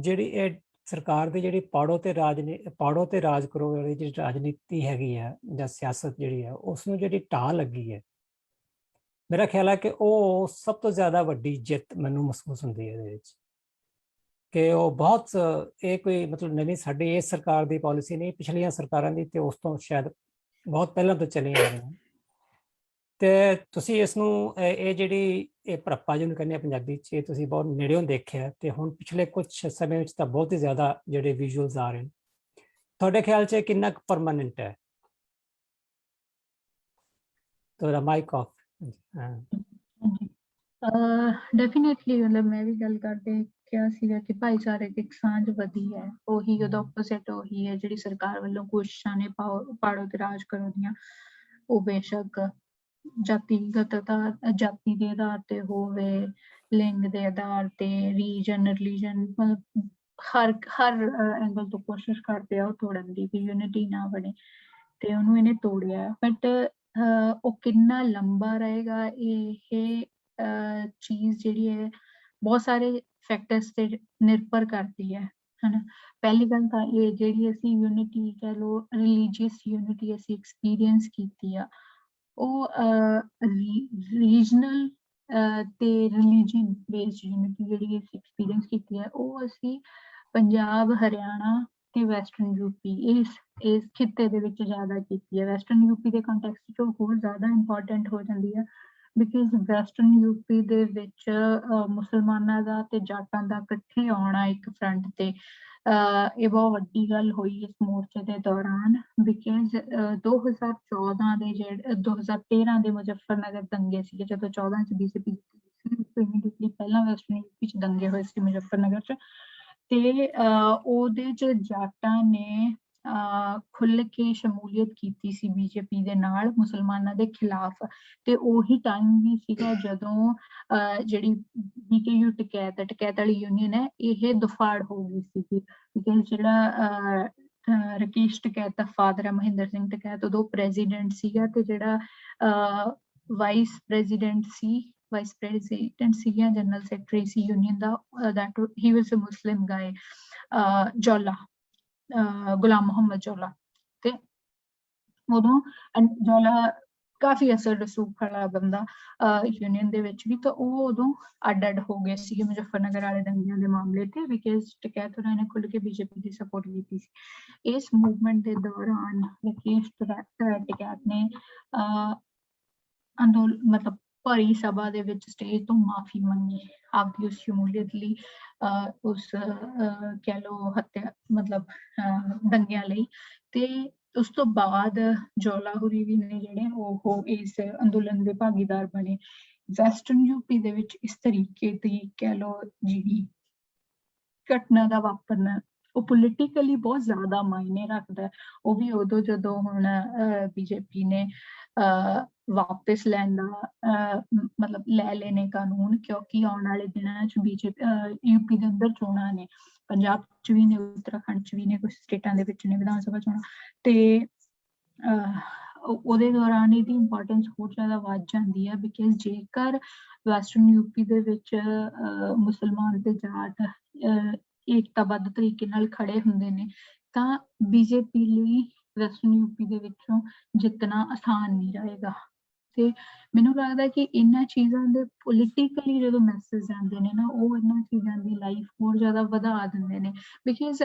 ਜਿਹੜੀ ਇਹ ਸਰਕਾਰ ਦੀ ਜਿਹੜੀ ਪਾੜੋ ਤੇ ਰਾਜ ਕਰੋ ਵਾਲੀ ਜਿਹੜੀ ਰਾਜਨੀਤੀ ਹੈਗੀ ਆ ਜਾਂ ਸਿਆਸਤ ਜਿਹੜੀ ਆ ਉਸ ਨੂੰ ਜਿਹੜੀ ਢਾਹ ਲੱਗੀ ਹੈ ਮੇਰਾ ਖਿਆਲ ਹੈ ਕਿ ਉਹ ਸਭ ਤੋਂ ਜ਼ਿਆਦਾ ਵੱਡੀ ਜਿੱਤ ਮੈਨੂੰ ਮਹਿਸੂਸ ਹੁੰਦੀ ਹੈ ਇਹਦੇ ਵਿੱਚ ਕਿ ਉਹ ਬਹੁਤ ਇਹ ਕੋਈ ਮਤਲਬ ਨਵੀਂ ਸਾਡੀ ਇਸ ਸਰਕਾਰ ਦੀ ਪਾਲਿਸੀ ਨਹੀਂ ਪਿਛਲੀਆਂ ਸਰਕਾਰਾਂ ਦੀ ਤੇ ਉਸ ਤੋਂ ਸ਼ਾਇਦ ਬਹੁਤ ਪਹਿਲਾਂ ਤੋਂ ਚੱਲੀਆਂ ਆ ਰਹੀਆਂ ਤੇ ਤੁਸੀਂ ਇਸ ਨੂੰ ਇਹ ਜਿਹੜੀ ਇਹ ਭੜੱਪਾ ਜਿਹਨੂੰ ਕਹਿੰਦੇ ਆ ਪੰਜਾਬੀ 'ਚ ਇਹ ਤੁਸੀਂ ਬਹੁਤ ਨੇੜਿਓਂ ਦੇਖਿਆ ਤੇ ਹੁਣ ਪਿਛਲੇ ਕੁਝ ਸਮੇਂ ਵਿੱਚ ਤਾਂ ਬਹੁਤ ਹੀ ਜ਼ਿਆਦਾ ਜਿਹੜੇ ਵਿਜ਼ੂਅਲਸ ਆ ਰਹੇ ਨੇ ਤੁਹਾਡੇ ਖਿਆਲ 'ਚ ਕਿੰਨਾ ਕੁ ਪਰਮਾਨੈਂਟ ਹੈ ਤੁਹਾਡਾ ਮਾਈਕ ਆਫ ਡੈਫੀਨੇਟਲੀ ਮਤਲਬ ਮੈਂ ਵੀ ਗੱਲ ਕਰਦੇ ਕਿਹਾ ਸੀਗਾ ਕਿ ਭਾਈਚਾਰਕ ਇੱਕ ਸਾਂਝ ਵਧੀ ਹੈ ਉਹੀ ਉਹਦਾ ਆਪੋਜ਼ਿਟ ਉਹੀ ਹੈ ਜਿਹੜੀ ਸਰਕਾਰ ਵੱਲੋਂ ਕੋਸ਼ਿਸ਼ਾਂ ਨੇ ਪਾੜੋ ਤੇ ਰਾਜ ਕਰੋ ਦੀਆਂ ਉਹ ਬੇਸ਼ੱਕ ਜਾਤੀ ਦੇ ਆਧਾਰ ਤੇ ਹੋਵੇ ਲਿੰਗ ਦੇ ਆਧਾਰ ਤੇ ਰੀਜਨ ਰਿਲੀਜਨ ਮਤਲਬ ਹਰ ਐਂਗਲ ਤੋਂ ਕੋਸ਼ਿਸ਼ ਕਰਦੇ ਆ ਉਹ ਤੋੜਨ ਦੀ ਵੀ ਯੂਨਿਟੀ ਨਾ ਬਣੇ ਤੇ ਉਹਨੂੰ ਇਹਨੇ ਤੋੜਿਆ ਬਟ ਉਹ ਕਿੰਨਾ ਲੰਬਾ ਰਹੇਗਾ ਇਹ ਚੀਜ਼ ਜਿਹੜੀ ਹੈ ਬਹੁਤ ਸਾਰੇ ਫੈਕਟਰਸ ਤੇ ਨਿਰਭਰ ਕਰਦੀ ਹੈ ਹਨਾ ਪਹਿਲੀ ਗੱਲ ਤਾਂ ਇਹ ਜਿਹੜੀ ਅਸੀਂ ਯੂਨਿਟੀ ਕਹਿ ਲਓ ਰਿਲੀਜੀਅਸ ਯੂਨਿਟੀ ਅਸੀਂ ਐਕਸਪੀਰੀਅੰਸ ਕੀਤੀ ਆ ਉਹ ਰੀਜਨਲ ਤੇ ਰਿਲੀਜਨ ਬੇਸਡ ਯੂਨਿਟੀ ਜਿਹੜੀ ਅਸੀਂ ਐਕਸਪੀਰੀਅੰਸ ਕੀਤੀ ਹੈ ਉਹ ਅਸੀਂ ਪੰਜਾਬ ਹਰਿਆਣਾ ਤੇ ਵੈਸਟਰਨ ਯੂਪੀ ਇਸ ਖਿੱਤੇ ਦੇ ਵਿੱਚ ਜ਼ਿਆਦਾ ਕੀਤੀ ਹੈ ਵੈਸਟਰਨ ਯੂਪੀ ਦੇ ਕੰਟੈਕਸਟ 'ਚ ਹੋਰ ਜ਼ਿਆਦਾ ਇੰਪੋਰਟੈਂਟ ਹੋ ਜਾਂਦੀ ਹੈ ਬਿਕਾਜ਼ ਵੈਸਟਰਨ ਯੂਪੀ ਦੇ ਵਿੱਚ ਮੁਸਲਮਾਨਾਂ ਦਾ ਤੇ ਜਾਟਾਂ ਦਾ ਇਕੱਠੇ ਆਉਣਾ ਇੱਕ ਫਰੰਟ ਤੇ ਇਹ ਬਹੁਤ ਵੱਡੀ ਗੱਲ ਹੋਈ ਇਸ ਮੋਰਚੇ ਦੇ ਦੌਰਾਨ ਬਿਕਾਜ਼ 2014 ਦੇ 2013 ਦੇ ਮੁਜ਼ੱਫਰਨਗਰ ਦੰਗੇ ਸੀਗੇ ਜਦੋਂ 14 ਚ ਬੀਜੇਪੀ ਇਮੀਡੀਏਟਲੀ ਪਹਿਲਾਂ ਵੈਸਟਰਨ ਯੂਪੀ ਚ ਦੰਗੇ ਹੋਏ ਸੀ ਮੁਜ਼ੱਫਰਨਗਰ ਚ ਤੇ ਉਹਦੇ ਚ ਜਾਟਾਂ ਨੇ ਖੁੱਲ੍ਹ ਕੇ ਸ਼ਮੂਲੀਅਤ ਕੀਤੀ ਸੀ ਬੀਜੇਪੀ ਦੇ ਨਾਲ ਮੁਸਲਮਾਨਾਂ ਦੇ ਖਿਲਾਫ ਤੇ ਉਹੀ ਟਾਈਮ ਵੀ ਸੀਗਾ ਜਦੋਂ ਜਿਹੜੀ BKU ਟਕੈਤ ਵਾਲੀ ਯੂਨੀਅਨ ਹੈ ਇਹ ਦੁਫਾੜ ਹੋ ਗਈ ਸੀਗੀ ਬਿਕਾਜ਼ ਜਿਹੜਾ ਰਕੇਸ਼ ਟਕੈਤ ਦਾ ਫਾਦਰ ਹੈ ਮਹਿੰਦਰ ਸਿੰਘ ਟਕੈਤ ਉਦੋਂ ਪ੍ਰੈਜ਼ੀਡੈਂਟ ਸੀਗਾ ਤੇ ਜਿਹੜਾ ਵਾਈਸ ਪ੍ਰੈਜ਼ੀਡੈਂਟ ਸੀਗਾ general secretary C union the that he was a Muslim guy Jaula ਗੁਲਾਮ ਮੁਹੰਮਦ ਜੌਲਾ ਤੇ ਉਦੋਂ ਜੌਲਾ ਕਾਫੀ ਅਸਰ ਰਸੂਖ ਵਾਲਾ ਬੰਦਾ ਯੂਨੀਅਨ ਦੇ ਵਿੱਚ ਵੀ ਤਾਂ ਉਹ ਉਦੋਂ ਅੱਡ ਹੋ ਗਏ ਸੀਗੇ ਮੁਜ਼ੱਫਰਨਗਰ ਵਾਲੇ ਦੰਗਿਆਂ ਦੇ ਮਾਮਲੇ ਤੇ ਬਿਕਾਜ਼ ਟਕੈਤ ਉਹਨਾਂ ਨੇ ਖੁੱਲ੍ਹ ਕੇ ਬੀਜੇਪੀ ਦੀ ਸਪੋਰਟ ਕੀਤੀ ਸੀ ਇਸ ਮੂਵਮੈਂਟ ਦੇ ਦੌਰਾਨ ਰਕੇਸ਼ ਟਕੈਤ ਨੇ ਮਤਲਬ ਭਰੀ ਸਭਾ ਦੇ ਵਿੱਚ ਸਟੇਜ ਤੋਂ ਮਾਫੀ ਮੰਗੀ ਆਪਦੀ ਉਸ ਸ਼ਮੂਲੀਅਤ ਲਈ ਉਸ ਕਹਿ ਲਓ ਹੱਤਿਆ ਮਤਲਬ ਦੰਗਿਆਂ ਲਈ ਤੇ ਉਸ ਤੋਂ ਬਾਅਦ ਜੌਲਾ ਹੁਰੀ ਵੀ ਨੇ ਜਿਹੜੇ ਉਹ ਇਸ ਅੰਦੋਲਨ ਦੇ ਭਾਗੀਦਾਰ ਬਣੇ ਵੈਸਟਰਨ ਯੂਪੀ ਦੇ ਵਿੱਚ ਇਸ ਤਰੀਕੇ ਦੀ ਕਹਿ ਲਓ ਜਿਹੜੀ ਘਟਨਾ ਦਾ ਵਾਪਰਨਾ ਉਹ ਪੋਲੀਟੀਕਲੀ ਬਹੁਤ ਜ਼ਿਆਦਾ ਮਾਇਨੇ ਰੱਖਦਾ ਹੈ। ਉਹ ਵੀ ਉਦੋਂ ਜਦੋਂ ਹੁਣ ਬੀਜੇਪੀ ਨੇ ਵਾਪਿਸ ਲੈਣ ਦਾ ਮਤਲਬ ਲੈ ਲਏ ਨੇ ਕਾਨੂੰਨ, ਕਿਉਂਕਿ ਆਉਣ ਵਾਲੇ ਦਿਨਾਂ 'ਚ ਯੂਪੀ ਦੇ ਅੰਦਰ ਚੋਣਾਂ ਨੇ, ਪੰਜਾਬ 'ਚ ਵੀ ਨੇ, ਉੱਤਰਾਖੰਡ 'ਚ ਵੀ ਨੇ, ਕੁਛ ਸਟੇਟਾਂ ਦੇ ਵਿੱਚ ਨੇ ਵਿਧਾਨ ਸਭਾ ਚੋਣਾਂ, ਤੇ ਉਹਦੇ ਦੌਰਾਨ ਇਹਦੀ ਇੰਪੋਰਟੈਂਸ ਹੋਰ ਜ਼ਿਆਦਾ ਵੱਧ ਜਾਂਦੀ ਹੈ। ਬਿਕਾਜ਼ ਜੇਕਰ ਵੈਸਟਰਨ ਯੂਪੀ ਦੇ ਵਿੱਚ ਮੁਸਲਮਾਨ ਤੇ ਜਾਟ ਏਕਤਾਬੱਧ ਤਰੀਕੇ ਨਾਲ ਖੜੇ ਹੁੰਦੇ ਨੇ, ਤਾਂ ਬੀਜੇਪੀ ਲਈ ਵੈਸਟਰਨ ਯੂਪੀ ਦੇ ਵਿੱਚੋਂ ਜਿੱਤਣਾ ਆਸਾਨ ਨਹੀਂ ਰਹੇਗਾ। ਤੇ ਮੈਨੂੰ ਲੱਗਦਾ ਕਿ ਇਹਨਾਂ ਚੀਜ਼ਾਂ ਦੇ ਪੋਲੀਟੀਕਲੀ ਜਦੋਂ ਮੈਸੇਜ ਜਾਂਦੇ ਨੇ ਨਾ, ਉਹ ਇਹਨਾਂ ਚੀਜ਼ਾਂ ਦੀ ਲਾਈਫ ਹੋਰ ਜ਼ਿਆਦਾ ਵਧਾ ਦਿੰਦੇ ਨੇ। ਬਿਕਾਜ਼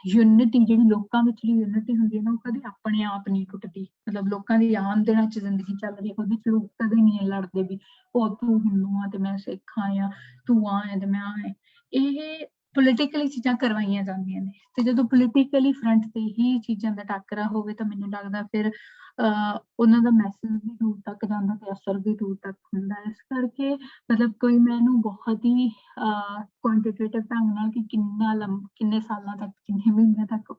ਯੂਨਿਟੀ ਜਿਹੜੀ ਲੋਕਾਂ ਵਿਚਲੀ ਯੂਨਿਟੀ ਹੁੰਦੀ ਹੈ ਨਾ, ਉਹ ਕਦੇ ਆਪਣੇ ਆਪ ਨਹੀਂ ਟੁੱਟਦੀ। ਮਤਲਬ ਲੋਕਾਂ ਦੀ ਆਮ ਦਿਨਾਂ 'ਚ ਜ਼ਿੰਦਗੀ ਚੱਲ ਰਹੀ ਹੈ, ਉਹਦੇ 'ਚ ਲੋਕ ਕਦੇ ਨਹੀਂ ਲੜਦੇ ਵੀ ਉਹ ਤੂੰ ਹਿੰਦੂ ਆ ਤੇ ਮੈਂ ਸਿੱਖ ਆ, ਜਾਂ ਤੂੰ ਆ ਤੇ ਮੈਂ ਆ। ਇਹ ਪੋਲੀਟੀਕਲੀ ਚੀਜ਼ਾਂ ਕਰਵਾਈਆਂ ਜਾਂਦੀਆਂ ਨੇ, ਤੇ ਜਦੋਂ ਪੋਲੀਟੀਕਲੀ ਫਰੰਟ ਤੇ ਹੀ ਚੀਜ਼ਾਂ ਦਾ ਟਾਕਰਾ ਹੋਵੇ ਤਾਂ ਮੈਨੂੰ ਲੱਗਦਾ ਫਿਰ ਉਹਨਾਂ ਦਾ ਮੈਸੇਜ ਵੀ ਦੂਰ ਤੱਕ ਜਾਂਦਾ ਤੇ ਅਸਰ ਵੀ ਦੂਰ ਤੱਕ ਹੁੰਦਾ। ਇਸ ਕਰਕੇ ਮਤਲਬ ਕੋਈ ਮੈਨੂੰ ਬਹੁਤ ਹੀ ਕੁਆਂਟੀਟੇਟਿਵ ਢੰਗ ਨਾਲ ਕਿ ਕਿੰਨੇ ਸਾਲਾਂ ਤੱਕ, ਕਿੰਨੇ ਮਹੀਨਿਆਂ ਤੱਕ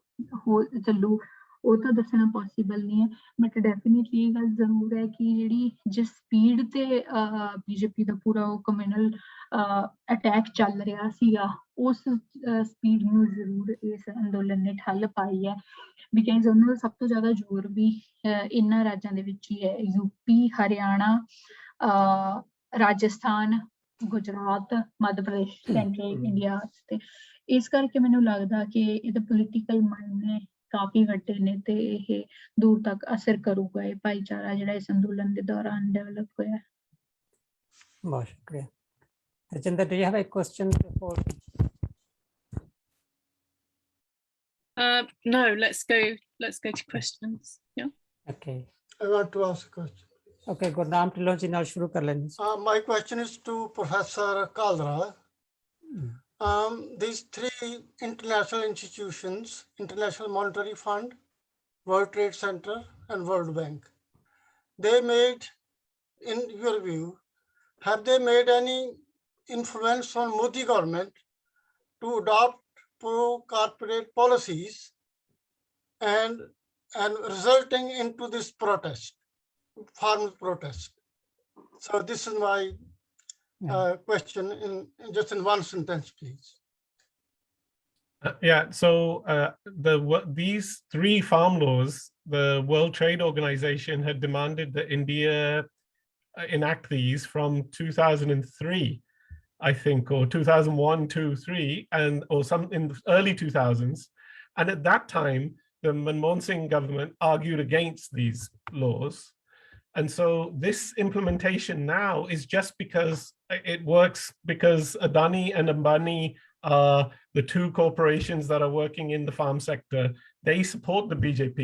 ਹੋ ਚੱਲੂ, ਉਹ ਤਾਂ ਦੱਸਣਾ ਪੋਸੀਬਲ ਨਹੀਂ ਹੈ। ਬਟ ਡੈਫੀਨੇਟਲੀ ਇਹ ਗੱਲ ਜ਼ਰੂਰ ਹੈ ਕਿ ਜਿਹੜੀ ਜਿਸ ਸਪੀਡ ਤੇ ਬੀਜੇਪੀ ਦਾ ਪੂਰਾ ਉਹ ਕਮਿਊਨਲ ਅਟੈਕ ਚੱਲ ਰਿਹਾ ਸੀਗਾ, ਉਸ ਸਪੀਡ ਨੂੰ ਜ਼ਰੂਰ ਇਸ ਅੰਦੋਲਨ ਨੇ ਠੱਲ ਪਾਈ ਹੈ। ਬਿਕਾਜ਼ ਉਹਨਾਂ ਦਾ ਸਭ ਤੋਂ ਜ਼ਿਆਦਾ ਜ਼ੋਰ ਵੀ ਇਹਨਾਂ ਰਾਜਾਂ ਦੇ ਵਿੱਚ ਹੀ ਹੈ, UP, Haryana, Rajasthan, Gujarat, Madhya Pradesh, central India. ਤੇ ਇਸ ਕਰਕੇ ਮੈਨੂੰ ਲੱਗਦਾ ਕਿ ਇਹਦੇ ਪੋਲੀਟੀਕਲ ਮਾਇਨੇ ਕਾਫੀ ਵੱਡੇ ਨੇ ਤੇ ਇਹ ਦੂਰ ਤੱਕ ਅਸਰ ਕਰੂਗਾ, ਇਹ ਭਾਈਚਾਰਾ ਜਿਹੜਾ ਇਸ ਅੰਦੋਲਨ ਦੇ ਦੌਰਾਨ ਡਿਵੈਲਪ ਹੋਇਆ। ਬਹੁਤ ਸ਼ੁਕਰੀਆ। Tajender, do you have a question before? No, let's go to questions. Yeah. Okay. I want to ask a question. Okay, Gurnam Dhillon ji ਨਾਲ ਸ਼ੁਰੂ ਕਰ ਲੈਂਦੇ ਹਾਂ। My question is to Professor Kalra. These three international institutions, International Monetary Fund, World Trade Center, and World Bank, they made, in your view, have they made any influence on Modi government to adopt pro-corporate policies and resulting into this protest, farmers' protest? So this is my question just in one sentence, please. So these three farm laws, the World Trade Organization had demanded that India enact these from 2003, I think, or 2001, 2, 3, or some in the early 2000s. And at that time, the Manmohan Singh government argued against these laws. And so this implementation now is just because it works, because Adani and Ambani are the two corporations that are working in the farm sector. They support the BJP.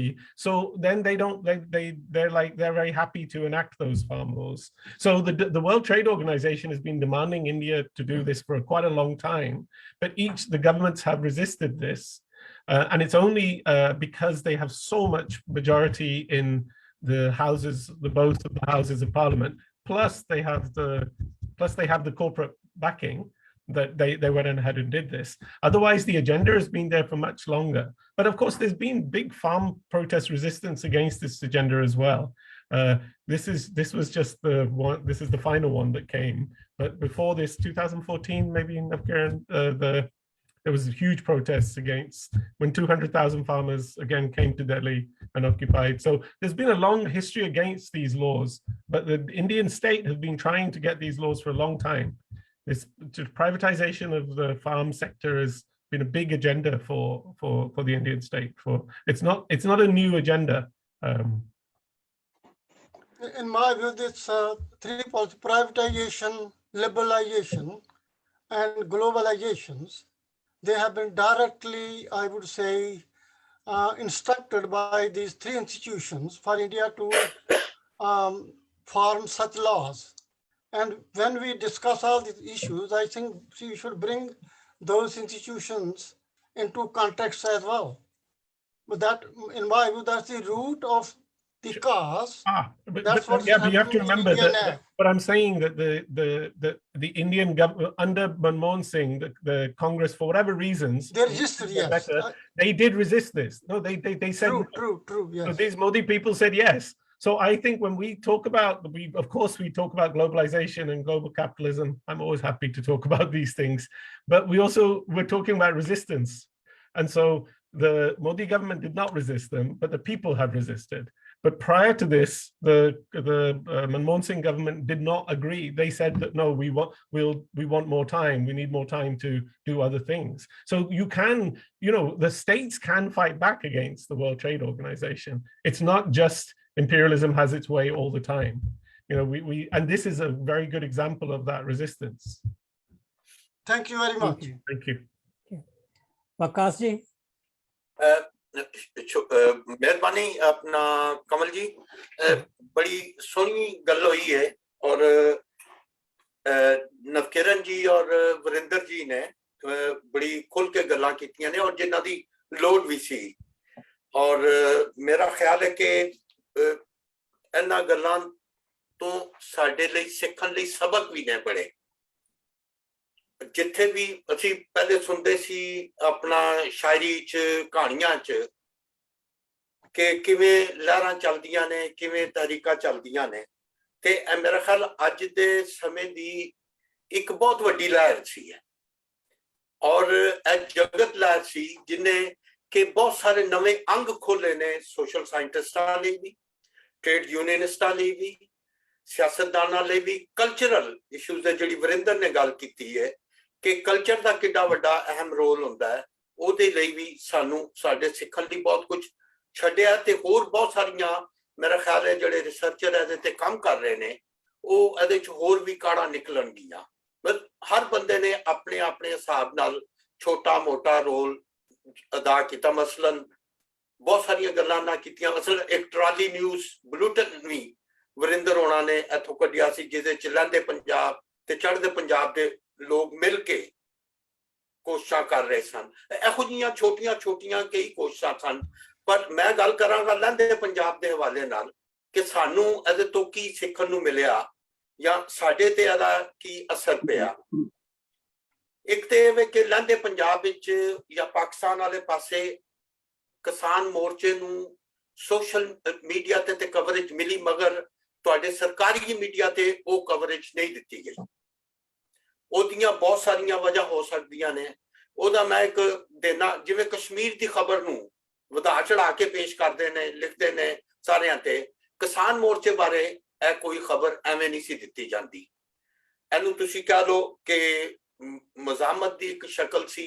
So then they're very happy to enact those farm laws. So the World Trade Organization has been demanding India to do this for quite a long time, but the governments have resisted this. And it's only because they have so much majority in the houses, both of the houses of parliament, plus they have the corporate backing, that they went ahead and did this. Otherwise, the agenda has been there for much longer. But of course, there's been big farm protest resistance against this agenda as well. This was just the one. This is the final one that came. But before this, 2014, maybe in Navkiran, there was huge protests against when 200,000 farmers again came to Delhi and occupied. So there's been a long history against these laws, but the Indian state has been trying to get these laws for a long time. This privatization of the farm sector has been a big agenda for the Indian state. It's not a new agenda. In my view, this three policies, privatization, liberalization, and globalizations, they have been directly, I would say, instructed by these three institutions for India to form such laws. And when we discuss all these issues, I think we should bring those institutions into context as well. But that, in my view, that's the root of because but that's what's yeah, but you have to happening in remember India that. now. But I'm saying that the Indian government under Manmohan Singh, the Congress, for whatever reasons, They resisted, yes. better, they did resist this. No, they said True, no. true, So yes. these Modi people said yes. So I think when we talk about, of course we talk about globalization and global capitalism. I'm always happy to talk about these things, but we're talking about resistance. And so the Modi government did not resist them, but the people have resisted. But prior to this, the Manmohan Singh government did not agree. They said that no, we want more time. We need more time to do other things. So you can, the states can fight back against the World Trade Organization. It's not just imperialism has its way all the time. And this is a very good example of that resistance. Thank you very much. Thank you. Wakaas ji. मेहरबानी अपना कमल जी, बड़ी सोहनी गल हुई है और नवकिरण जी और वरिंदर जी ने बड़ी खुल के गल्लां कीतियां ने और जिन्हां दी लोड़ भी सी और मेरा ख्याल है कि इन्हां गल्लां तो साडे लई सिੱਖਣ ਲਈ सबक भी ने बड़े जिथे भी असी पहले सुनते सी अपना शायरी च कहानियां च कि किवें लहरां चलदियां ने किवें तहरीकां चलदियां ने ते मेरा ख्याल अज दे समय दी एक बहुत वड्डी लहर सी है और जगत लहर सी जिन्हें कि बहुत सारे नवे अंग खोले ने सोशल साइंटिस्टां लई भी ट्रेड यूनियनिस्टां लई भी सियासतदानां लई भी कल्चरल इशूज़ दे जिहड़ी वरिंदर ने गल कीती है कि कल्चर का किड्डा वड्डा अहम रोल हुंदा है ਉਹਦੇ ਲਈ ਵੀ ਸਾਨੂੰ ਸਾਡੇ ਸਿੱਖਣ ਲਈ ਬਹੁਤ ਕੁਝ ਛੱਡਿਆ ਤੇ ਹੋਰ ਬਹੁਤ ਸਾਰੀਆਂ ਮੇਰਾ ਖਿਆਲ ਹੈ ਜਿਹੜੇ ਰਿਸਰਚਰ ਇਹਦੇ ਤੇ ਕੰਮ ਕਰ ਰਹੇ ਨੇ ਉਹ ਇਹਦੇ ਚ ਹੋਰ ਵੀ ਕਾੜਾ ਨਿਕਲਣਗੀਆਂ ਬਸ ਹਰ ਬੰਦੇ ਨੇ ਆਪਣੇ ਆਪਣੇ ਹਿਸਾਬ ਨਾਲ ਛੋਟਾ ਮੋਟਾ ਰੋਲ ਅਦਾ ਕੀਤਾ ਮਸਲਨ ਬਹੁਤ ਸਾਰੀਆਂ ਗੱਲਾਂ ਨਾ ਕੀਤੀਆਂ ਮਸਲਨ ਇੱਕ ਟਰਾਲੀ ਨਿਊਜ਼ ਬੁਲੇਟਿਨ ਵੀ ਵਰਿੰਦਰ ਹੋਣਾ ਨੇ ਇੱਥੋਂ ਕੱਢਿਆ ਸੀ ਜਿਹਦੇ ਚ ਲਹਿੰਦੇ ਪੰਜਾਬ ਤੇ ਚੜ੍ਹਦੇ ਪੰਜਾਬ ਦੇ लोग मिल के कोशिशां कर रहे सन ਇਹੋ ਜਿਹੀਆਂ ਛੋਟੀਆਂ ਕਈ ਕੋਸ਼ਿਸ਼ਾਂ ਸਨ ਪਰ ਮੈਂ ਗੱਲ ਕਰਾਂਗਾ ਲਹਿੰਦੇ ਪੰਜਾਬ ਦੇ ਹਵਾਲੇ ਨਾਲ ਕਿ ਸਾਨੂੰ ਇਹਦੇ ਤੋਂ ਕੀ ਸਿੱਖਣ ਨੂੰ ਮਿਲਿਆ ਜਾਂ ਸਾਡੇ ਤੇ ਇਹਦਾ ਕੀ ਅਸਰ ਪਿਆ ਇੱਕ ਤੇ ਇਹ ਕਿ ਲਹਿੰਦੇ ਪੰਜਾਬ ਵਿੱਚ ਜਾਂ ਪਾਕਿਸਤਾਨ ਵਾਲੇ ਪਾਸੇ ਕਿਸਾਨ ਮੋਰਚੇ ਨੂੰ ਸੋਸ਼ਲ ਮੀਡੀਆ ਤੇ ਕਵਰੇਜ ਮਿਲੀ ਮਗਰ ਤੁਹਾਡੇ ਸਰਕਾਰੀ ਮੀਡੀਆ ਤੇ ਉਹ ਕਵਰੇਜ ਨਹੀਂ ਦਿੱਤੀ ਗਈ ਉਹਦੀਆਂ ਬਹੁਤ ਸਾਰੀਆਂ ਵਜ੍ਹਾ ਹੋ ਸਕਦੀਆਂ ਨੇ ਉਹਦਾ ਮੈਂ ਇੱਕ ਦੇਣਾ ਜਿਵੇਂ ਕਸ਼ਮੀਰ ਦੀ ਖਬਰ ਨੂੰ ਵਧਾ ਚੜਾ ਕੇ ਪੇਸ਼ ਕਰਦੇ ਨੇ ਲਿਖਦੇ ਨੇ ਸਾਰਿਆਂ ਤੇ ਕਿਸਾਨ ਮੋਰਚੇ ਬਾਰੇ ਇਹ ਕੋਈ ਖਬਰ ਐਵੇਂ ਨਹੀਂ ਸੀ ਦਿੱਤੀ ਜਾਂਦੀ ਇਹਨੂੰ ਤੁਸੀਂ ਕਹਿ ਲਓ ਕਿ ਮਜ਼ਾਮਤ ਦੀ ਇੱਕ ਸ਼ਕਲ ਸੀ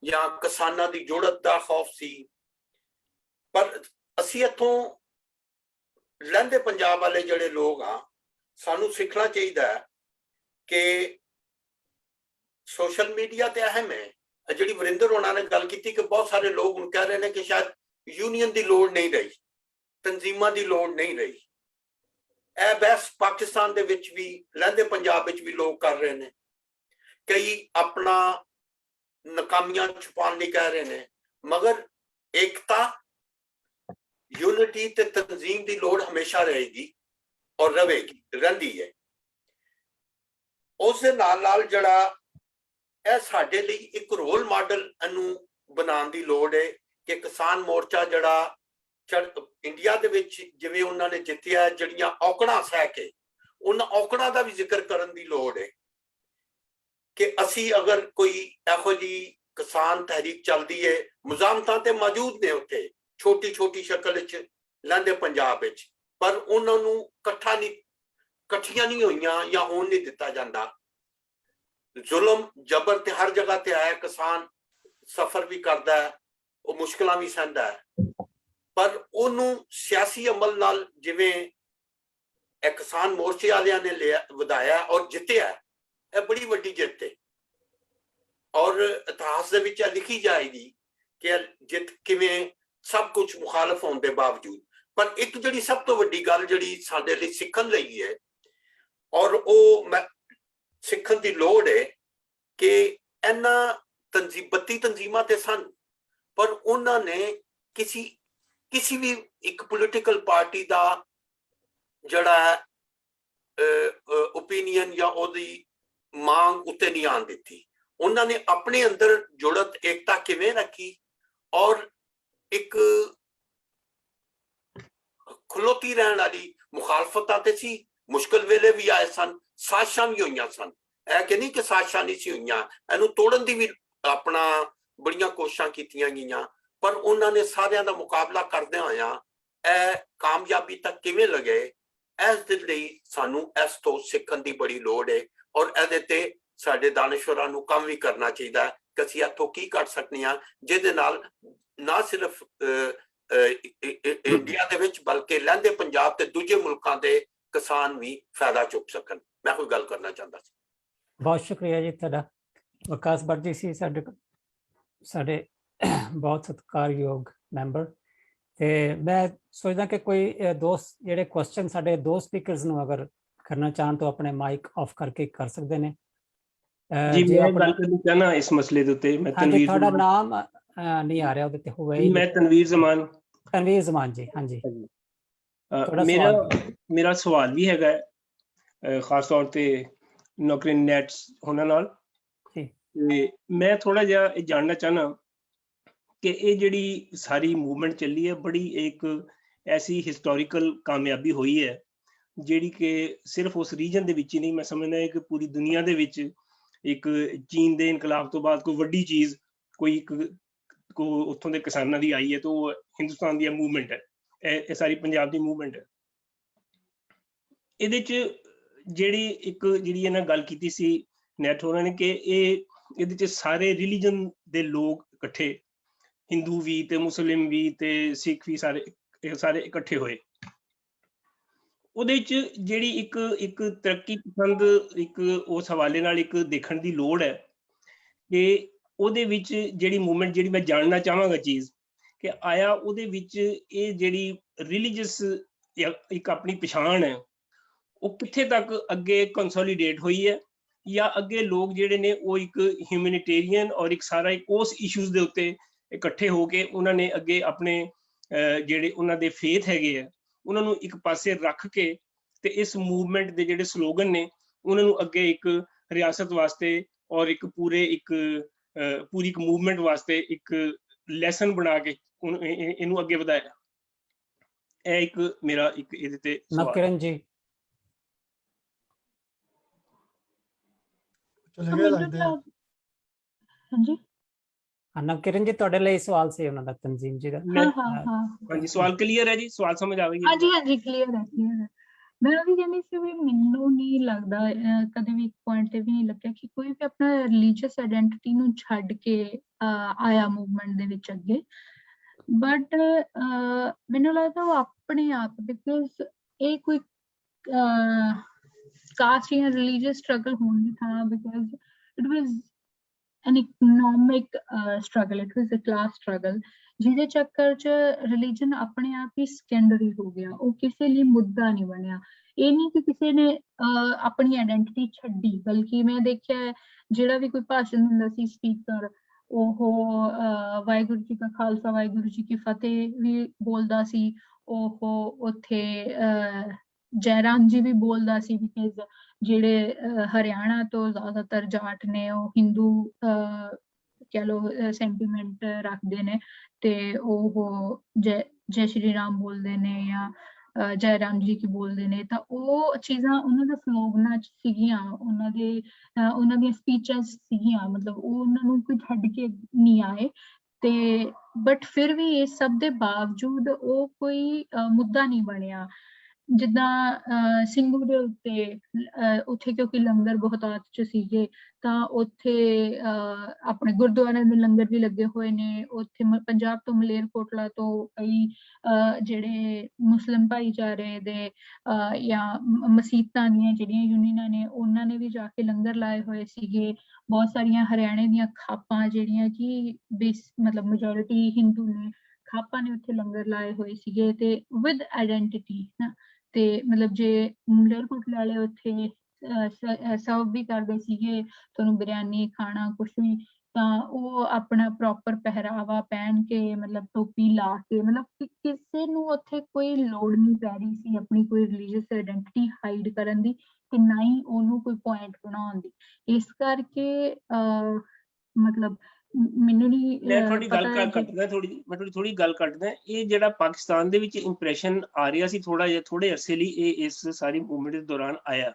ਜਾਂ ਕਿਸਾਨਾਂ ਦੀ ਜੁੜਤ ਦਾ ਖੌਫ ਸੀ ਪਰ ਅਸੀਂ ਇੱਥੋਂ ਲਹਿੰਦੇ ਪੰਜਾਬ ਵਾਲੇ ਜਿਹੜੇ ਲੋਕ ਆ ਸਾਨੂੰ ਸਿੱਖਣਾ ਚਾਹੀਦਾ ਹੈ ਕਿ सोशल मीडिया ते अहम है जी वरिंदर होना ने गल की कि बहुत सारे लोग कह रहे हैं कि शायद यूनियन की लोड़ नहीं रही तंजीमां की लोड़ नहीं रही यह बहस पाकिस्तान दे विच भी लहंदे पंजाब विच भी लोग कर रहे हैं कई अपना नाकामियां छुपाने लई कह रहे हैं मगर एकता यूनिटी ते तंजीम की लोड़ हमेशा रहेगी और रहेगी रहिंदी है उस दे नाल नाल जिहड़ा ਇਹ ਸਾਡੇ ਲਈ ਇੱਕ ਰੋਲ ਮਾਡਲ ਇਹਨੂੰ ਬਣਾਉਣ ਦੀ ਲੋੜ ਹੈ ਕਿ ਕਿਸਾਨ ਮੋਰਚਾ ਜਿਹੜਾ ਇੰਡੀਆ ਦੇ ਵਿੱਚ ਜਿਵੇਂ ਉਹਨਾਂ ਨੇ ਜਿੱਤਿਆ ਜਿਹੜੀਆਂ ਔਕੜਾਂ ਸਹਿ ਕੇ ਉਹਨਾਂ ਔਕੜਾਂ ਦਾ ਵੀ ਜ਼ਿਕਰ ਕਰਨ ਦੀ ਲੋੜ ਹੈ ਕਿ ਅਸੀਂ ਅਗਰ ਕੋਈ ਇਹੋ ਜਿਹੀ ਕਿਸਾਨ ਤਹਿਰੀਕ ਚੱਲਦੀ ਹੈ ਮੁਜ਼ਾਮਤਾਂ ਤੇ ਮੌਜੂਦ ਨੇ ਉੱਥੇ ਛੋਟੀ ਸ਼ਕਲ ਵਿੱਚ ਲਹਿੰਦੇ ਪੰਜਾਬ ਵਿੱਚ ਪਰ ਉਹਨਾਂ ਨੂੰ ਇਕੱਠੀਆਂ ਨਹੀਂ ਹੋਈਆਂ ਜਾਂ ਹੋਣ ਨਹੀਂ ਦਿੱਤਾ ਜਾਂਦਾ जुलम जबर ते हर जगह ते आया किसान सफर भी करता है वो मुश्किलां भी सहंदा है पर ओनू सियासी अमल नाल जिवें किसान मोर्चे वालियां ने लिया वधाया और जितया है बड़ी वड्डी जित है और इतिहास दे विच लिखी जाएगी कि जित किवें सब कुछ मुखालफ होने के बावजूद पर एक जिहड़ी सब तो वड्डी गल जिहड़ी साडे लई सिੱਖਣ ਲਈ है और वो मैं ਸਿੱਖਣ ਦੀ ਲੋੜ ਹੈ ਕਿ ਇਹਨਾਂ ਬੱਤੀ ਤੰਜ਼ੀਮਾਂ ਤੇ ਸਨ ਪਰ ਉਹਨਾਂ ਨੇ ਕਿਸੇ ਕਿਸੇ ਵੀ ਇੱਕ ਪੋਲੀਟੀਕਲ ਪਾਰਟੀ ਦਾ ਜਿਹੜਾ ਓਪੀਨੀਅਨ ਜਾਂ ਉਹਦੀ ਮੰਗ ਉੱਤੇ ਨਹੀਂ ਆਉਣ ਦਿੱਤੀ। ਉਹਨਾਂ ਨੇ ਆਪਣੇ ਅੰਦਰ ਜੁੜਤ ਏਕਤਾ ਕਿਵੇਂ ਰੱਖੀ ਔਰ ਇੱਕ ਖਲੋਤੀ ਰਹਿਣ ਵਾਲੀ ਮੁਖਾਲਫਤਾਂ ਤੇ ਸੀ, ਮੁਸ਼ਕਿਲ ਵੇਲੇ ਵੀ ਆਏ ਸਨ, ਸਾਜ਼ਿਸ਼ਾਂ ਵੀ ਹੋਈਆਂ ਸਨ। ਇਹ ਕਿ ਨਹੀਂ ਕਿ ਸਾਜ਼ਿਸ਼ਾਂ ਨਹੀਂ ਸੀ ਹੋਈਆਂ, ਇਹਨੂੰ ਤੋੜਨ ਦੀ ਵੀ ਆਪਣਾ ਬੜੀਆਂ ਕੋਸ਼ਿਸ਼ਾਂ ਕੀਤੀਆਂ ਗਈਆਂ, ਪਰ ਉਹਨਾਂ ਨੇ ਸਾਰਿਆਂ ਦਾ ਮੁਕਾਬਲਾ ਕਰਦਿਆਂ ਹੋਇਆਂ ਇਹ ਕਾਮਯਾਬੀ ਤੱਕ ਕਿਵੇਂ ਲਗੇ, ਇਸ ਦੇ ਲਈ ਸਾਨੂੰ ਇਸ ਤੋਂ ਸਿੱਖਣ ਦੀ ਬੜੀ ਲੋੜ ਹੈ। ਔਰ ਇਹਦੇ ਤੇ ਸਾਡੇ ਦਾਨਿਸ਼ਵਰਾਂ ਨੂੰ ਕੰਮ ਵੀ ਕਰਨਾ ਚਾਹੀਦਾ ਕਿ ਅਸੀਂ ਇੱਥੋਂ ਕੀ ਕਰ ਸਕਦੇ ਹਾਂ ਜਿਹਦੇ ਨਾਲ ਨਾ ਸਿਰਫ ਇੰਡੀਆ ਦੇ ਵਿੱਚ ਬਲਕਿ ਲਹਿੰਦੇ ਪੰਜਾਬ ਤੇ ਦੂਜੇ ਮੁਲਕਾਂ ਦੇ ਕਿਸਾਨ ਵੀ ਫਾਇਦਾ ਚੁੱਕ ਸਕਣ। ਮੈਂ ਕੋਈ ਗੱਲ ਕਰਨਾ ਚਾਹੁੰਦਾ ਸੀ। ਬਹੁਤ ਸ਼ੁਕਰੀਆ ਜੀ ਤੁਹਾਡਾ। ਵਿਕਾਸ ਭੱਟ ਜੀ ਸੀ ਸਾਡੇ ਬਹੁਤ ਸਤਿਕਾਰਯੋਗ ਮੈਂਬਰ, ਤੇ ਮੈਂ ਸੋਚਦਾ ਕਿ ਕੋਈ ਦੋਸਤ ਜਿਹੜੇ ਕੁਐਸਚਨ ਸਾਡੇ ਦੋ ਸਪੀਕਰਸ ਨੂੰ ਅਗਰ ਕਰਨਾ ਚਾਹਣ ਤਾਂ ਆਪਣੇ ਮਾਈਕ ਆਫ ਕਰਕੇ ਕਰ ਸਕਦੇ ਨੇ। ਜੀ ਮੈਂ ਗੱਲ ਕਰਨੀ ਚਾਹਨਾ ਇਸ ਮਸਲੇ ਦੇ ਉੱਤੇ। ਮੈਂ ਤਨਵੀਰ, ਤੁਹਾਡਾ ਨਾਮ ਨਹੀਂ ਆ ਰਿਹਾ ਉਹਦੇ ਤੇ ਹੋਵੇ ਹੀ। ਮੈਂ ਤਨਵੀਰ ਜ਼ਮਾਨ ਜੀ, ਹਾਂਜੀ। ਮੇਰਾ ਸਵਾਲ ਵੀ ਹੈਗਾ ਖਾਸ ਤੌਰ ਤੇ ਨੌਕਰੀਨ ਨੈਟਸ ਉਹਨਾਂ ਨਾਲ, ਤੇ ਮੈਂ ਥੋੜਾ ਜਿਹਾ ਇਹ ਜਾਣਨਾ ਚਾਹਨਾ ਕਿ ਇਹ ਜਿਹੜੀ ਸਾਰੀ ਮੂਵਮੈਂਟ ਚੱਲੀ ਹੈ ਬੜੀ ਇੱਕ ਐਸੀ ਹਿਸਟੋਰੀਕਲ ਕਾਮਯਾਬੀ ਹੋਈ ਹੈ ਜਿਹੜੀ ਕਿ ਸਿਰਫ ਉਸ ਰੀਜਨ ਦੇ ਵਿੱਚ ਹੀ ਨਹੀਂ, ਮੈਂ ਸਮਝਦਾ ਕਿ ਪੂਰੀ ਦੁਨੀਆ ਦੇ ਵਿੱਚ ਇੱਕ ਚੀਨ ਦੇ ਇਨਕਲਾਬ ਤੋਂ ਬਾਅਦ ਕੋਈ ਵੱਡੀ ਚੀਜ਼ ਕੋਈ ਉੱਥੋਂ ਦੇ ਕਿਸਾਨਾਂ ਦੀ ਆਈ ਹੈ, ਤਾਂ ਉਹ ਹਿੰਦੁਸਤਾਨ ਦੀ ਮੂਵਮੈਂਟ ਹੈ। ਇਹ ਸਾਰੀ ਪੰਜਾਬ ਦੀ ਮੂਵਮੈਂਟ ਹੈ। ਇਹਦੇ 'ਚ ਜਿਹੜੀ ਇਹਨਾਂ ਗੱਲ ਕੀਤੀ ਸੀ ਨੈਟ ਹੋਰਾਂ ਨੇ ਕਿ ਇਹਦੇ 'ਚ ਸਾਰੇ ਰਿਲੀਜਨ ਦੇ ਲੋਕ ਇਕੱਠੇ, ਹਿੰਦੂ ਵੀ ਤੇ ਮੁਸਲਿਮ ਵੀ ਤੇ ਸਿੱਖ ਵੀ ਸਾਰੇ ਇਕੱਠੇ ਹੋਏ। ਉਹਦੇ 'ਚ ਜਿਹੜੀ ਇੱਕ ਤਰੱਕੀ ਪਸੰਦ ਇੱਕ ਉਸ ਹਵਾਲੇ ਨਾਲ ਇੱਕ ਦੇਖਣ ਦੀ ਲੋੜ ਹੈ ਕਿ ਉਹਦੇ ਵਿੱਚ ਜਿਹੜੀ ਮੂਵਮੈਂਟ ਜਿਹੜੀ ਮੈਂ ਜਾਣਨਾ ਚਾਹਾਂਗਾ ਚੀਜ਼ ਕਿ ਆਇਆ ਉਹਦੇ ਵਿੱਚ ਇਹ ਜਿਹੜੀ ਰਿਲੀਜੀਅਸ ਇੱਕ ਆਪਣੀ ਪਛਾਣ ਹੈ ਉਹ ਕਿੱਥੇ ਤੱਕ ਅੱਗੇ ਕੰਸੋਲੀਡੇਟ ਹੋਈ ਹੈ, ਜਾਂ ਅੱਗੇ ਲੋਕ ਜਿਹੜੇ ਨੇ ਉਹ ਇੱਕ ਹਿਊਮੈਨਿਟੇਰੀਅਨ ਔਰ ਇੱਕ ਸਾਰਾ ਇੱਕ ਉਸ ਇਸ਼ੂਜ਼ ਦੇ ਉੱਤੇ ਇਕੱਠੇ ਹੋ ਕੇ ਉਹਨਾਂ ਨੇ ਅੱਗੇ ਆਪਣੇ ਜਿਹੜੇ ਉਹਨਾਂ ਦੇ ਫੇਥ ਹੈਗੇ ਆ ਉਹਨਾਂ ਨੂੰ ਇੱਕ ਪਾਸੇ ਰੱਖ ਕੇ ਤੇ ਇਸ ਮੂਵਮੈਂਟ ਦੇ ਜਿਹੜੇ ਸਲੋਗਨ ਨੇ ਉਹਨਾਂ ਨੂੰ ਅੱਗੇ ਇੱਕ ਰਿਆਸਤ ਵਾਸਤੇ ਔਰ ਇੱਕ ਪੂਰੀ ਇੱਕ ਮੂਵਮੈਂਟ ਵਾਸਤੇ ਇੱਕ ਲੈਸਨ ਬਣਾ ਕੇ ਇਹਨੂੰ ਅੱਗੇ ਵਧਾਇਆ। ਇਹ ਇੱਕ ਮੇਰਾ ਇੱਕ ਇਹਦੇ ਤੇ ਨਵਕਿਰਨ ਜੀ। ਹਾਂਜੀ ਨਵਕਿਰਨ ਜੀ, ਤੁਹਾਡੇ ਲਈ ਸਵਾਲ ਸੀ ਉਹਨਾਂ ਦਾ, ਤਨਜ਼ੀਮ ਜੀ ਦਾ। ਹਾਂਜੀ, ਸਵਾਲ ਕਲੀਅਰ ਹੈ ਜੀ? ਸਵਾਲ ਸਮਝ ਆਵੇਗੀ? ਹਾਂਜੀ ਕਲੀਅਰ ਹੈ। ਮੈਂ ਉਹ ਵੀ ਕਹਿੰਦੀ ਸੀ ਵੀ ਮੈਨੂੰ ਨਹੀਂ ਲੱਗਦਾ ਕਦੇ ਵੀ ਇੱਕ ਪੁਆਇੰਟ ਤੇ ਵੀ ਨਹੀਂ ਲੱਗਿਆ ਕਿ ਕੋਈ ਵੀ ਆਪਣਾ ਰਿਲੀਜੀਅਸ ਆਇਡੈਂਟੀਟੀ ਨੂੰ ਛੱਡ ਕੇ ਆਇਆ ਮੂਵਮੈਂਟ ਦੇ ਵਿੱਚ ਅੱਗੇ, ਬਟ ਮੈਨੂੰ ਲੱਗਦਾ ਉਹ ਆਪਣੇ ਆਪ, ਬਿਕੋਜ਼ ਇਹ ਕੋਈ ਕਾਸਟ ਜਾਂ ਰਿਲੀਜੀਅਸ ਸਟਰਗਲ ਹੋਣ ਦੀ ਥਾਂ, because it was an economic struggle, it was a class struggle, ਜਿਹਦੇ ਚੱਕਰ 'ਚ ਰਿਲੀਜਨ ਆਪਣੇ ਆਪ ਹੀ ਸੈਕੰਡਰੀ ਹੋ ਗਿਆ, ਉਹ ਕਿਸੇ ਲਈ ਮੁੱਦਾ ਨਹੀਂ ਬਣਿਆ। ਇਹ ਨਹੀਂ ਕਿ ਕਿਸੇ ਨੇ ਆਪਣੀ ਆਇਡੈਂਟਿਟੀ ਛੱਡੀ, ਬਲਕਿ ਮੈਂ ਦੇਖਿਆ ਜਿਹੜਾ ਵੀ ਕੋਈ ਭਾਸ਼ਣ ਦਿੰਦਾ ਸੀ ਸਪੀਕਰ, ਉਹ ਵਾਹਿਗੁਰੂ ਜੀ ਕਾ ਖਾਲਸਾ ਵਾਹਿਗੁਰੂ ਜੀ ਕੀ ਫਤਿਹ ਵੀ ਬੋਲਦਾ ਸੀ, ਉਹ ਉੱਥੇ ਜੈਰਾਮ ਜੀ ਵੀ ਬੋਲਦਾ ਸੀ, ਬਿਕੋਜ਼ ਜਿਹੜੇ ਹਰਿਆਣਾ ਤੋਂ ਜ਼ਿਆਦਾਤਰ ਜਾਟ ਨੇ ਉਹ ਹਿੰਦੂ ਕਹਿ ਲਓ ਸੈਂਟੀਮੈਂਟ ਰੱਖਦੇ ਨੇ, ਤੇ ਉਹ ਜੈ ਸ਼੍ਰੀ ਰਾਮ ਬੋਲਦੇ ਨੇ ਜਾਂ ਜੈ ਰਾਮ ਜੀ ਕੀ ਬੋਲਦੇ ਨੇ। ਤਾਂ ਉਹ ਚੀਜ਼ਾਂ ਉਹਨਾਂ ਦੇ ਸਲੋਗਨਾਂ 'ਚ ਸੀਗੀਆਂ, ਉਹਨਾਂ ਦੀਆਂ ਸਪੀਚਸ ਸੀਗੀਆਂ, ਮਤਲਬ ਉਹ ਉਹਨਾਂ ਨੂੰ ਕੋਈ ਛੱਡ ਕੇ ਨਹੀਂ ਆਏ। ਤੇ ਬਟ ਫਿਰ ਵੀ ਇਸ ਸਭ ਦੇ ਬਾਵਜੂਦ ਉਹ ਕੋਈ ਮੁੱਦਾ ਨਹੀਂ ਬਣਿਆ। ਜਿੱਦਾਂ ਸਿੰਘੂ ਦੇ ਉੱਥੇ ਕਿਉਂਕਿ ਲੰਗਰ ਬਹੁਤਾਤ 'ਚ ਸੀਗੇ, ਤਾਂ ਉੱਥੇ ਆਪਣੇ ਗੁਰਦੁਆਰਿਆਂ ਦੇ ਲੰਗਰ ਵੀ ਲੱਗੇ ਹੋਏ ਨੇ। ਉੱਥੇ ਪੰਜਾਬ ਤੋਂ ਮਲੇਰਕੋਟਲਾ ਤੋਂ ਕਈ ਜਿਹੜੇ ਮੁਸਲਿਮ ਭਾਈਚਾਰੇ ਦੇ ਜਾਂ ਮਸੀਤਾਂ ਦੀਆਂ ਜਿਹੜੀਆਂ ਯੂਨੀਅਨਾਂ ਨੇ ਉਹਨਾਂ ਨੇ ਵੀ ਜਾ ਕੇ ਲੰਗਰ ਲਾਏ ਹੋਏ ਸੀਗੇ। ਬਹੁਤ ਸਾਰੀਆਂ ਹਰਿਆਣੇ ਦੀਆਂ ਖਾਪਾਂ ਜਿਹੜੀਆਂ ਕਿ ਮਤਲਬ ਮੈਜੋਰਿਟੀ ਹਿੰਦੂ ਨੇ, ਖਾਪਾਂ ਨੇ ਉੱਥੇ ਲੰਗਰ ਲਾਏ ਹੋਏ ਸੀਗੇ ਤੇ ਵਿਦ ਆਇਡੈਂਟੀਟੀ ਨਾ। ਤੇ ਮਤਲਬ ਜੇ ਮਲੇਰਕੋਟਲਾ ਵਾਲੇ ਉੱਥੇ ਸਰਵ ਵੀ ਕਰਦੇ ਸੀਗੇ ਤੁਹਾਨੂੰ ਬਿਰਿਆਨੀ ਖਾਣਾ ਕੁਛ ਵੀ, ਤਾਂ ਉਹ ਆਪਣਾ ਪ੍ਰੋਪਰ ਪਹਿਰਾਵਾ ਪਹਿਨ ਕੇ ਮਤਲਬ ਟੋਪੀ ਲਾ ਕੇ ਮਤਲਬ ਕਿਸੇ ਨੂੰ ਉੱਥੇ ਕੋਈ ਲੋੜ ਨਹੀਂ ਪੈ ਰਹੀ ਸੀ ਆਪਣੀ ਕੋਈ ਰਿਲੀਜੀਅਸ ਆਇਡੈਂਟੀਟੀ ਹਾਈਡ ਕਰਨ ਦੀ ਤੇ ਨਾ ਹੀ ਉਹਨੂੰ ਕੋਈ ਪੁਆਇੰਟ ਬਣਾਉਣ ਦੀ। ਇਸ ਕਰਕੇ ਮਤਲਬ ਮੈਨੂੰ ਨਹੀਂ ਮੈਂ ਥੋੜੀ ਗੱਲ ਕੱਟਦਾ ਥੋੜੀ ਗੱਲ ਕੱਟਦਾ। ਇਹ ਜਿਹੜਾ ਪਾਕਿਸਤਾਨ ਦੇ ਵਿੱਚ ਇੰਪ੍ਰੈਸ਼ਨ ਆ ਰਿਹਾ ਸੀ ਥੋੜੇ ਅਰਸੇ ਲਈ, ਇਹ ਇਸ ਸਾਰੀ ਮੂਵਮੈਂਟ ਦੇ ਦੌਰਾਨ ਆਇਆ,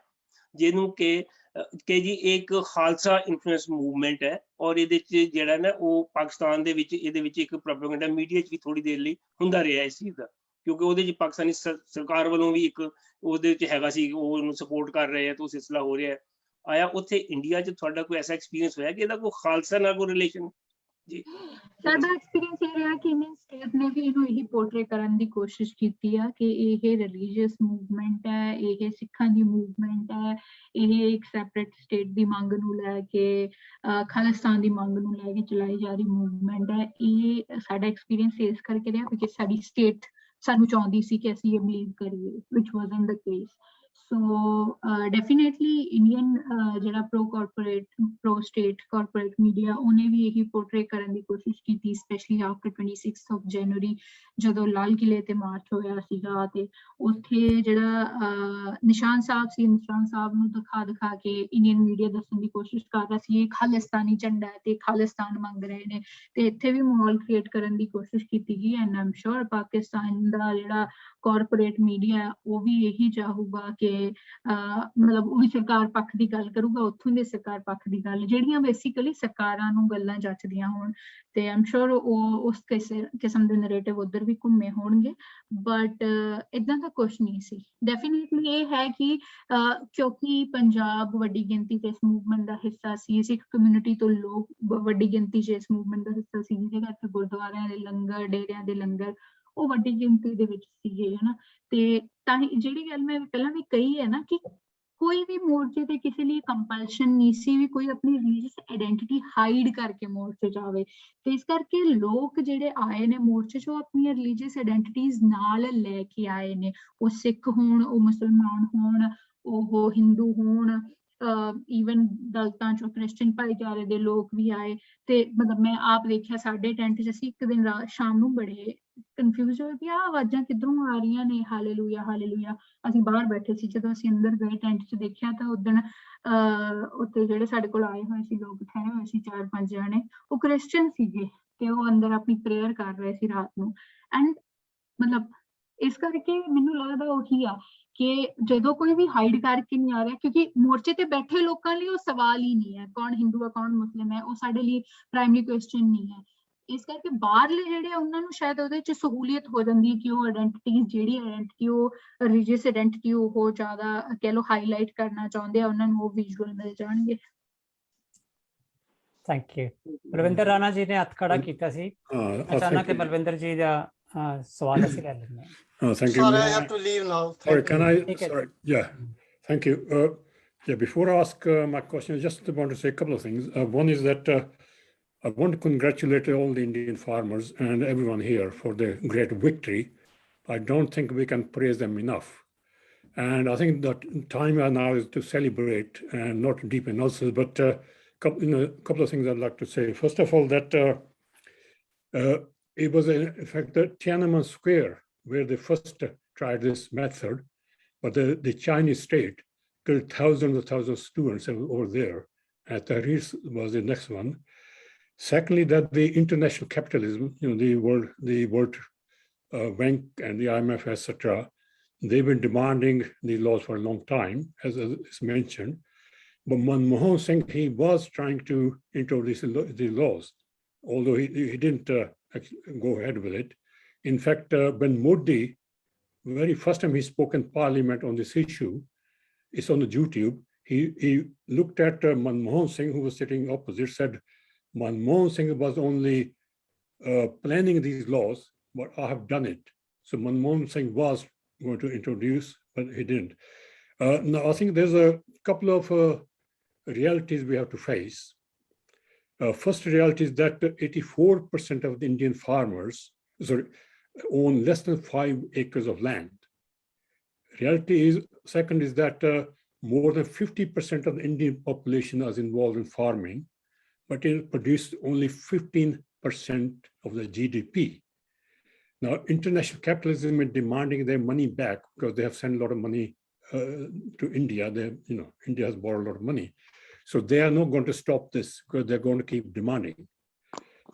ਜਿਹਨੂੰ ਕਿ ਜੀ ਇੱਕ ਖਾਲਸਾ ਇਨਫਲੂਐਂਸ ਮੂਵਮੈਂਟ ਹੈ ਔਰ ਇਹਦੇ ਚ ਜਿਹੜਾ ਨਾ ਉਹ ਪਾਕਿਸਤਾਨ ਦੇ ਵਿੱਚ ਇਹਦੇ ਵਿੱਚ ਇੱਕ ਪ੍ਰੋਪੇਗੈਂਡਾ ਮੀਡੀਆ ਚ ਵੀ ਥੋੜੀ ਦੇਰ ਲਈ ਹੁੰਦਾ ਰਿਹਾ ਇਸ ਚੀਜ਼ ਦਾ, ਕਿਉਂਕਿ ਉਹਦੇ ਚ ਪਾਕਿਸਤਾਨੀ ਸਰਕਾਰ ਵੱਲੋਂ ਵੀ ਇੱਕ ਉਹਦੇ ਵਿੱਚ ਹੈਗਾ ਸੀ, ਉਹ ਉਹਨੂੰ ਸਪੋਰਟ ਕਰ ਰਹੇ ਆ ਤਾਂ ਉਹ ਸਿਲਸਿਲਾ ਹੋ ਰਿਹਾ ਆਇਆ। ਉੱਥੇ ਇੰਡੀਆ ਚ ਤੁਹਾਡਾ ਕੋਈ ਐਸਾ ਐਕਸਪੀਰੀਅੰਸ ਹੋਇਆ ਕਿ ਇਹਦਾ ਕੋਈ ਖਾਲਸਾ ਨਾਲ ਕੋਈ ਰਿਲੇਸ਼ਨ? ਜੀ ਸਾਡਾ ਐਕਸਪੀਰੀਅੰਸ ਇਹ ਰਿਹਾ ਕਿ ਇੰਡੀਅਨ ਸਟੇਟ ਨੇ ਵੀ ਇਹਨੂੰ ਇਹੀ ਪੋਰਟਰੇ ਕਰਨ ਦੀ ਕੋਸ਼ਿਸ਼ ਕੀਤੀ ਆ ਕਿ ਇਹ ਰਿਲੀਜੀਅਸ ਮੂਵਮੈਂਟ ਹੈ, ਇਹ ਸਿੱਖਾਂ ਦੀ ਮੂਵਮੈਂਟ ਹੈ, ਇਹ ਇੱਕ ਸੈਪਰੇਟ ਸਟੇਟ ਦੀ ਮੰਗ ਨੂੰ ਲੈ ਕੇ ਖਾਲਿਸਤਾਨ ਦੀ ਮੰਗ ਨੂੰ ਲੈ ਕੇ ਚਲਾਈ ਜਾ ਰਹੀ ਮੂਵਮੈਂਟ ਹੈ। ਇਹ ਸਾਡਾ ਐਕਸਪੀਰੀਅੰਸ ਇਸ ਕਰਕੇ ਰਿਹਾ ਕਿਉਂਕਿ ਸਾਡੀ ਸਟੇਟ ਸਾਨੂੰ ਚਾਹੁੰਦੀ ਸੀ ਕਿ ਅਸੀਂ ਇਹ ਬਲੀਵ ਕਰੀਏ, which was in the case. So definitely Indian ਜਿਹੜਾ ਪ੍ਰੋ ਸਟੇਟ ਕਾਰਪੋਰੇਟ ਮੀਡੀਆ ਉਹਨੇ ਵੀ ਇਹੀ ਪੋਰਟਰੇ ਕਰਨ ਦੀ ਕੋਸ਼ਿਸ਼ ਕੀਤੀ, ਸਪੈਸ਼ਲੀ ਆਫਟਰ 26 ਜਨਵਰੀ ਜਦੋਂ ਲਾਲ ਕਿਲੇ ਤੇ ਮਾਰਚ ਹੋਇਆ ਸੀਗਾ ਤੇ ਉੱਥੇ ਜਿਹੜਾ ਨਿਸ਼ਾਨ ਸਾਹਿਬ ਸੀ, ਨਿਸ਼ਾਨ ਸਾਹਿਬ ਨੂੰ ਦਿਖਾ ਕੇ ਇੰਡੀਅਨ ਮੀਡੀਆ ਦੱਸਣ ਦੀ ਕੋਸ਼ਿਸ਼ ਕਰ ਰਿਹਾ ਸੀ ਇਹ ਖਾਲਿਸਤਾਨੀ ਝੰਡਾ ਹੈ ਤੇ ਖਾਲਿਸਤਾਨ ਮੰਗ ਰਹੇ ਨੇ, ਤੇ ਇੱਥੇ ਵੀ ਮਾਹੌਲ ਕ੍ਰੀਏਟ ਕਰਨ ਦੀ ਕੋਸ਼ਿਸ਼ ਕੀਤੀ ਗਈ। ਐਂਡ ਆਮ ਸ਼ੋਰ ਪਾਕਿਸਤਾਨ ਦਾ ਜਿਹੜਾ ਕਾਰਪੋਰੇਟ ਮੀਡੀਆ ਉਹ ਵੀ ਇਹੀ ਚਾਹੂਗਾ ਕਿ ਮਤਲਬ ਉਹ ਵੀ ਸਰਕਾਰ ਪੱਖ ਦੀ ਗੱਲ ਕਰੂਗਾ, ਉੱਥੋਂ ਦੇ ਸਰਕਾਰ ਪੱਖ ਦੀ ਗੱਲ ਜਿਹੜੀਆਂ ਬੇਸਿਕਲੀ ਸਰਕਾਰਾਂ ਨੂੰ ਗੱਲਾਂ ਜੱਚਦੀਆਂ ਹੋਣ, ਤੇ ਆਮ ਸ਼ੋਰ ਉਹ ਉਸ ਕਿਸਮ ਦੇ ਨਰੇਟਿਵ ਉੱਧਰ ਵੀ ਘੁੰਮੇ ਹੋਣਗੇ। ਬਟ ਏਦਾਂ ਦਾ ਕੁਛ ਨਹੀਂ ਸੀ। ਡੈਫੀਨੇਟਲੀ ਇਹ ਹੈ ਕਿ ਕਿਉਂਕਿ ਪੰਜਾਬ ਵੱਡੀ ਗਿਣਤੀ 'ਚ ਇਸ ਮੂਵਮੈਂਟ ਦਾ ਹਿੱਸਾ ਸੀ, ਸਿੱਖ ਕਮਿਊਨਿਟੀ ਤੋਂ ਲੋਕ ਵੱਡੀ ਗਿਣਤੀ 'ਚ ਇਸ ਮੂਵਮੈਂਟ ਦਾ ਹਿੱਸਾ ਸੀ, ਜਿਹਦੇ ਕਰਕੇ ਗੁਰਦੁਆਰਿਆਂ ਦੇ ਲੰਗਰ, ਡੇਰਿਆਂ ਦੇ ਲੰਗਰ ਉਹ ਵੱਡੀ ਗਿਣਤੀ ਦੇ ਵਿੱਚ ਸੀਗੇ, ਹਨਾ। ਤੇ ਤਾਂ ਹੀ ਜਿਹੜੀ ਗੱਲ ਮੈਂ ਪਹਿਲਾਂ ਵੀ ਕਹੀ ਹੈ ਨਾ ਕਿ ਕੋਈ ਵੀ ਮੋਰਚੇ ਤੇ ਕਿਸੇ ਲਈ ਕੰਪਲਸ਼ਨ ਨਹੀਂ ਸੀ ਵੀ ਕੋਈ ਆਪਣੀ ਰਿਲੀਜੀਅਸ ਆਇਡੈਂਟੀਟੀ ਹਾਈਡ ਕਰਕੇ ਮੋਰਚੇ ਜਾਵੇ, ਤੇ ਇਸ ਕਰਕੇ ਲੋਕ ਜਿਹੜੇ ਆਏ ਨੇ ਮੋਰਚੇ 'ਚ ਉਹ ਆਪਣੀਆਂ ਰਿਲੀਜੀਅਸ ਆਇਡੈਂਟੀਟੀਜ਼ ਨਾਲ ਲੈ ਕੇ ਆਏ ਨੇ। ਉਹ ਸਿੱਖ ਹੋਣ, ਉਹ ਮੁਸਲਮਾਨ ਹੋਣ, ਉਹ ਹਿੰਦੂ ਹੋਣ, ਈਵਨ ਦਲਿਤਾਂ ਚੋਂ ਕ੍ਰਿਸਚਨ ਭਾਈਚਾਰੇ ਦੇ ਲੋਕ ਵੀ ਆਏ। ਤੇ ਮਤਲਬ ਮੈਂ ਆਪ ਦੇਖਿਆ ਸਾਡੇ ਟੈਂਟ 'ਚ ਅਸੀਂ ਇੱਕ ਦਿਨ ਸ਼ਾਮ ਨੂੰ ਬੜੇ ਕਨਫਿਊਜ਼ ਹੋਏ ਵੀ ਆਹ ਆਵਾਜ਼ਾਂ ਕਿੱਧਰੋਂ ਆ ਰਹੀਆਂ ਨੇ, ਹਾਲੇਲੂਇਆ ਹਾਲੇਲੂਇਆ। ਅਸੀਂ ਬਾਹਰ ਬੈਠੇ ਸੀ, ਜਦੋਂ ਅਸੀਂ ਅੰਦਰ ਗਏ ਟੈਂਟ 'ਚ ਦੇਖਿਆ ਤਾਂ ਉਦਣ ਉੱਥੇ ਜਿਹੜੇ ਸਾਡੇ ਕੋਲ ਆਏ ਹੋਏ ਸੀ ਲੋਕ, ਠਹਿਰੇ ਹੋਏ ਸੀ 4-5 ਜਣੇ, ਉਹ ਕ੍ਰਿਸਚਨ ਸੀਗੇ ਤੇ ਉਹ ਅੰਦਰ ਆਪਣੀ ਪ੍ਰੇਅਰ ਕਰ ਰਹੇ ਸੀ ਰਾਤ ਨੂੰ। ਐਂਡ ਮਤਲਬ ਇਸ ਕਰਕੇ ਮੈਨੂੰ ਲੱਗਦਾ ਉਹੀ ਆ ਕਿ ਜਦੋਂ ਕੋਈ ਵੀ ਹਾਈਡ ਕਰਕੇ ਨਹੀਂ ਆ ਰਿਹਾ, ਕਿਉਂਕਿ ਮੋਰਚੇ ਤੇ ਬੈਠੇ ਲੋਕਾਂ ਲਈ ਉਹ ਸਵਾਲ ਹੀ ਨਹੀਂ ਹੈ ਕੌਣ ਹਿੰਦੂ ਹੈ ਕੌਣ ਮੁਸਲਿਮ ਹੈ, ਉਹ ਸਾਡੇ ਲਈ ਪ੍ਰਾਇਮਰੀ ਕੁਐਸਚਨ ਨਹੀਂ ਹੈ। ਇਸ ਕਰਕੇ ਬਾਹਰਲੇ ਜਿਹੜੇ ਉਹਨਾਂ ਨੂੰ ਸ਼ਾਇਦ ਉਹਦੇ 'ਚ ਸਹੂਲੀਅਤ ਹੋ ਜਾਂਦੀ ਹੈ ਕਿ ਉਹ ਆਇਡੈਂਟੀਟੀ ਜਿਹੜੀ ਆਇਡੈਂਟੀਟੀ ਉਹ ਰਿਲੀਜੀਅਸ ਆਇਡੈਂਟੀਟੀ ਉਹ ਜ਼ਿਆਦਾ ਕਹਿ ਲਓ ਹਾਈਲਾਈਟ ਕਰਨਾ ਚਾਹੁੰਦੇ ਆ, ਉਹਨਾਂ ਨੂੰ ਉਹ ਵਿਜ਼ੂਅਲ ਮਿਲ ਜਾਣਗੇ। Thank you. ਬਲਵਿੰਦਰ ਰਾਣਾ ਜੀ ਨੇ ਹੱਥ ਖੜਾ ਕੀਤਾ ਸੀ, ਅਚਾਨਕ ਬਲਵਿੰਦਰ ਜੀ ਦਾ ਸਵਾਲ ਅਸੀਂ ਲੈ ਲੈਂਦੇ ਹਾਂ। Thank you. Sorry, I have to leave now. Sorry, can I? Sorry, yeah. Thank you. Yeah, before I ask my question, I just want to say a couple of things. One is that I want to congratulate all the Indian farmers and everyone here for their great victory. I don't think we can praise them enough. And I think that time now is to celebrate and not deep analysis, but a couple of things I'd like to say. First of all, that it was in fact the Tiananmen Square where they first tried this method, but the Chinese state killed thousands of students over there. And Tahrir was the next one. Secondly, that the international capitalism, the World Bank and the IMF, etc., they've been demanding these laws for a long time, as is mentioned. But Manmohan Singh, he was trying to introduce these laws, although he didn't go ahead with it. In fact, when Modi, very first time he spoke in Parliament on this issue, it's on the YouTube, he looked at Manmohan Singh, who was sitting opposite, said, Manmohan Singh was only planning these laws, but I have done it. So Manmohan Singh was going to introduce, but he didn't. Now, I think there's a couple of realities we have to face. First reality is that 84% of the Indian farmers, own less than 5 acres of land. Reality is, second is that more than 50% of the Indian population is involved in farming. but it produced only 15% of the GDP. Now, international capitalism is demanding their money back because they have sent a lot of money to India. India has borrowed a lot of money. So they are not going to stop this because they're going to keep demanding.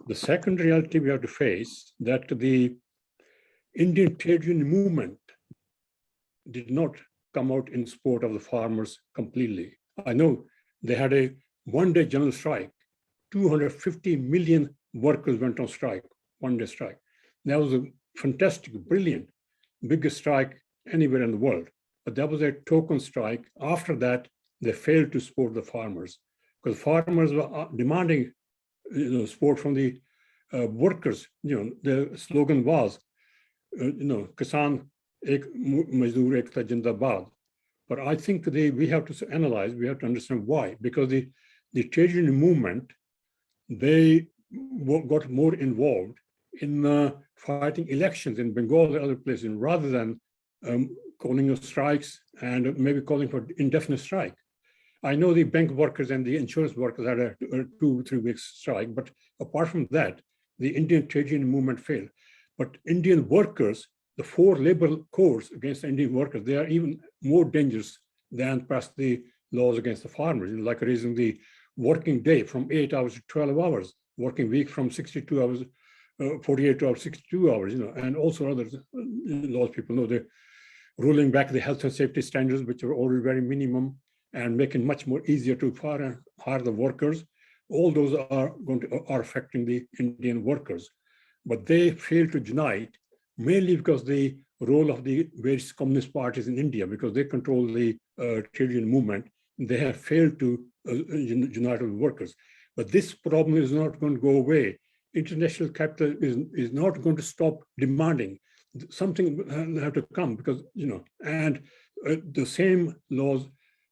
The second reality we have to face that the Indian trade union movement did not come out in support of the farmers completely. I know they had a one-day general strike. 250 million workers went on strike, one-day strike. That was a fantastic, brilliant, biggest strike anywhere in the world. But that was a token strike. After that, they failed to support the farmers because farmers were demanding support from the workers. The slogan was, Kisan ek Mazdoor ek Tajender. But I think we have to analyze, we have to understand why. Because the trade union movement, they got more involved in fighting elections in Bengal and other places rather than calling of strikes and maybe calling for indefinite strike. I know the bank workers and the insurance workers had a 2-3 weeks strike, but apart from that, the Indian trade union movement failed. But Indian workers, the 4 labor codes against Indian workers, they are even more dangerous than perhaps the laws against the farmers, like raising the working day from 8 hours to 12 hours, working week from 62 hours, 48 hours, 62 hours, and also other laws. People know they're rolling back the health and safety standards, which are already very minimum, and making much more easier to hire the workers. All those are affecting the Indian workers, but they fail to unite mainly because the role of the various communist parties in India, because they control the trade union movement, they have failed to unite the workers. But this problem is not going to go away. International capital is not going to stop demanding. Something will have to come because, and the same laws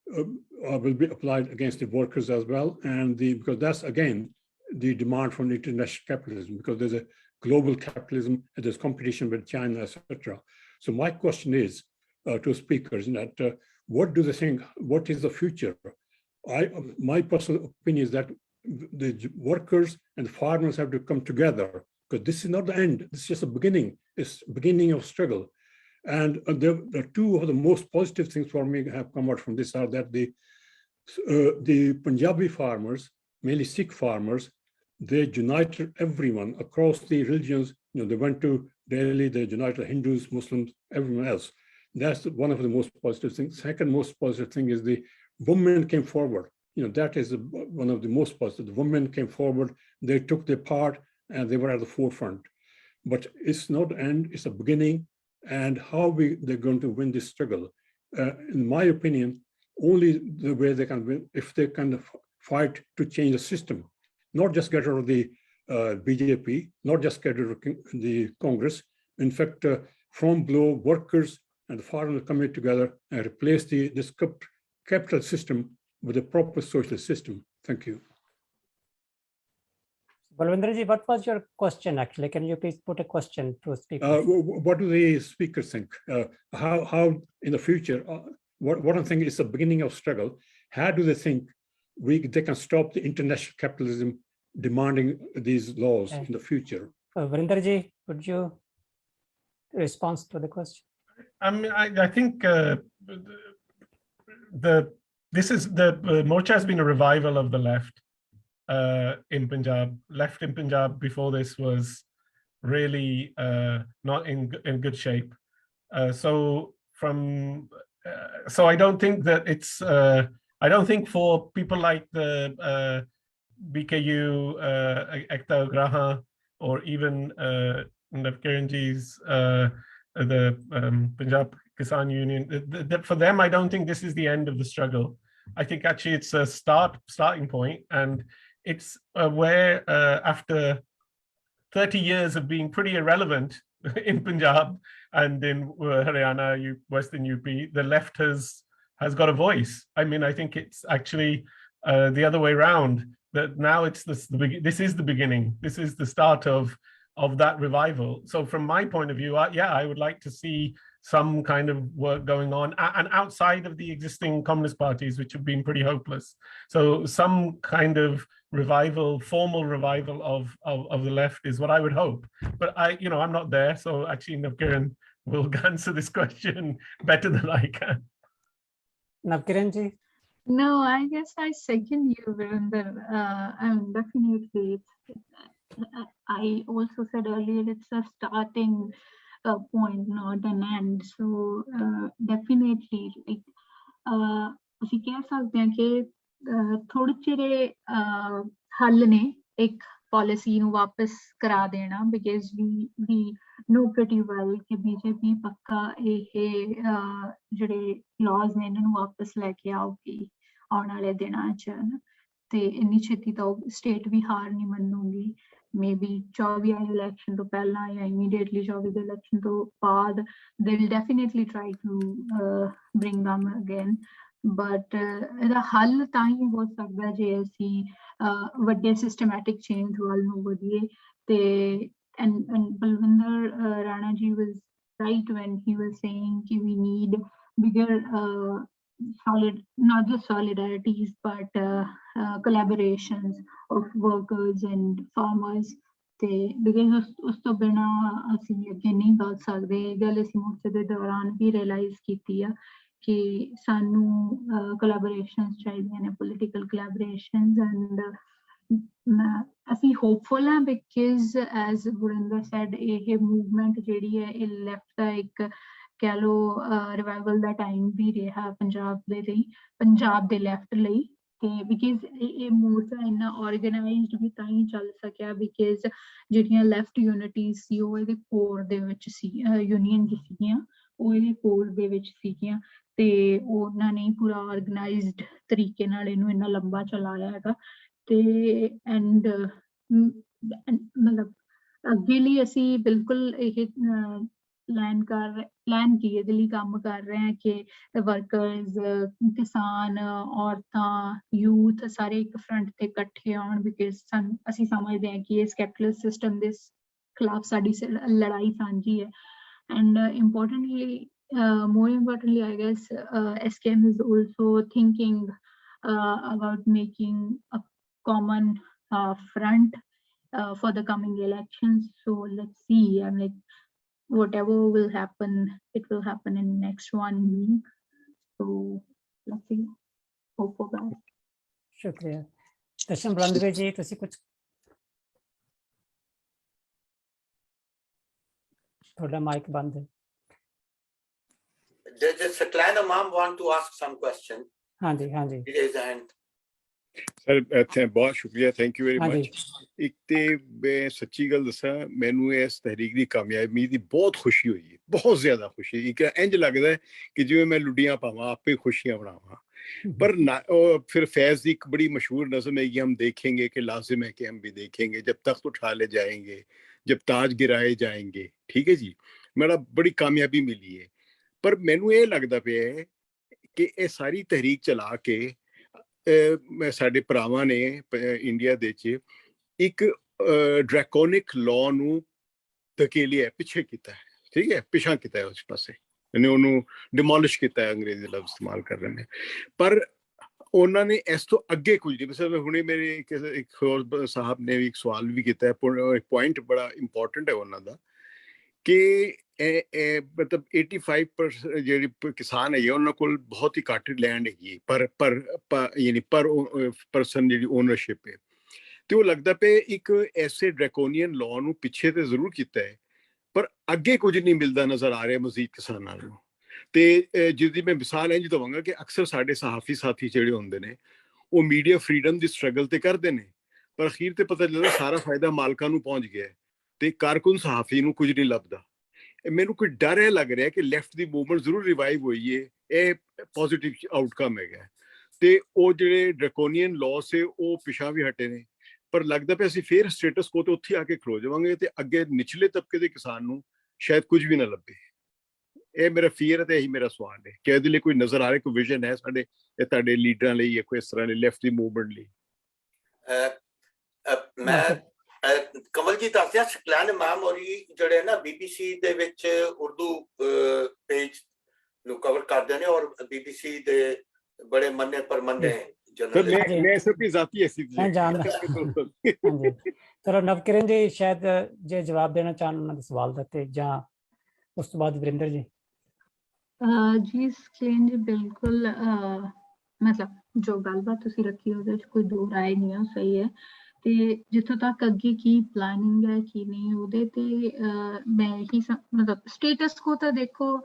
will be applied against the workers as well. And because that's, again, the demand from international capitalism, because there's a global capitalism and there's competition with China, etc. So my question is to speakers that what do they think? What is the future? My personal opinion is that the workers and the farmers have to come together because this is not the end. This is just a beginning. It's beginning of struggle. And the 2 of the most positive things for me have come out from this are that the Punjabi farmers, mainly Sikh farmers, they united everyone across the religions. They went to Delhi, they united Hindus, Muslims, everyone else. That's one of the most positive things. Second most positive thing is the women came forward. That is one of the most positive. The women came forward, they took their part, and they were at the forefront. But it's not the end, it's a beginning. And how they're going to win this struggle. In my opinion, only the way they can win if they kind of fight to change the system, not just get rid of the BJP, not just get rid of the Congress. In fact, from below, workers and the farmers coming together and replace this capital system with a proper socialist system. Thank you. Balvindraji, what was your question actually? Can you please put a question to a speaker? What do the speakers think? How in the future, what I think is the beginning of struggle, how do they think they can stop the international capitalism demanding these laws in the future? Virinderji, would you respond to the question? I think Morcha has been a revival of the left in Punjab. Left in Punjab before this was really not in good shape. So I don't think that it's. I don't think for people like the BKU, Ekta Graha, or even Navkiranji's, the Punjab Kisan Union, for them, I don't think this is the end of the struggle. I think actually it's a starting point, and it's where after 30 years of being pretty irrelevant in Punjab and in Haryana, Western UP, the left has got a voice. I mean, I think it's actually the other way around, that now it's this is the beginning. This is the start of of that revival. So from my point of view, yeah, I would like to see some kind of work going on, and outside of the existing communist parties, which have been pretty hopeless. So some kind of revival, formal revival of the left is what I would hope. But I'm not there, so actually Navkiran will answer this question better than I can. Navkiran ji? No, I guess I second you, Virinder. Definitely. I also said earlier, it's a starting point, not an end. So definitely, ਅਸੀਂ ਕਹਿ ਸਕਦੇ ਹਾਂ ਕਿ ਥੋੜੇ ਚਿਰੇ ਹੱਲ ਨੇ ਇੱਕ policy ਨੂੰ ਵਾਪਸ ਕਰਾ ਦੇਣਾ, because we know pretty well ਕਿ ਬੀਜੇਪੀ ਪੱਕਾ ਇਹ ਜਿਹੜੇ ਲਾਜ਼ ਨੇ ਇਹਨਾਂ ਨੂੰ ਵਾਪਸ ਲੈ ਕੇ ਆਉਗੀ ਆਉਣ ਵਾਲੇ ਦਿਨਾਂ 'ਚ, ਤੇ ਇੰਨੀ ਛੇਤੀ ਤਾਂ ਉਹ ਸਟੇਟ ਵੀ ਹਾਰ ਨਹੀਂ ਮੰਨੂਗੀ। ਮੇਬੀ 24 ਵਾਲੇ ਇਲੈਕਸ਼ਨ ਤੋਂ ਪਹਿਲਾਂ ਜਾਂ ਇਮੀਡੀਏਟਲੀ 24 ਦੇ ਇਲੈਕਸ਼ਨ ਤੋਂ ਬਾਅਦ they will definitely try to bring them again, but ਇਹਦਾ ਹੱਲ ਤਾਂ ਹੀ ਹੋ ਸਕਦਾ ਜੇ ਅਸੀਂ ਵੱਡੇ ਸਿਸਟਮੈਟਿਕ ਚੇਂਜ ਵੱਲ ਨੂੰ ਵਧੀਏ। ਤੇ and Balwinder Rana ji was right when he was saying that we need bigger not just solidarities but collaborations of workers and farmers, because ਉਸ ਤੋਂ ਬਿਨਾ ਅਸੀਂ ਅੱਗੇ ਨਹੀਂ ਵਧ ਸਕਦੇ। ਇਹ ਗੱਲ ਅਸੀਂ ਮੋਰਚੇ ਦੇ ਦੌਰਾਨ ਵੀ ਰਿਅਲਾਈਜ਼ ਕੀਤੀ ਆ ਕਿ ਸਾਨੂੰ collaborations ਚਾਹੀਦੀਆਂ ਨੇ, political collaborations, and ਅਸੀਂ ਹੋਪਫੁਲ ਹਾਂ ਬਿਕਾਜ਼ ਐਜ਼ ਵਰਿੰਦਰ ਸੈਡ ਇਹ ਮੂਵਮੈਂਟ ਜਿਹੜੀ ਹੈ ਇਹ ਲੈਫਟ ਦਾ ਇੱਕ ਕਹਿ ਲਓ ਰਿਵਾਈਵਲ ਦਾ ਟਾਈਮ ਵੀ ਰਿਹਾ ਪੰਜਾਬ ਦੇ ਲਈ, ਪੰਜਾਬ ਦੇ ਲੈਫਟ ਲਈ। ਤੇ ਬਿਕਾਜ਼ ਇਹ ਮੋਰਚਾ ਇੰਨਾ ਆਰਗੇਨਾਈਜ਼ਡ ਵੀ ਤਾਂ ਹੀ ਚੱਲ ਸਕਿਆ ਬਿਕਾਜ਼ ਜਿਹੜੀਆਂ ਲੈਫਟ ਯੂਨਿਟੀਜ਼ ਸੀ ਉਹ ਇਹਦੇ ਕੋਰ ਦੇ ਵਿੱਚ ਸੀ, ਯੂਨੀਅਨ ਸੀਗੀਆਂ ਉਹ ਇਹਦੇ ਕੋਰ ਦੇ ਵਿੱਚ ਸੀਗੀਆਂ, ਤੇ ਉਹਨਾਂ ਨੇ ਪੂਰਾ ਆਰਗੇਨਾਈਜ਼ਡ ਤਰੀਕੇ ਨਾਲ ਇਹਨੂੰ ਇੰਨਾ ਲੰਬਾ ਚਲਾਇਆ ਹੈਗਾ। ਤੇ ਐਂਡ ਮਤਲਬ ਅੱਗੇ ਲਈ ਅਸੀਂ ਬਿਲਕੁਲ ਇਹ ਪਲਾਨ ਕੀ ਇਹਦੇ ਲਈ ਕੰਮ ਕਰ ਰਹੇ ਹਾਂ ਕਿ ਵਰਕਰਸ, ਕਿਸਾਨ, ਔਰਤਾਂ, ਯੂਥ ਸਾਰੇ ਇੱਕ ਫਰੰਟ ਤੇ ਇਕੱਠੇ ਆਉਣ, ਬਿਕਾਜ਼ ਅਸੀਂ ਸਮਝਦੇ ਹਾਂ ਕਿ ਇਸ ਕੈਪੀਟਲਿਸਟ ਸਿਸਟਮ ਦੇ ਖਿਲਾਫ ਸਾਡੀ ਲੜਾਈ ਸਾਂਝੀ ਹੈ। And importantly more importantly, I guess SKM is also thinking about making a common front for the coming elections. So let's see. I'm like, whatever will happen, it will happen in the next 1 week. So let's see. Hope for that. ਸ਼ੁਕਰੀਆ। ਦਸ਼ਮ ਰੰਧਵੇ ਜੀ, ਤੁਸੀਂ ਕੁਝ? ਤੁਹਾਡਾ mic ਬੰਦ ਹੈ। Does Saklana Ma'am want to ask some question? ਹਾਂਜੀ ਹਾਂਜੀ Raise a hand. Sir ਬਹੁਤ ਸ਼ੁਕਰੀਆ, ਥੈਂਕ ਯੂ ਵੈਰੀ ਮਚ। ਇੱਕ ਤੇ ਮੈਂ ਸੱਚੀ ਗੱਲ ਦੱਸਾਂ, ਮੈਨੂੰ ਇਸ ਤਹਿਰੀਕ ਦੀ ਕਾਮਯਾਬੀ ਦੀ ਬਹੁਤ ਖੁਸ਼ੀ ਹੋਈ ਹੈ, ਬਹੁਤ ਜ਼ਿਆਦਾ ਖੁਸ਼ੀ। ਇੱਕ ਇੰਝ ਲੱਗਦਾ ਕਿ ਜਿਵੇਂ ਮੈਂ ਲੁੱਡੀਆਂ ਪਾਵਾਂ, ਆਪੇ ਖੁਸ਼ੀਆਂ ਬਣਾਵਾਂ। पर फिर फैज की एक बड़ी मशहूर नज़म है कि हम देखेंगे कि लाजिम है कि हम भी देखेंगे जब तख्त उठा ले जाएंगे, जब ताज गिराए जाएंगे। ठीक है जी, मेरा बड़ी कामयाबी मिली है। पर मैनू ये लगता पे है कि ये सारी तहरीक चला के साडे भरावां ने इंडिया दे च एक ड्रैकोनिक लॉ नू धकेलिया, पिछे किया है। ठीक है, पिछा किया है उस पासे, डिमोलिश किया है, अंग्रेजी लफ्ज इस्तेमाल कर रहे हैं। पर उन्होंने इस तो अगे कुछ नहीं। मतलब हुणे मेरे एक होर साहब ने भी एक सवाल भी किया है, पॉइंट बड़ा इंपॉर्टेंट है उन्होंने कि मतलब 85% ਜਿਹੜੀ किसान है उन्होंने कोल बहुत ही घट लैंड है पर यानी पर परसन जी ओनरशिप है। तो वो लगता पे एक ऐसे ड्रैकोनियन लॉ नू पिछे तो जरूर किया है, पर अगे कुछ नहीं मिलता नजर आ रहा मजीद किसानों को। तो जिसकी मैं मिसाल इंज दवांगा कि अक्सर साढ़े सहाफ़ी साथी जोड़े होंगे ने वो मीडिया फ्रीडम की स्ट्रगल तो करते हैं, पर अखीर तो पता चलता सारा फायदा मालकां नू पहुंच गया है, तो कारकुन सहाफ़ी नू कुछ नहीं लभदा। मैनू कोई डर है लग रहा है कि लैफ्ट की मूवमेंट जरूर रिवाइव हुई है, ये पॉजिटिव आउटकम है। तो वो जो ड्रैकोनियन लॉ से वो पिछा भी हटे ने, पर लगता पे ਅਸੀਂ फिर स्टेटस को तो उत्थे आके खलो जावांगे ਤੇ ਅੱਗੇ ਨਿਚਲੇ ਤਬਕੇ ਦੇ ਕਿਸਾਨ ਨੂੰ ਸ਼ਾਇਦ ਕੁਝ ਵੀ ਨਾ ਲੱਭੇ। ਇਹ ਮੇਰਾ ਫੀਅਰ ਹੈ ਤੇ ਇਹੀ ਮੇਰਾ ਸਵਾਲ ਹੈ ਕਿ ਇਹਦੇ ਲਈ ਕੋਈ ਨਜ਼ਰ ਆ ਰਿਹਾ, ਕੋਈ ਵਿਜ਼ਨ ਹੈ ਸਾਡੇ ਇਹ ਤੁਹਾਡੇ ਲੀਡਰਾਂ ਲਈ ਜਾਂ ਕੋਈ ਇਸ ਤਰ੍ਹਾਂ ਦੀ ਲੈਫਟ ਦੀ ਮੂਵਮੈਂਟ ਲਈ? ਕਮਲ ਜੀ ਦੱਸਦਿਆ ਸਕਲੈਨ ਮੈਮ ਹੋਰੀ ਜਿਹੜੇ ਨਾ BBC ਦੇ ਵਿੱਚ ਉਰਦੂ ਪੇਜ ਨੂੰ ਕਵਰ ਕਰਦੇ ਨੇ ਔਰ BBC ਦੇ ਬੜੇ ਮੰਨੇ ਪਰਮੰਨੇ जर्नलिस्ट मैं सबकी जाती ऐसी मैं जानदा ਹਾਂਜੀ ਚਲੋ ਨਵਕਿਰਨ ਜੀ ਸ਼ਾਇਦ ਜੇ ਜਵਾਬ ਦੇਣਾ ਚਾਹਣ ਉਹਨਾਂ ਦੇ ਸਵਾਲ ਦਾ ਤੇ ਜਾਂ ਉਸ ਤੋਂ ਬਾਅਦ ਵਰਿੰਦਰ ਜੀ ਜੀ ਸਕਲੇਨ ਜੀ ਬਿਲਕੁਲ ਮਤਲਬ ਜੋ ਗੱਲਬਾਤ ਤੁਸੀਂ ਰੱਖੀ ਉਹਦੇ ਵਿੱਚ ਕੋਈ ਦੋ ਰਾਏ ਨਹੀਂ ਆ ਸਹੀ ਹੈ ਤੇ ਜਿੱਥੋਂ ਤੱਕ ਅੱਗੇ ਕੀ ਪਲਾਨਿੰਗ ਹੈ ਕੀ ਨਹੀਂ ਉਹਦੇ ਤੇ ਮੈਂ ਹੀ ਮਤਲਬ ਸਟੇਟਸ ਕੋ ਤਾਂ ਦੇਖੋ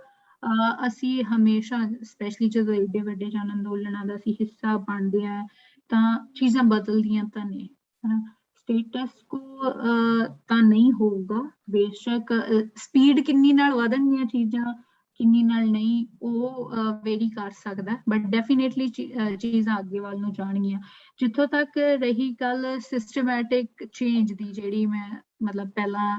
ਅਸੀਂ ਹਮੇਸ਼ਾ ਸਪੈਸ਼ਲੀ ਜਦੋਂ ਏਡੇ ਵੱਡੇ ਜਨ ਅੰਦੋਲਨਾਂ ਦਾ ਅਸੀਂ ਹਿੱਸਾ ਬਣਦੇ ਆ ਤਾਂ ਚੀਜ਼ਾਂ ਬਦਲਦੀਆਂ ਤਾਂ ਨੇ ਹਨਾ ਸਟੇਟਸ ਕੋ ਤਾਂ ਨਹੀਂ ਹੋਊਗਾ ਬੇਸ਼ੱਕ ਸਪੀਡ ਕਿੰਨੀ ਨਾਲ ਵਧਣਗੀਆਂ ਚੀਜ਼ਾਂ ਕਿੰਨੀ ਨਾਲ ਨਹੀਂ ਉਹ ਵੇਰੀ ਕਰ ਸਕਦਾ ਬਟ ਡੈਫੀਨੇਟਲੀ ਚੀਜ਼ਾਂ ਅੱਗੇ ਵੱਲ ਨੂੰ ਜਾਣਗੀਆਂ ਜਿੱਥੋਂ ਤੱਕ ਰਹੀ ਗੱਲ ਸਿਸਟਮੈਟਿਕ ਚੇਂਜ ਦੀ ਜਿਹੜੀ ਮੈਂ ਮਤਲਬ ਪਹਿਲਾਂ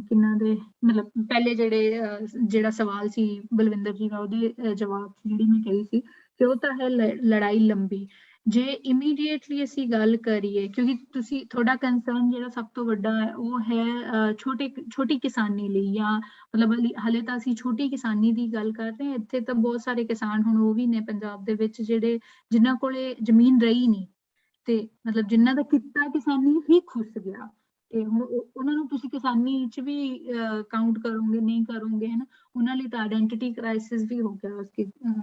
ਕਿੰਨਾ ਦੇ ਮਤਲਬ ਪਹਿਲੇ ਜਿਹੜਾ ਸਵਾਲ ਸੀ ਬਲਵਿੰਦਰ ਜੀ ਦਾ ਉਹਦੇ ਜਵਾਬ ਜਿਹੜੀ ਮੈਂ ਕਹੀ ਸੀ ਕਿ ਉਹ ਤਾਂ ਹੈ ਲੜਾਈ ਲੰਬੀ ਜੇ ਇਮੀਡੀਏਟਲੀ ਅਸੀਂ ਗੱਲ ਕਰੀਏ ਕਿਉਂਕਿ ਤੁਸੀਂ ਤੁਹਾਡਾ ਕੰਸਰਨ ਜਿਹੜਾ ਸਭ ਤੋਂ ਵੱਡਾ ਹੈ ਉਹ ਹੈ ਛੋਟੀ ਕਿਸਾਨੀ ਲਈ ਜਾਂ ਮਤਲਬ ਹਲੇ ਤਾਂ ਅਸੀਂ ਛੋਟੀ ਕਿਸਾਨੀ ਦੀ ਗੱਲ ਕਰ ਰਹੇ ਹਾਂ ਇੱਥੇ ਤਾਂ ਬਹੁਤ ਸਾਰੇ ਕਿਸਾਨ ਹੁਣ ਉਹ ਵੀ ਨੇ ਪੰਜਾਬ ਦੇ ਵਿੱਚ ਜਿਨ੍ਹਾਂ ਕੋਲੇ ਜ਼ਮੀਨ ਰਹੀ ਨਹੀਂ ਤੇ ਮਤਲਬ ਜਿਨ੍ਹਾਂ ਦਾ ਕਿੱਤਾ ਕਿਸਾਨੀ ਹੀ ਖੁੱਸ ਗਿਆ ਤੇ ਹੁਣ ਉਹਨਾਂ ਨੂੰ ਤੁਸੀਂ ਕਿਸਾਨੀ ਚ ਵੀ ਕਾਊਂਟ ਕਰੋਗੇ ਨਹੀਂ ਕਰੋਗੇ ਹਨਾ ਉਹਨਾਂ ਲਈ ਤਾਂ ਆਇਡੈਂਟੀਟੀ ਕ੍ਰਾਈਸਿਸ ਵੀ ਹੋ ਗਿਆ ਉਸ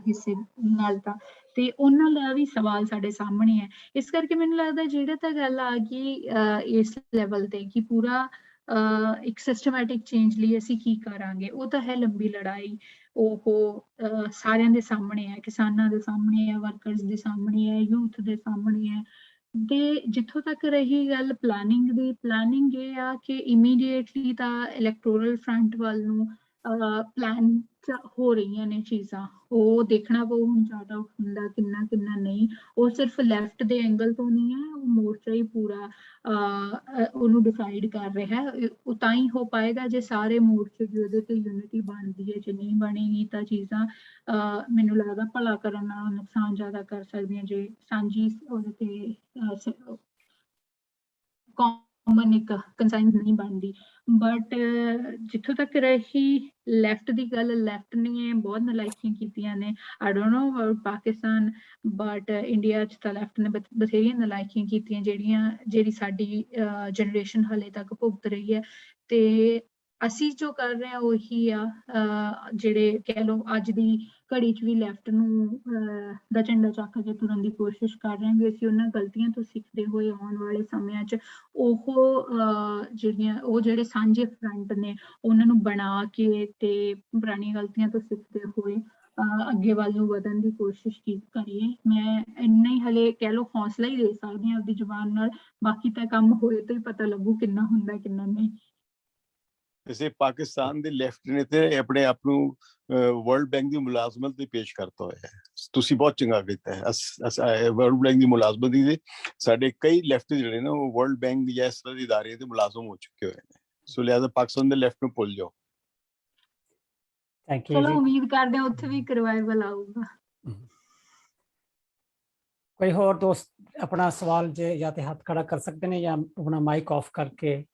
ਹਿੱਸੇ ਨਾਲ ਤਾਂ ਤੇ ਉਹਨਾਂ ਦਾ ਵੀ ਸਵਾਲ ਸਾਡੇ ਸਾਹਮਣੇ ਹੈ ਇਸ ਕਰਕੇ ਮੈਨੂੰ ਲੱਗਦਾ ਜਿਹੜਾ ਤਾਂ ਗੱਲ ਆ ਗਈ ਇਸ ਲੈਵਲ ਤੇ ਕਿ ਪੂਰਾ ਇੱਕ ਸਿਸਟਮੈਟਿਕ ਚੇਂਜ ਲਈ ਅਸੀਂ ਕੀ ਕਰਾਂਗੇ ਉਹ ਤਾਂ ਹੈ ਲੰਬੀ ਲੜਾਈ ਉਹ ਸਾਰਿਆਂ ਦੇ ਸਾਹਮਣੇ ਹੈ ਕਿਸਾਨਾਂ ਦੇ ਸਾਹਮਣੇ ਹੈ ਵਰਕਰਸ ਦੇ ਸਾਹਮਣੇ ਹੈ ਯੂਥ ਦੇ ਸਾਹਮਣੇ ਹੈ ਤੇ ਜਿੱਥੋਂ ਤੱਕ ਰਹੀ ਗੱਲ ਪਲਾਨਿੰਗ ਦੀ ਪਲਾਨਿੰਗ ਇਹ ਆ ਕਿ ਇਮੀਡੀਏਟਲੀ ਤਾਂ ਇਲੈਕਟੋਰਲ ਫਰੰਟ ਵੱਲ ਨੂੰ ਪਲਾਨ ਹੋ ਰਹੀਆਂ ਨੇ ਚੀਜ਼ਾਂ ਉਹ ਦੇਖਣਾ ਪਊ ਹੁਣ ਜ਼ਿਆਦਾ ਹੁੰਦਾ ਕਿੰਨਾ ਨਹੀਂ ਉਹ ਸਿਰਫ ਲੈਫਟ ਦੇ ਐਂਗਲ ਤੋਂ ਨਹੀਂ ਹੈ ਉਹ ਮੋਰਚਾ ਹੀ ਪੂਰਾ ਉਹਨੂੰ ਡਿਸਾਈਡ ਕਰ ਰਿਹਾ ਉਹ ਤਾਂ ਹੀ ਹੋ ਪਾਏਗਾ ਜੇ ਸਾਰੇ ਮੋਰਚੇ ਦੀ ਉਹਦੇ ਤੇ ਯੂਨਿਟੀ ਬਣਦੀ ਹੈ ਜੇ ਨਹੀਂ ਬਣੇਗੀ ਤਾਂ ਚੀਜ਼ਾਂ ਮੈਨੂੰ ਲੱਗਦਾ ਭਲਾ ਕਰਨ ਨਾਲ ਨੁਕਸਾਨ ਜ਼ਿਆਦਾ ਕਰ ਸਕਦੀਆਂ ਜੇ ਸਾਂਝੀ ਉਹਦੇ ਤੇ ਕਾਮਨ ਇੱਕ ਕੰਸਾਈਨਸ ਨਹੀਂ ਬਣਦੀ ਬਟ ਜਿੱਥੋਂ ਤੱਕ ਰਹੀ ਲੈਫਟ ਦੀ ਗੱਲ ਲੈਫਟ ਨੇ ਬਹੁਤ ਨਲਾਇਕੀਆਂ ਕੀਤੀਆਂ ਨੇ I don't know about Pakistan but India 'ਚ ਤਾਂ ਲੈਫਟ ਨੇ ਬਥੇਰੀਆਂ ਨਲਾਇਕੀਆਂ ਕੀਤੀਆਂ ਜਿਹੜੀ ਸਾਡੀ ਜਨਰੇਸ਼ਨ ਹਾਲੇ ਤੱਕ ਭੁਗਤ ਰਹੀ ਹੈ ਤੇ ਅਸੀਂ ਜੋ ਕਰ ਰਹੇ ਹਾਂ ਉਹੀ ਆ ਜਿਹੜੇ ਕਹਿ ਲਓ ਅੱਜ ਦੀ ਘੜੀ 'ਚ ਵੀ ਲੈਫਟ ਨੂੰ ਦਾ ਝੰਡਾ ਚੱਕ ਕੇ ਤੁਰਨ ਦੀ ਕੋਸ਼ਿਸ਼ ਕਰ ਰਹੇ ਹਾਂ ਵੀ ਅਸੀਂ ਉਹਨਾਂ ਗਲਤੀਆਂ ਤੋਂ ਸਿੱਖਦੇ ਹੋਏ ਆਉਣ ਵਾਲੇ ਸਮਿਆਂ 'ਚ ਜਿਹੜੇ ਸਾਂਝੇ ਫਰੰਟ ਨੇ ਉਹਨਾਂ ਨੂੰ ਬਣਾ ਕੇ ਤੇ ਪੁਰਾਣੀਆਂ ਗਲਤੀਆਂ ਤੋਂ ਸਿੱਖਦੇ ਹੋਏ ਅੱਗੇ ਵੱਲ ਨੂੰ ਵਧਣ ਦੀ ਕੋਸ਼ਿਸ਼ ਕਰੀਏ ਮੈਂ ਇੰਨਾ ਹੀ ਹਲੇ ਕਹਿ ਲਓ ਹੌਸਲਾ ਹੀ ਦੇ ਸਕਦੀ ਹਾਂ ਆਪਦੀ ਜ਼ੁਬਾਨ ਨਾਲ ਬਾਕੀ ਤਾਂ ਕੰਮ ਹੋਏ ਤਾਂ ਹੀ ਪਤਾ ਲੱਗੂ ਕਿੰਨਾ ਹੁੰਦਾ ਕਿੰਨਾ ਨਹੀਂ ਵੈਸੇ ਪਾਕਿਸਤਾਨ ਦੇ ਲੈਫਟ ਨੇ ਤੇ ਆਪਣੇ ਆਪ ਨੂੰ ਵਰਲਡ ਬੈਂਕ ਦੀ ਮੁਲਾਜ਼ਮਤ ਤੇ ਪੇਸ਼ ਕਰਤਾ ਹੋਇਆ ਹੈ ਤੁਸੀਂ ਬਹੁਤ ਚੰਗਾ ਕੀਤਾ ਹੈ ਵਰਲਡ ਬੈਂਕ ਦੀ ਮੁਲਾਜ਼ਮਤ ਦੀ ਸਾਡੇ ਕਈ ਲੈਫਟ ਜਿਹੜੇ ਨੇ ਉਹ ਵਰਲਡ ਬੈਂਕ ਜਾਂ ਇਸ ਤਰ੍ਹਾਂ ਦੇ ਇਦਾਰੇ ਦੇ ਮੁਲਾਜ਼ਮ ਹੋ ਚੁੱਕੇ ਹੋਏ ਨੇ ਸੋ ਲਿਹਾਜ਼ਾ ਪਾਕਿਸਤਾਨ ਦੇ ਲੈਫਟ ਨੂੰ ਭੁੱਲ ਜਾਓ ਥੈਂਕ ਯੂ ਚਲੋ ਉਮੀਦ ਕਰਦੇ ਹਾਂ ਉੱਥੇ ਵੀ ਰਿਵਾਈਵਲ ਆਊਗਾ ਕੋਈ ਹੋਰ ਦੋਸਤ ਆਪਣਾ ਸਵਾਲ ਜੇ ਜਾਂ ਤੇ ਹੱਥ ਖੜਾ ਕਰ ਸਕਦੇ ਨੇ ਜਾਂ ਆਪਣਾ ਮਾਈਕ ਆਫ ਕਰਕੇ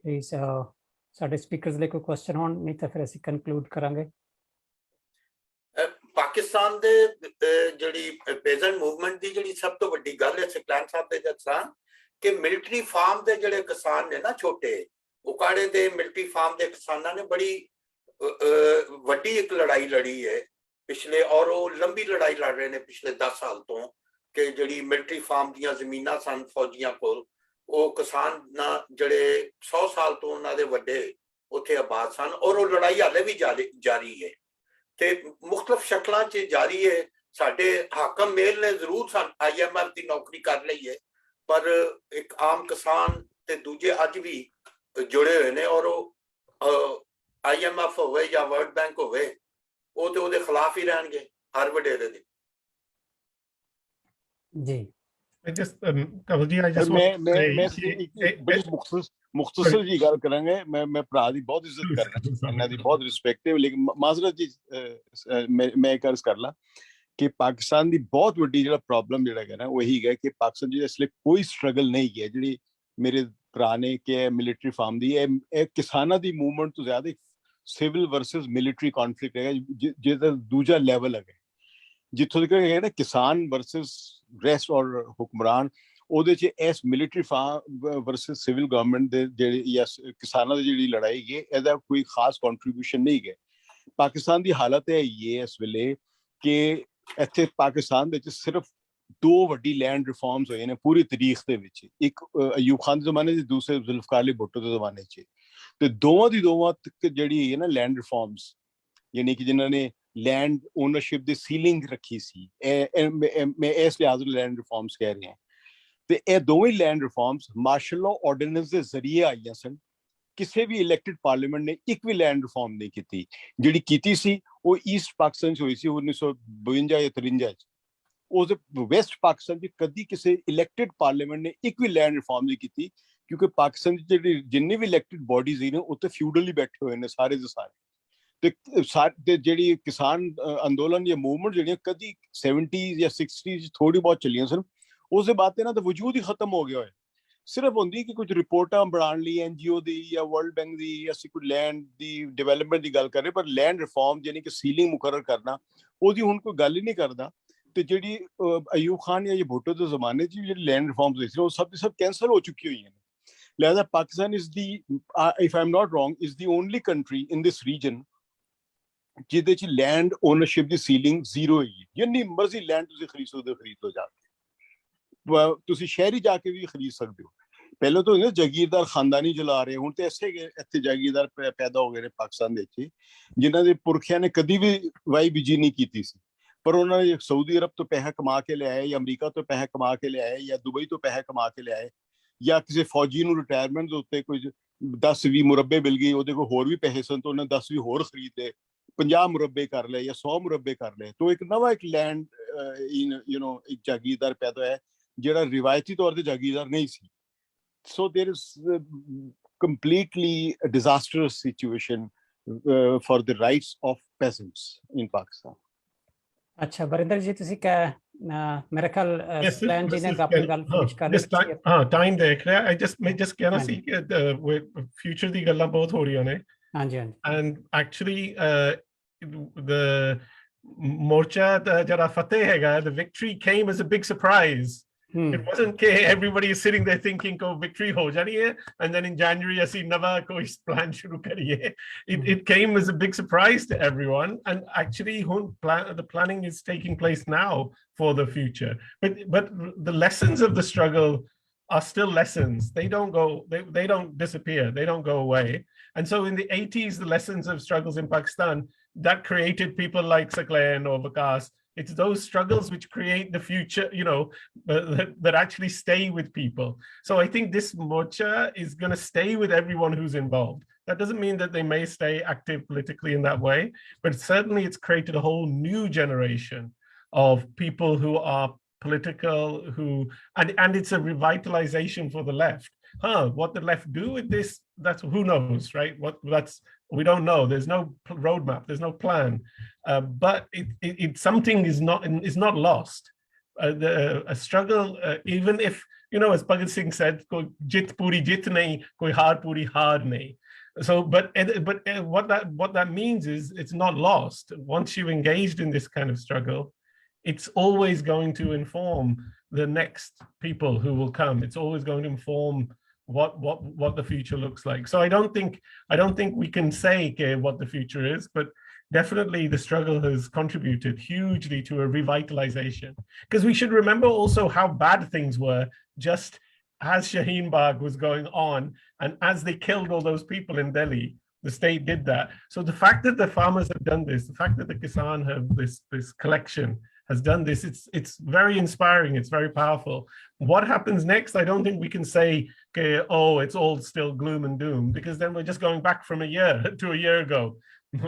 ਪਲੀਜ਼ ਸਾਡੇ ਸਪੀਕਰਸ ਲਈ ਕੋਈ ਕੁਐਸਚਨ ਹੋਣ ਨਹੀਂ ਤਾਂ ਫਿਰ ਅਸੀਂ ਕਨਕਲੂਡ ਕਰਾਂਗੇ ਪਾਕਿਸਤਾਨ ਦੇ ਜਿਹੜੀ ਪੇਜ਼ੈਂਟ ਮੂਵਮੈਂਟ ਦੀ ਜਿਹੜੀ ਸਭ ਤੋਂ ਵੱਡੀ ਗੱਲ ਹੈ ਸਕਲੈਨ ਸਾਹਿਬ ਦੇ ਦੱਸਾਂ ਕਿ ਮਿਲਟਰੀ ਫਾਰਮ ਦੇ ਜਿਹੜੇ ਕਿਸਾਨ ਨੇ ਨਾ ਛੋਟੇ ਉਕਾੜੇ ਦੇ ਮਿਲਟਰੀ ਫਾਰਮ ਦੇ ਕਿਸਾਨਾਂ ਨੇ ਬੜੀ ਵੱਡੀ ਇੱਕ ਲੜਾਈ ਲੜੀ ਹੈ ਪਿਛਲੇ ਔਰ ਉਹ ਲੰਬੀ ਲੜਾਈ ਲੜ ਰਹੇ ਨੇ ਪਿਛਲੇ 10 ਸਾਲ ਤੋਂ ਕਿ ਜਿਹੜੀ ਮਿਲਟਰੀ ਫਾਰਮ ਦੀਆਂ ਜ਼ਮੀਨਾਂ ਸਨ ਫੌਜੀਆਂ ਕੋਲ ਉਹ ਕਿਸਾਨ ਜਿਹੜੇ 100 ਸਾਲ ਤੋਂ ਉਹਨਾਂ ਦੇ ਵੱਡੇ ਉੱਥੇ ਆਬਾਦ ਸਨ ਔਰ ਉਹ ਲੜਾਈ ਹਾਲੇ ਵੀ ਜਾਰੀ ਹੈ ਤੇ ਮੁਖਤਲਿਫ ਸ਼ਕਲਾਂ 'ਚ ਜਾਰੀ ਹੈ ਸਾਡੇ ਹਾਕਮ ਮੇਲ ਨੇ ਜ਼ਰੂਰ IMF ਦੀ ਨੌਕਰੀ ਕਰ ਲਈ ਹੈ ਪਰ ਇੱਕ ਆਮ ਕਿਸਾਨ ਤੇ ਦੂਜੇ ਅੱਜ ਵੀ ਜੁੜੇ ਹੋਏ ਨੇ ਔਰ ਉਹ IMF ਹੋਵੇ ਜਾਂ ਵਰਲਡ ਬੈਂਕ ਹੋਵੇ ਉਹ ਤੇ ਉਹਦੇ ਖਿਲਾਫ ਹੀ ਰਹਿਣਗੇ ਹਰ ਵਡੇਰੇ ਦੇ ਜੀ Kanwal ji, I just want to say Muktsar ਜੀ ਗੱਲ ਕਰਾਂਗੇ ਮੈਂ ਭਰਾ ਦੀ ਬਹੁਤ ਇੱਜ਼ਤ ਕਰਨਾ ਇਹਨਾਂ ਦੀ ਬਹੁਤ ਰਿਸਪੈਕਟ ਹੈ ਲੇਕਿਨ ਮਾਜ਼ਰਤ ਜੀ ਮੈਂ ਕਰਜ਼ ਕਰ ਲਾਂ ਕਿ ਪਾਕਿਸਤਾਨ ਦੀ ਬਹੁਤ ਵੱਡੀ ਜਿਹੜਾ ਪ੍ਰੋਬਲਮ ਜਿਹੜਾ ਹੈਗਾ ਨਾ ਉਹ ਇਹੀ ਹੈ ਕਿ ਪਾਕਿਸਤਾਨ ਜੀ ਇਸ ਲਈ ਕੋਈ ਸਟਰਗਲ ਨਹੀਂ ਹੈ ਜਿਹੜੀ ਮੇਰੇ ਭਰਾ ਨੇ ਕਿ ਮਿਲਟਰੀ ਫਾਰਮ ਦੀ ਇਹ ਕਿਸਾਨਾਂ ਦੀ ਮੂਵਮੈਂਟ ਤੋਂ ਜ਼ਿਆਦਾ ਸਿਵਲ ਵਰਸਸ ਮਿਲਟਰੀ ਕੌਨਫਲਿਕਟ ਹੈਗਾ ਜਿਹਦਾ ਦੂਜਾ ਲੈਵਲ ਹੈਗਾ ਜਿੱਥੋਂ ਤੱਕ ਹੈਗਾ ਨਾ ਕਿਸਾਨ ਵਰਸਸ ਰੈਸਟ ਔਰ ਹੁਕਮਰਾਨ ਉਹਦੇ 'ਚ ਇਸ military form versus civil government ਦੇ ਜਿਹੜੇ ਜਾਂ ਕਿਸਾਨਾਂ ਦੀ ਜਿਹੜੀ ਲੜਾਈ ਹੈ ਇਹਦਾ ਕੋਈ ਖਾਸ ਕੰਟਰੀਬਿਊਸ਼ਨ ਨਹੀਂ ਹੈ ਪਾਕਿਸਤਾਨ ਦੀ ਹਾਲਤ ਹੈ ਇਹ ਇਸ ਵੇਲੇ ਕਿ ਇੱਥੇ ਪਾਕਿਸਤਾਨ ਦੇ ਵਿੱਚ ਸਿਰਫ 2 ਵੱਡੀ ਲੈਂਡ ਰਿਫਾਰਮਸ ਹੋਏ ਨੇ ਪੂਰੀ ਤਾਰੀਖ ਦੇ ਵਿੱਚ ਇੱਕ ਅਯੂਬ ਖਾਨ ਦੇ ਜ਼ਮਾਨੇ 'ਚ ਦੂਸਰੇ ਜ਼ੁਲਫਕਾਰ ਅਲੀ ਭੁੱਟੋ ਦੇ ਜ਼ਮਾਨੇ 'ਚ ਤੇ ਦੋਵਾਂ ਤੱਕ ਜਿਹੜੀ ਹੈ ਨਾ ਲੈਂਡ ਰਿਫਾਰਮਸ ਯਾਨੀ ਕਿ ਜਿਨ੍ਹਾਂ ਨੇ ਲੈਂਡ ਓਨਰਸ਼ਿਪ ਦੀ ਸੀਲਿੰਗ ਰੱਖੀ ਸੀ ਮੈਂ ਇਸ ਲਿਹਾਜ਼ ਨਾਲ ਲੈਂਡ ਰਿਫਾਰਮਸ ਕਹਿ ਰਿਹਾ ਤੇ ਇਹ ਦੋਵੇਂ land reforms martial law ordinance ਦੇ ਜ਼ਰੀਏ ਆਈਆਂ ਸਨ ਕਿਸੇ ਵੀ ਇਲੈਕਟਿਡ ਪਾਰਲੀਮੈਂਟ ਨੇ ਇੱਕ ਵੀ ਲੈਂਡ ਰਿਫਾਰਮ ਨਹੀਂ ਕੀਤੀ ਜਿਹੜੀ ਕੀਤੀ ਸੀ ਉਹ ਈਸਟ ਪਾਕਿਸਤਾਨ 'ਚ ਹੋਈ ਸੀ 1952 ਜਾਂ 53 'ਚ ਉਸ ਵੈਸਟ ਪਾਕਿਸਤਾਨ 'ਚ ਕਦੀ ਕਿਸੇ ਇਲੈਕਟਿਡ ਪਾਰਲੀਮੈਂਟ ਨੇ ਇੱਕ ਵੀ ਲੈਂਡ ਰਿਫਾਰਮ ਨਹੀਂ ਕੀਤੀ ਕਿਉਂਕਿ ਪਾਕਿਸਤਾਨ 'ਚ ਜਿਹੜੀ ਜਿੰਨੇ ਵੀ ਇਲੈਕਟਿਡ ਬੋਡੀਜ਼ ਨੇ ਉੱਥੇ ਫਿਊਡਲੀ ਬੈਠੇ ਹੋਏ ਨੇ ਸਾਰੇ ਦੇ ਸਾਰੇ ਤੇ ਜਿਹੜੀ ਕਿਸਾਨ ਅੰਦੋਲਨ ਜਾਂ ਮੂਵਮੈਂਟ ਜਿਹੜੀਆਂ ਕਦੀ 70s ਜਾਂ 60s ਥੋੜੀ ਬਹੁਤ ਚੱਲੀਆਂ ਸਨ ਉਸ ਦੇ ਬਾਅਦ ਇਹਨਾਂ ਦਾ ਵਜੂਦ ਹੀ ਖਤਮ ਹੋ ਗਿਆ ਹੋਇਆ ਸਿਰਫ ਹੁੰਦੀ ਕਿ ਕੁਝ ਰਿਪੋਰਟਾਂ ਬਣਾਉਣ ਲਈ NGO ਦੀ ਜਾਂ ਵਰਲਡ ਬੈਂਕ ਦੀ ਅਸੀਂ ਕੋਈ ਲੈਂਡ ਦੀ ਡਿਵੈਲਪਮੈਂਟ ਦੀ ਗੱਲ ਕਰ ਰਹੇ ਪਰ ਲੈਂਡ ਰਿਫਾਰਮ ਯਾਨੀ ਕਿ ਸੀਲਿੰਗ ਮੁਕਰਰ ਕਰਨਾ ਉਹਦੀ ਹੁਣ ਕੋਈ ਗੱਲ ਹੀ ਨਹੀਂ ਕਰਦਾ ਤੇ ਜਿਹੜੀ ਅਯੂਬ ਖਾਨ ਜਾਂ ਭੁੱਟੋ ਦੇ ਜ਼ਮਾਨੇ 'ਚ ਜਿਹੜੀ ਲੈਂਡ ਰਿਫਾਰਮਸ ਹੋਈ ਸੀ ਉਹ ਸਭ ਦੀ ਸਭ ਕੈਂਸਲ ਹੋ ਚੁੱਕੀ ਹੋਈਆਂ ਨੇ ਲਿਹਾਜ਼ਾ Pakistan is the if I am not wrong is the only country in this region ਜਿਹਦੇ 'ਚ ਲੈਂਡ ਓਨਰਸ਼ਿਪ ਦੀ ਸੀਲਿੰਗ ਜ਼ੀਰੋ ਹੈਗੀ ਜਿੰਨੀ ਮਰਜ਼ੀ ਲੈਂਡ ਤੁਸੀਂ ਖਰੀਦ ਸਕਦੇ ਹੋ ਖਰੀਦ ਲਓ ਜਾ ਕੇ ਤੁਸੀਂ ਸ਼ਹਿਰੀ ਜਾ ਕੇ ਵੀ ਖਰੀਦ ਸਕਦੇ ਹੋ ਪਹਿਲਾਂ ਤਾਂ ਜਾਗੀਰਦਾਰ ਖਾਨਦਾਨੀ ਚਲਾ ਰਹੇ ਹੁਣ ਤੇ ਇੱਥੇ ਜਾਗੀਰਦਾਰ ਪੈਦਾ ਹੋ ਗਏ ਨੇ ਪਾਕਿਸਤਾਨ ਦੇ ਵਿੱਚ ਜਿਨ੍ਹਾਂ ਦੇ ਪੁਰਖਿਆਂ ਨੇ ਕਦੀ ਵੀ ਵਾਈ ਬੀਜੀ ਨਹੀਂ ਕੀਤੀ ਸੀ ਪਰ ਉਹਨਾਂ ਨੇ ਸਾਊਦੀ ਅਰਬ ਤੋਂ ਪੈਸਾ ਕਮਾ ਕੇ ਲਿਆਏ ਜਾਂ ਅਮਰੀਕਾ ਤੋਂ ਪੈਸਾ ਕਮਾ ਕੇ ਲਿਆਏ ਜਾਂ ਦੁਬਈ ਤੋਂ ਪੈਸਾ ਕਮਾ ਕੇ ਲਿਆਏ ਜਾਂ ਕਿਸੇ ਫੌਜੀ ਨੂੰ ਰਿਟਾਇਰਮੈਂਟ ਦੇ ਉੱਤੇ ਕੁਝ 10-20 ਮੁਰੱਬੇ ਮਿਲ ਗਈ ਉਹਦੇ ਕੋਲ ਹੋਰ ਵੀ ਪੈਸੇ ਸਨ ਤਾਂ ਉਹਨੇ 10-20 ਹੋਰ ਖਰੀਦ ਲਏ 50 ਮੁਰੱਬੇ ਕਰ ਲਏ ਜਾਂ 100 ਮੁਰੱਬੇ ਕਰ ਲਏ ਤਾਂ ਇੱਕ ਨਵਾਂ ਇੱਕ ਲੈਂਡ ਇੱਕ ਜਾਗੀਰਦਾਰ ਪੈਦਾ ਹੋਇਆ ਜਿਹੜਾ ਰਿਵਾਇਤੀ ਤੌਰ ਤੇ ਜਾਗੀਰਦਾਰ ਨਹੀਂ ਸੀ so there is completely a disastrous situation for the rights of peasants in Pakistan ਅੱਛਾ ਵਰਿੰਦਰ ਜੀ ਤੁਸੀਂ ਮੇਰੇ ਖਿਆਲ ਪਲਾਨ ਜੀ ਨੇ ਆਪਣੀ ਗੱਲ ਫਿਨਿਸ਼ ਕਰ ਲਈ ਹਾਂ ਟਾਈਮ ਦੇਖ ਰਿਹਾ ਮੈਂ ਜਸਟ ਕਹਿਣਾ ਸੀ ਕਿ ਫਿਊਚਰ ਦੀ ਗੱਲਾਂ ਬਹੁਤ ਹੋ ਰਹੀਆਂ ਨੇ ਹਾਂਜੀ ਹਾਂਜੀ ਐਂਡ ਐਕਚੁਅਲੀ the ਮੋਰਚਾ ਜਿਹੜਾ ਫਤਿਹ ਹੈਗਾ the victory came as a big surprise. It wasn't that everybody is sitting there thinking oh victory ho jani hai and then in January asi nawa koi plan shuru kariye. It came as a big surprise to everyone and actually the planning is taking place now for the future but the lessons of the struggle are still lessons. They don't disappear, they don't go away. And so in the 80s the lessons of struggles in Pakistan that created people like Saklan or Vikas. It's those struggles which create the future, that actually stay with people. So I think this morcha is going to stay with everyone who's involved. That doesn't mean that they may stay active politically in that way, but certainly it's created a whole new generation of people who are political, and it's a revitalization for the left. What the left do with this, that's who knows, right? We don't know. There's no roadmap. There's no plan. But it something is not lost. A struggle, even if as Bhagat Singh said, "Koi jit puri jit nahi, koi haar puri haar nahi." So, but what that means is it's not lost. Once you've engaged in this kind of struggle, it's always going to inform the next people who will come. It's always going to inform what the future looks like. So I don't think we can say what the future is, but definitely the struggle has contributed hugely to a revitalization, because we should remember also how bad things were just as Shaheen Bagh was going on and as they killed all those people in Delhi. The state did that. So the fact that the farmers have done this, the fact that the Kisan have this collection has done this, it's very inspiring, it's very powerful. What happens next? I don't think we can say, oh, it's all still gloom and doom, because then we're just going back from a year to a year ago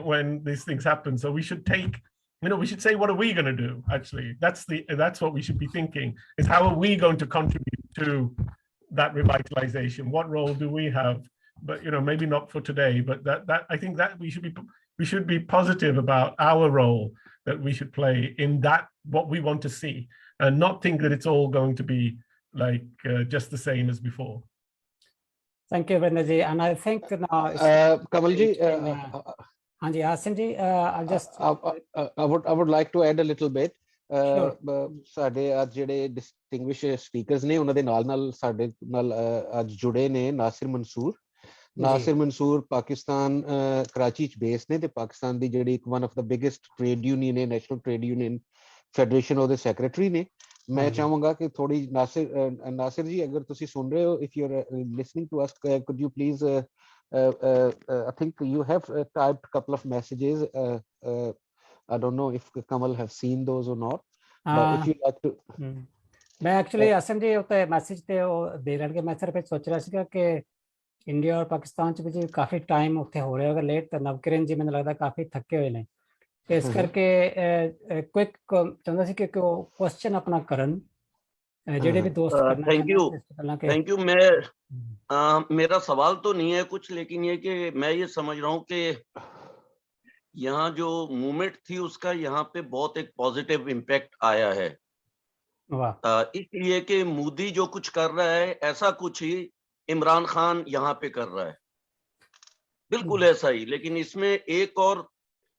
when these things happen. So we should we should say, what are we going to do? Actually, that's what we should be thinking, is how are we going to contribute to that revitalization? What role do we have? But maybe not for today, but that I think that we should be positive about our role that we should play in that, what we want to see, and not think that it's all going to be like just the same as before. Thank you, Virinder ji. And I think now Kanwal ji, Hanji, Asim ji, I'll just I would like to add a little bit. Sure. ਸਾਡੇ ਅੱਜ ਜਿਹੜੇ distinguish speakers ਨੇ ਉਹਨਾਂ ਦੇ ਨਾਲ ਸਾਡੇ ਨਾਲ ਅੱਜ ਜੁੜੇ ਨੇ ਨਾਸਿਰ ਮਨਸੂਰ ਪਾਕਿਸਤਾਨ ਕਰਾਚੀ ਚ ਬੇਸ ਨੇ ਤੇ ਪਾਕਿਸਤਾਨ ਦੀ ਜਿਹੜੀ ਇੱਕ one of the biggest trade union ਹੈ ਨੈਸ਼ਨਲ ਟ੍ਰੇਡ ਯੂਨੀਅਨ ਫੈਡਰੇਸ਼ਨ ਉਹਦੇ ਸੈਕਟਰੀ ਨੇ ਮੈਂ ਚਾਹਾਂਗਾ ਕਿ ਥੋੜੀ ਨਾਸਿਰ ਜੀ ਅਗਰ ਤੁਸੀਂ ਸੁਣ ਰਹੇ ਹੋ if you're listening to us could you please I think you have typed a couple of messages I don't know if Kanwal have seen those or not but if you like to ਮੈਂ actually Assam ਜੀ ਉੱਤੇ message ਤੇ ਉਹ ਦੇ ਲੈਣਗੇ ਮੈਂ ਸਿਰਫ ਸੋਚ ਰਿਹਾ ਸੀਗਾ ਕਿ ਇੰਡੀਆ ਔਰ ਪਾਕਿਸਤਾਨ ਚ ਵੀ ਕਾਫੀ ਟਾਈਮ ਉੱਥੇ ਹੋ ਰਿਹਾ ਅਗਰ ਲੇਟ ਤਾਂ ਨਵਕਿਰਨ ਜੀ ਮੈਨੂੰ ਲੱਗਦਾ ਕਾਫੀ ਥੱਕੇ ਹੋਏ ਨੇ ਇਸ ਕਰਕੇ ਕੁਇਕ ਚਾਹੁੰਦਾ ਸੀ ਕਿ ਉਹ ਕੁਐਸਚਨ ਆਪਣਾ ਕਰਨ ਜਿਹੜੇ भी दोस्त करना थैंक यू मैं मेरा सवाल तो नहीं है कुछ लेकिन ये कि मैं ये समझ रहा हूँ कि यहाँ जो मूवमेंट थी उसका यहाँ पे बहुत एक पॉजिटिव इम्पैक्ट आया है इसलिए कि मोदी जो कुछ कर रहा है ऐसा कुछ ही इमरान खान यहाँ पे कर रहा है बिल्कुल ऐसा ही लेकिन इसमें एक और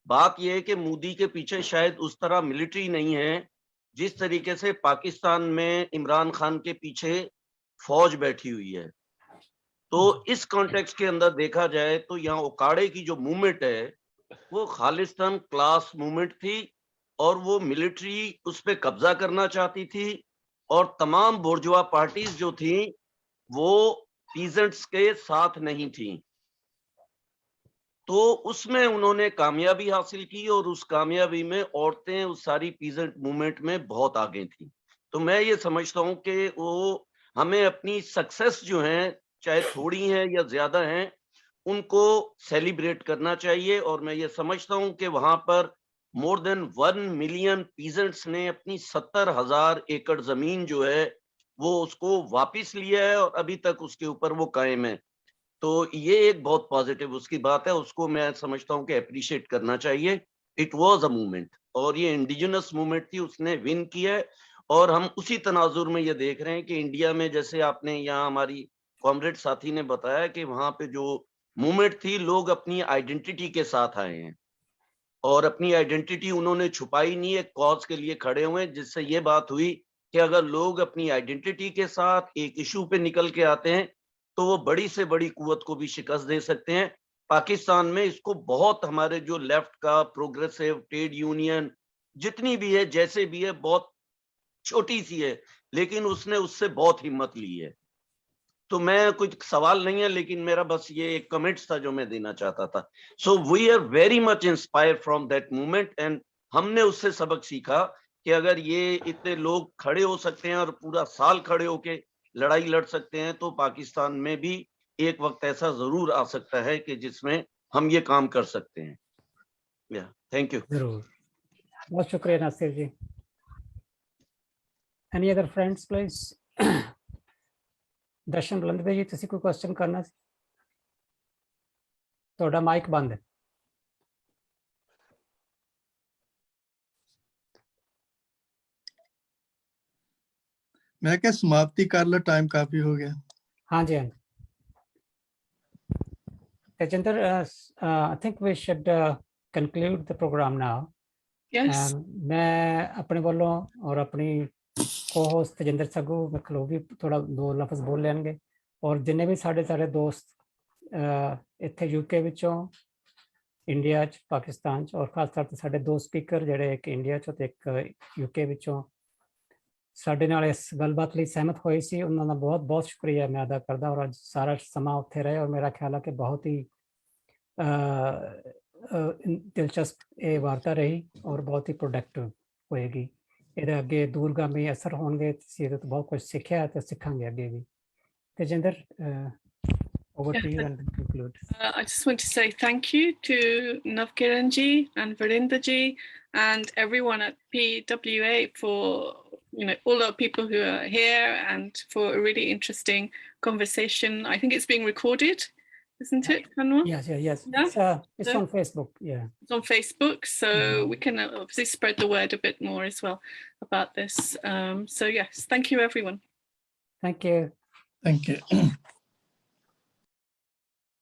बात यह है कि मोदी के पीछे शायद उस तरह मिलिट्री नहीं है जिस तरीके से पाकिस्तान में इमरान खान के पीछे फौज बैठी हुई है तो इस कॉन्टेक्स्ट के अंदर देखा जाए तो यहाँ उकाड़े की जो मूवमेंट है वो खालिस्तान क्लास मूवमेंट थी और वो मिलिट्री उस पर कब्जा करना चाहती थी और तमाम बोर्जुआ पार्टीज जो थी वो पीजेंट्स के साथ नहीं थी तो उसमें उन्होंने कामयाबी हासिल की और उस कामयाबी में औरतें उस सारी पीजेंट मूवमेंट में बहुत आगे थी तो मैं ये समझता हूँ कि वो हमें अपनी सक्सेस जो है चाहे थोड़ी है या ज्यादा है उनको सेलिब्रेट करना चाहिए और मैं ये समझता हूँ कि वहां पर मोर देन 1 मिलियन पीजेंट्स ने अपनी 70,000 एकड़ जमीन जो है वो उसको वापिस लिया है और अभी तक उसके ऊपर वो कायम है तो ये एक बहुत पॉजिटिव उसकी बात है उसको मैं समझता हूँ कि अप्रिशिएट करना चाहिए इट वाज अ मूवमेंट और ये इंडिजिनस मूवमेंट थी उसने विन किया है और हम उसी तनाजुर में ये देख रहे हैं कि इंडिया में जैसे आपने यहाँ हमारी कॉमरेड साथी ने बताया कि वहां पे जो मूवमेंट थी लोग अपनी आइडेंटिटी के साथ आए हैं और अपनी आइडेंटिटी उन्होंने छुपाई नहीं एक कॉज के लिए खड़े हुए जिससे ये बात हुई कि अगर लोग अपनी आइडेंटिटी के साथ एक इशू पे निकल के आते हैं तो वो बड़ी से बड़ी कुव्वत को भी शिकस्त दे सकते हैं पाकिस्तान में इसको बहुत हमारे जो लेफ्ट का प्रोग्रेसिव ट्रेड यूनियन जितनी भी है जैसे भी है बहुत छोटी सी है लेकिन उसने उससे बहुत हिम्मत ली है तो मैं कुछ सवाल नहीं है लेकिन मेरा बस ये एक कमेंट्स था जो मैं देना चाहता था so we are very much inspired from that movement and हमने उससे सबक सीखा कि अगर ये इतने लोग खड़े हो सकते हैं और पूरा साल खड़े होके लड़ाई लड़ सकते हैं तो पाकिस्तान में भी एक वक्त ऐसा जरूर आ सकता है कि जिसमें हम ये काम कर सकते हैं थैंक यू जरूर बहुत शुक्रिया नासिर जी एनी अदर फ्रेंड्स प्लीज दर्शन बुलंद जी तुसी कोई क्वेश्चन करना सी ਤੁਹਾਡਾ ਮਾਈਕ ਬੰਦ ਹੈ मैं क्या समाप्ति कर लो टाइम काफी हो गया हाँ जी हाँ Tajender, I think we should conclude the program now. Yes. मैं अपने वालों और अपनी co-host तजिंदर सगू मखलू भी थोड़ा 2 लफ्ज बोल लेंगे और जिन्ने भी सारे दोस्त इत्थे यूके विचों इंडिया च पाकिस्तान च और खास तौर ते साडे 2 स्पीकर जिहड़े एक इंडिया चों ते एक यूके विचों साडे नाल इस गलबात लई सहमत होए सी उन्हां दा बहुत बहुत शुक्रिया मैं अदा करदा और अज सारा समा उत्थे रहे और मेरा ख्याल है कि बहुत ही दिलचस्प ये वार्ता रही और बहुत ही प्रोडक्टिव होएगी ਇਹਦੇ ਅੱਗੇ ਦੂਰਗਾਮੀ ਅਸਰ ਹੋਣਗੇ ਤੁਸੀਂ ਇਹਦੇ ਤੋਂ ਬਹੁਤ ਕੁਝ ਸਿੱਖਿਆ ਤੇ ਸਿੱਖਾਂਗੇ ਅੱਗੇ ਵੀ Tejinder over to you and conclude. I just want to say thank you to Navkiran ji and Virinder ji and everyone at PWA for all the people who are here and for a really interesting conversation. I think it's being recorded, isn't it, Kanwal? Yes. Yeah? It's on Facebook. Yeah, it's on Facebook, so we can obviously spread the word a bit more as well about this. So yes, thank you, everyone. Thank you. Thank you.